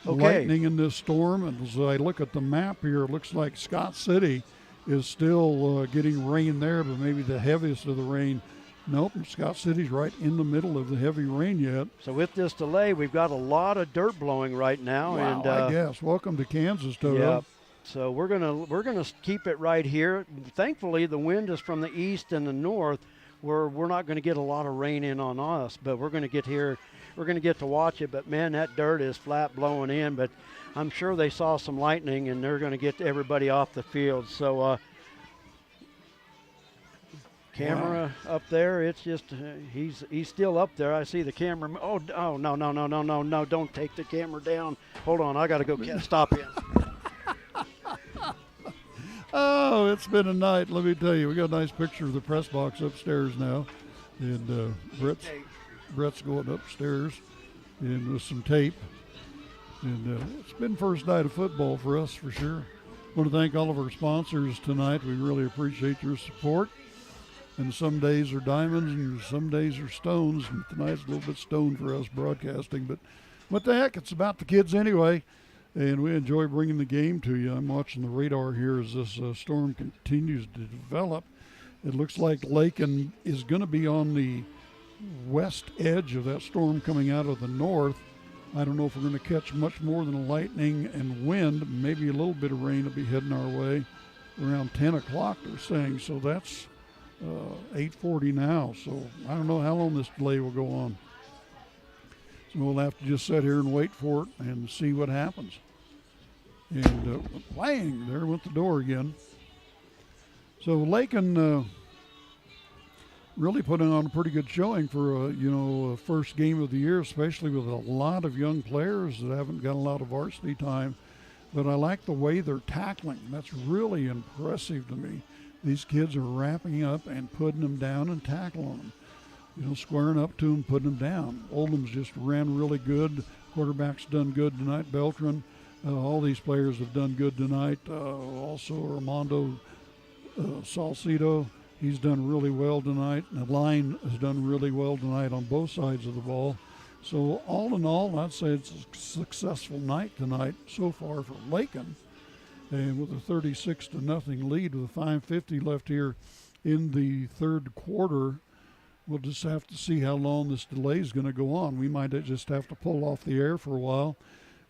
Okay. Lightning in this storm. And as I look at the map here, it looks like Scott City is still getting rain there, but maybe the heaviest of the rain. Nope, Scott City's right in the middle of the heavy rain yet. So with this delay, we've got a lot of dirt blowing right now. Wow, and I guess. Welcome to Kansas, Toto. Yeah. So we're gonna keep it right here. Thankfully, the wind is from the east and the north, where we're not going to get a lot of rain in on us, but we're going to get here. We're going to get to watch it. But man, that dirt is flat blowing in. But I'm sure they saw some lightning, and they're going to get everybody off the field. So camera up there. It's just he's still up there. I see the camera. Oh no! Don't take the camera down. Hold on, I got to go stop him. Oh, it's been a night. Let me tell you, we got a nice picture of the press box upstairs now, and Brett's going upstairs and with some tape. And it's been first night of football for us for sure. I want to thank all of our sponsors tonight. We really appreciate your support. And some days are diamonds and some days are stones. And tonight's a little bit stone for us broadcasting. But what the heck? It's about the kids anyway. And we enjoy bringing the game to you. I'm watching the radar here as this storm continues to develop. It looks like Lakin is going to be on the west edge of that storm coming out of the north. I don't know if we're going to catch much more than a lightning and wind. Maybe a little bit of rain will be heading our way around 10 o'clock, they're saying. So that's 8:40 now. So I don't know how long this delay will go on. So we'll have to just sit here and wait for it and see what happens. And bang, there went the door again. So Lakin really putting on a pretty good showing for a first game of the year, especially with a lot of young players that haven't got a lot of varsity time. But I like the way they're tackling. That's really impressive to me. These kids are wrapping up and putting them down and tackling them. Squaring up to them, putting them down. Oldham's just ran really good. Quarterback's done good tonight. Beltran, all these players have done good tonight. Also Armando Salcido, he's done really well tonight. And the line has done really well tonight on both sides of the ball. So all in all, I'd say it's a successful night tonight so far for Lakin. And with a 36-0 lead with 5:50 left here in the third quarter, we'll just have to see how long this delay is going to go on. We might just have to pull off the air for a while.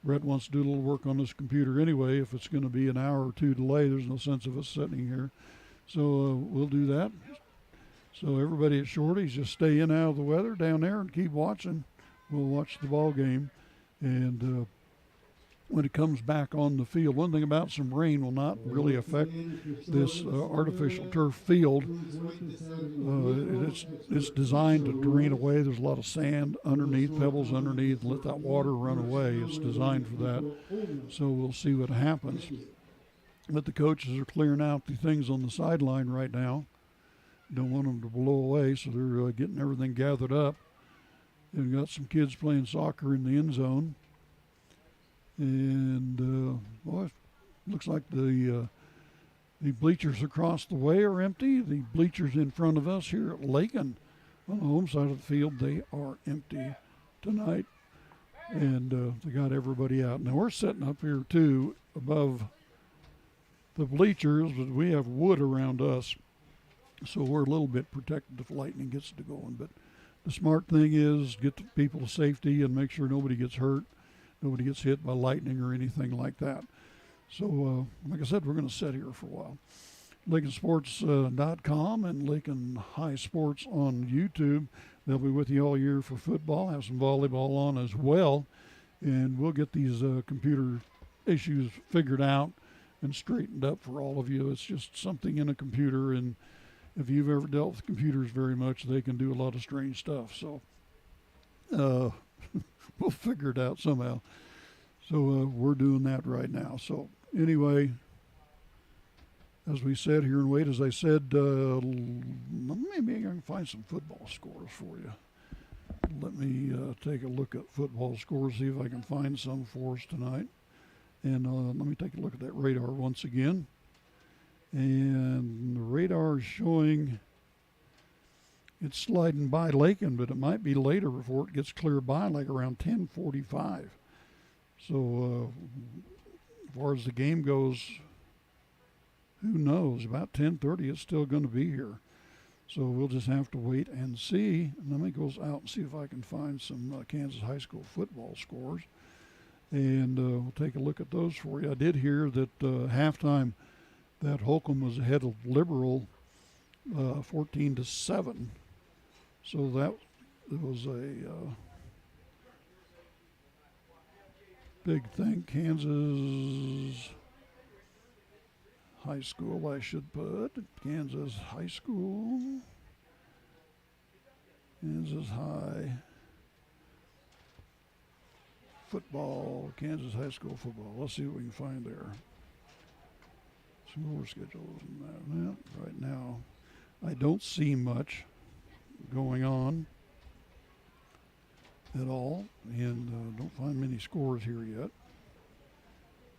Brett wants to do a little work on this computer anyway. If it's going to be an hour or two delay, there's no sense of us sitting here. So we'll do that. So everybody at Shorty's, just stay in out of the weather down there and keep watching. We'll watch the ball game. And when it comes back on the field, one thing about some rain will not really affect this artificial turf field. It's designed to drain away. There's a lot of sand underneath, pebbles underneath, let that water run away. It's designed for that. So we'll see what happens. But the coaches are clearing out the things on the sideline right now. Don't want them to blow away, so they're getting everything gathered up. They've got some kids playing soccer in the end zone. And, it looks like the bleachers across the way are empty. The bleachers in front of us here at Lakin on the home side of the field, they are empty tonight. And they got everybody out. Now, we're sitting up here, too, above the bleachers, but we have wood around us. So we're a little bit protected if lightning gets to going. But the smart thing is get the people to safety and make sure nobody gets hurt. Nobody gets hit by lightning or anything like that. So, like I said, we're going to sit here for a while. LakinSports.com and Lakin High Sports on YouTube. They'll be with you all year for football. Have some volleyball on as well. And we'll get these computer issues figured out and straightened up for all of you. It's just something in a computer. And if you've ever dealt with computers very much, they can do a lot of strange stuff. So, we'll figure it out somehow. So we're doing that right now. So anyway, as we said here and wait, as I said, maybe I can find some football scores for you. Let me take a look at football scores, see if I can find some for us tonight. And let me take a look at that radar once again. And the radar is showing it's sliding by Lakin, but it might be later before it gets clear by, like around 10:45. So as far as the game goes, who knows? About 10:30, it's still going to be here. So we'll just have to wait and see. And let me go out and see if I can find some Kansas high school football scores. And we'll take a look at those for you. I did hear that halftime that Holcomb was ahead of Liberal 14-7. So that was a big thing. Kansas High School, I should put. Kansas High School. Kansas High football. Kansas High School football. Let's see what we can find there. Score schedules and that. Right now, I don't see much going on at all, and don't find many scores here yet.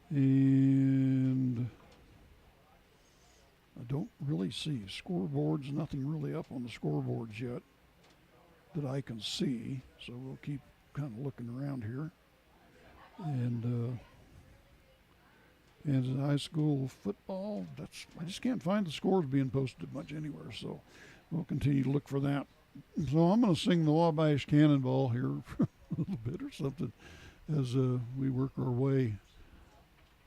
And I don't really see scoreboards, nothing really up on the scoreboards yet that I can see, so we'll keep kind of looking around here. And Kansas high school football. I just can't find the scores being posted much anywhere, so we'll continue to look for that. So I'm going to sing the Wabash Cannonball here for a little bit or something as we work our way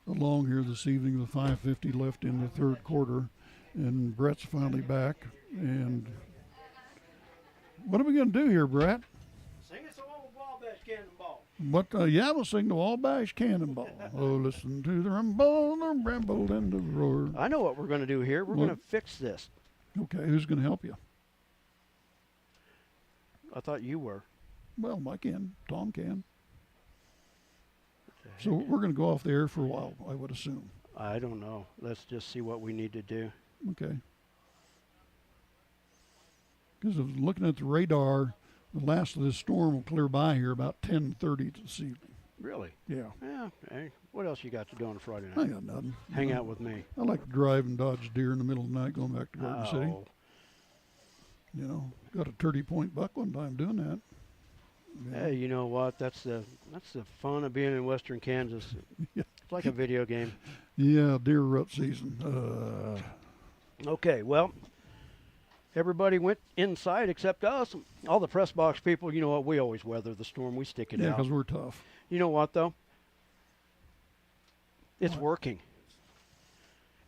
along here this evening. The 5:50 left in the third quarter, and Brett's finally back. And what are we going to do here, Brett? Sing us a old Wabash Cannonball. Yeah, we'll sing the Wabash Cannonball. Oh, listen to the rumble and the roar. I know what we're going to do here. We're going to fix this. Okay, who's going to help you? I thought you were. Well, I can. Tom can. So we're going to go off the air for a while, I would assume. I don't know. Let's just see what we need to do. Okay. Because I was looking at the radar, the last of this storm will clear by here about 10:30 this evening. Really? Yeah. Yeah. Hey, what else you got to do on a Friday I night? got nothing. Hang out with me. I like to drive and dodge deer in the middle of the night going back to Garden City. You know, got a 30-point buck one time doing that. Yeah. Hey, you know what? That's the fun of being in Western Kansas. Yeah. It's like a video game. Yeah, deer rut season. Okay, well, everybody went inside except us. All the press box people, you know what? We always weather the storm. We stick it Yeah, out. because we're tough. You know what, though? It's working.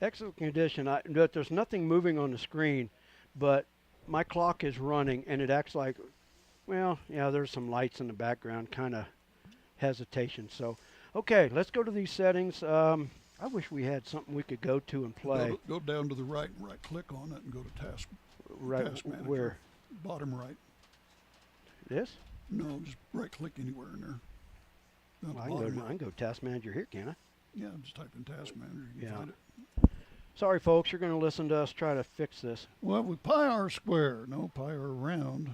Excellent condition. But there's nothing moving on the screen, but my clock is running, and it acts like, well, yeah, there's some lights in the background, kind of hesitation. So, okay, let's go to these settings. I wish we had something we could go to and play. Go down to the right and right-click on it and go to Task Right Manager. where? Bottom right. This? No, just right-click anywhere in there. Down Well, the bottom I can go Task Manager here, can I? Yeah, just type in Task Manager. You can find it. Sorry, folks, you're going to listen to us try to fix this. Well, with pi r square, no pi r round,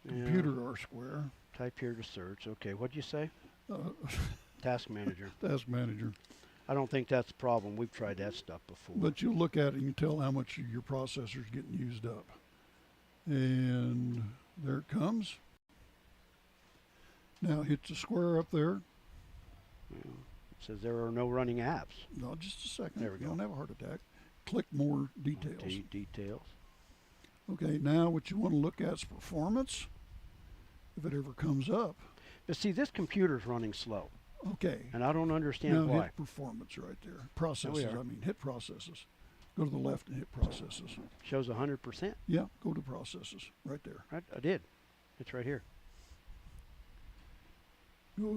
computer r square. Type here to search. Okay, what'd you say? Uh, Task Manager. Task Manager. I don't think that's a problem. We've tried that stuff before. But you look at it and you tell how much your processor's getting used up. And there it comes. Now hit the square up there. It says there are no running apps. No, just a second. There we go. Don't have a heart attack. Click more details. Details. Okay, now what you want to look at is performance, if it ever comes up. But see, this computer's running slow. Okay. And I don't understand now why. Hit performance right there. Processes, hit processes. Go to the left and hit processes. Shows 100%? Yeah, go to processes, right there. I did. It's right here. Go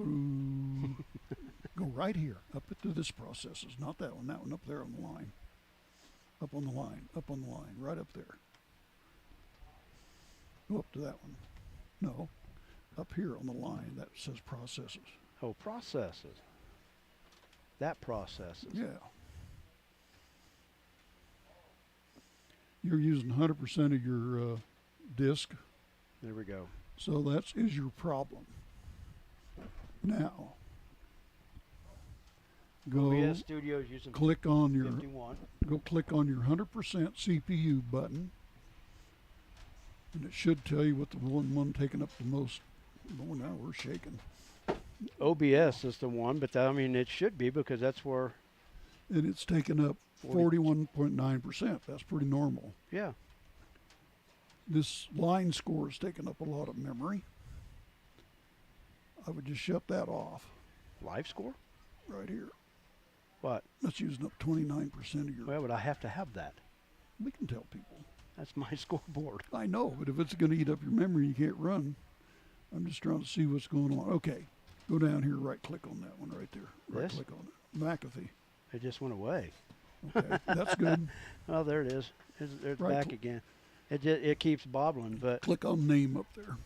right here, up to this processes, not that one up there on the line. Up on the line, right up there. Go up to that one. No, up here on the line that says processes. Oh, processes. That processes. Yeah. You're using 100% of your disk. There we go. So that is your problem. Now, go OBS Studio's using click on your 51. Go click on your 100% CPU button, and it should tell you what the one taking up the most. Oh, now we're shaking. OBS is the one, but that, I mean, it should be because that's where. And it's taken up 41.9%. That's pretty normal. Yeah. This line score is taking up a lot of memory. I would just shut that off. Live score? Right here. What? That's using up 29% of your. Well, but I have to have that. We can tell people. That's my scoreboard. I know, but if it's going to eat up your memory, you can't run. I'm just trying to see what's going on. Okay, go down here, right-click on that one right there. Right-click on it. McAfee. It just went away. Okay, that's good. Oh, there it is. It's Right back again. It keeps bobbling, but. Click on name up there.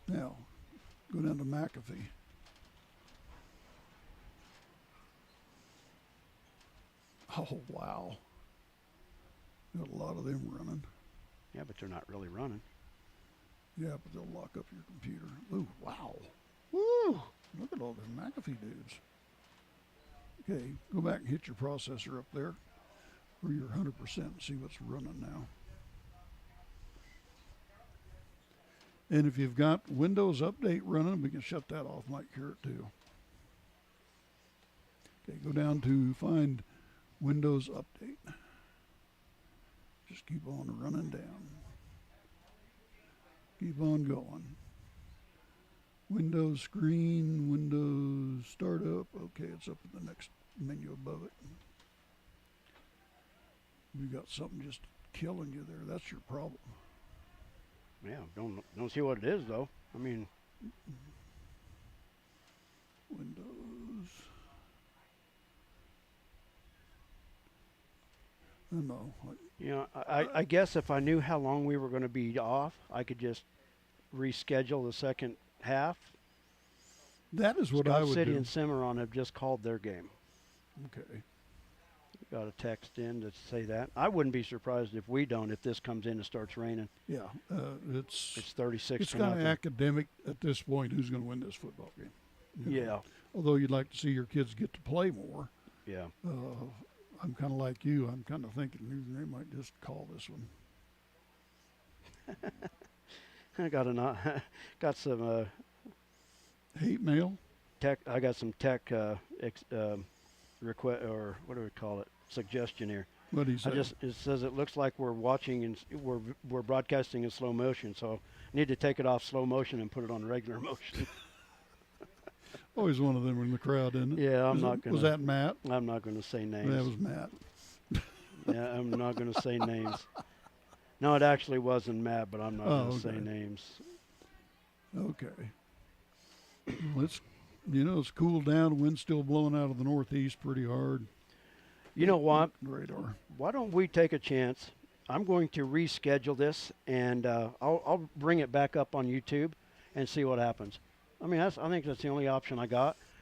Now, go down to McAfee. Oh, wow. Got a lot of them running. Yeah, but they're not really running. Yeah, but they'll lock up your computer. Ooh, wow. Woo! Look at all them McAfee dudes. Okay, go back and hit your processor up there for your 100% and see what's running now. And if you've got Windows Update running, we can shut that off. Might cure it too. Okay, go down to find Windows Update. Just keep on running down. Keep on going. Windows screen, Windows startup. Okay, it's up in the next menu above it. You got something just killing you there. That's your problem. Yeah, don't see what it is though. I mean, Windows. No. You know, I guess if I knew how long we were going to be off, I could just reschedule the second half. That is what Scott I would City do. and Cimarron have just called their game. Okay. Got a text in to say that. I wouldn't be surprised if we don't, if this comes in and starts raining. Yeah, it's 36 It's to kind of nothing. academic at this point. Who's going to win this football game? You know? Yeah. Although you'd like to see your kids get to play more. Yeah. I'm kind of like you. I'm kind of thinking they might just call this one. I got some hate mail. Tech. I got some tech request, or what do we call it? Suggestion here. What do you say? It says it looks like we're watching and we're broadcasting in slow motion, so I need to take it off slow motion and put it on regular motion. Always one of them in the crowd, isn't it? Yeah, Was that Matt? I'm not going to say names. That was Matt. Yeah, I'm not going to say names. No, it actually wasn't Matt, but I'm not going to say names. Okay. Well, it's cooled down. Wind's still blowing out of the northeast pretty hard. You know what? Radar. Why don't we take a chance? I'm going to reschedule this, and I'll bring it back up on YouTube and see what happens. I mean, I think that's the only option I got.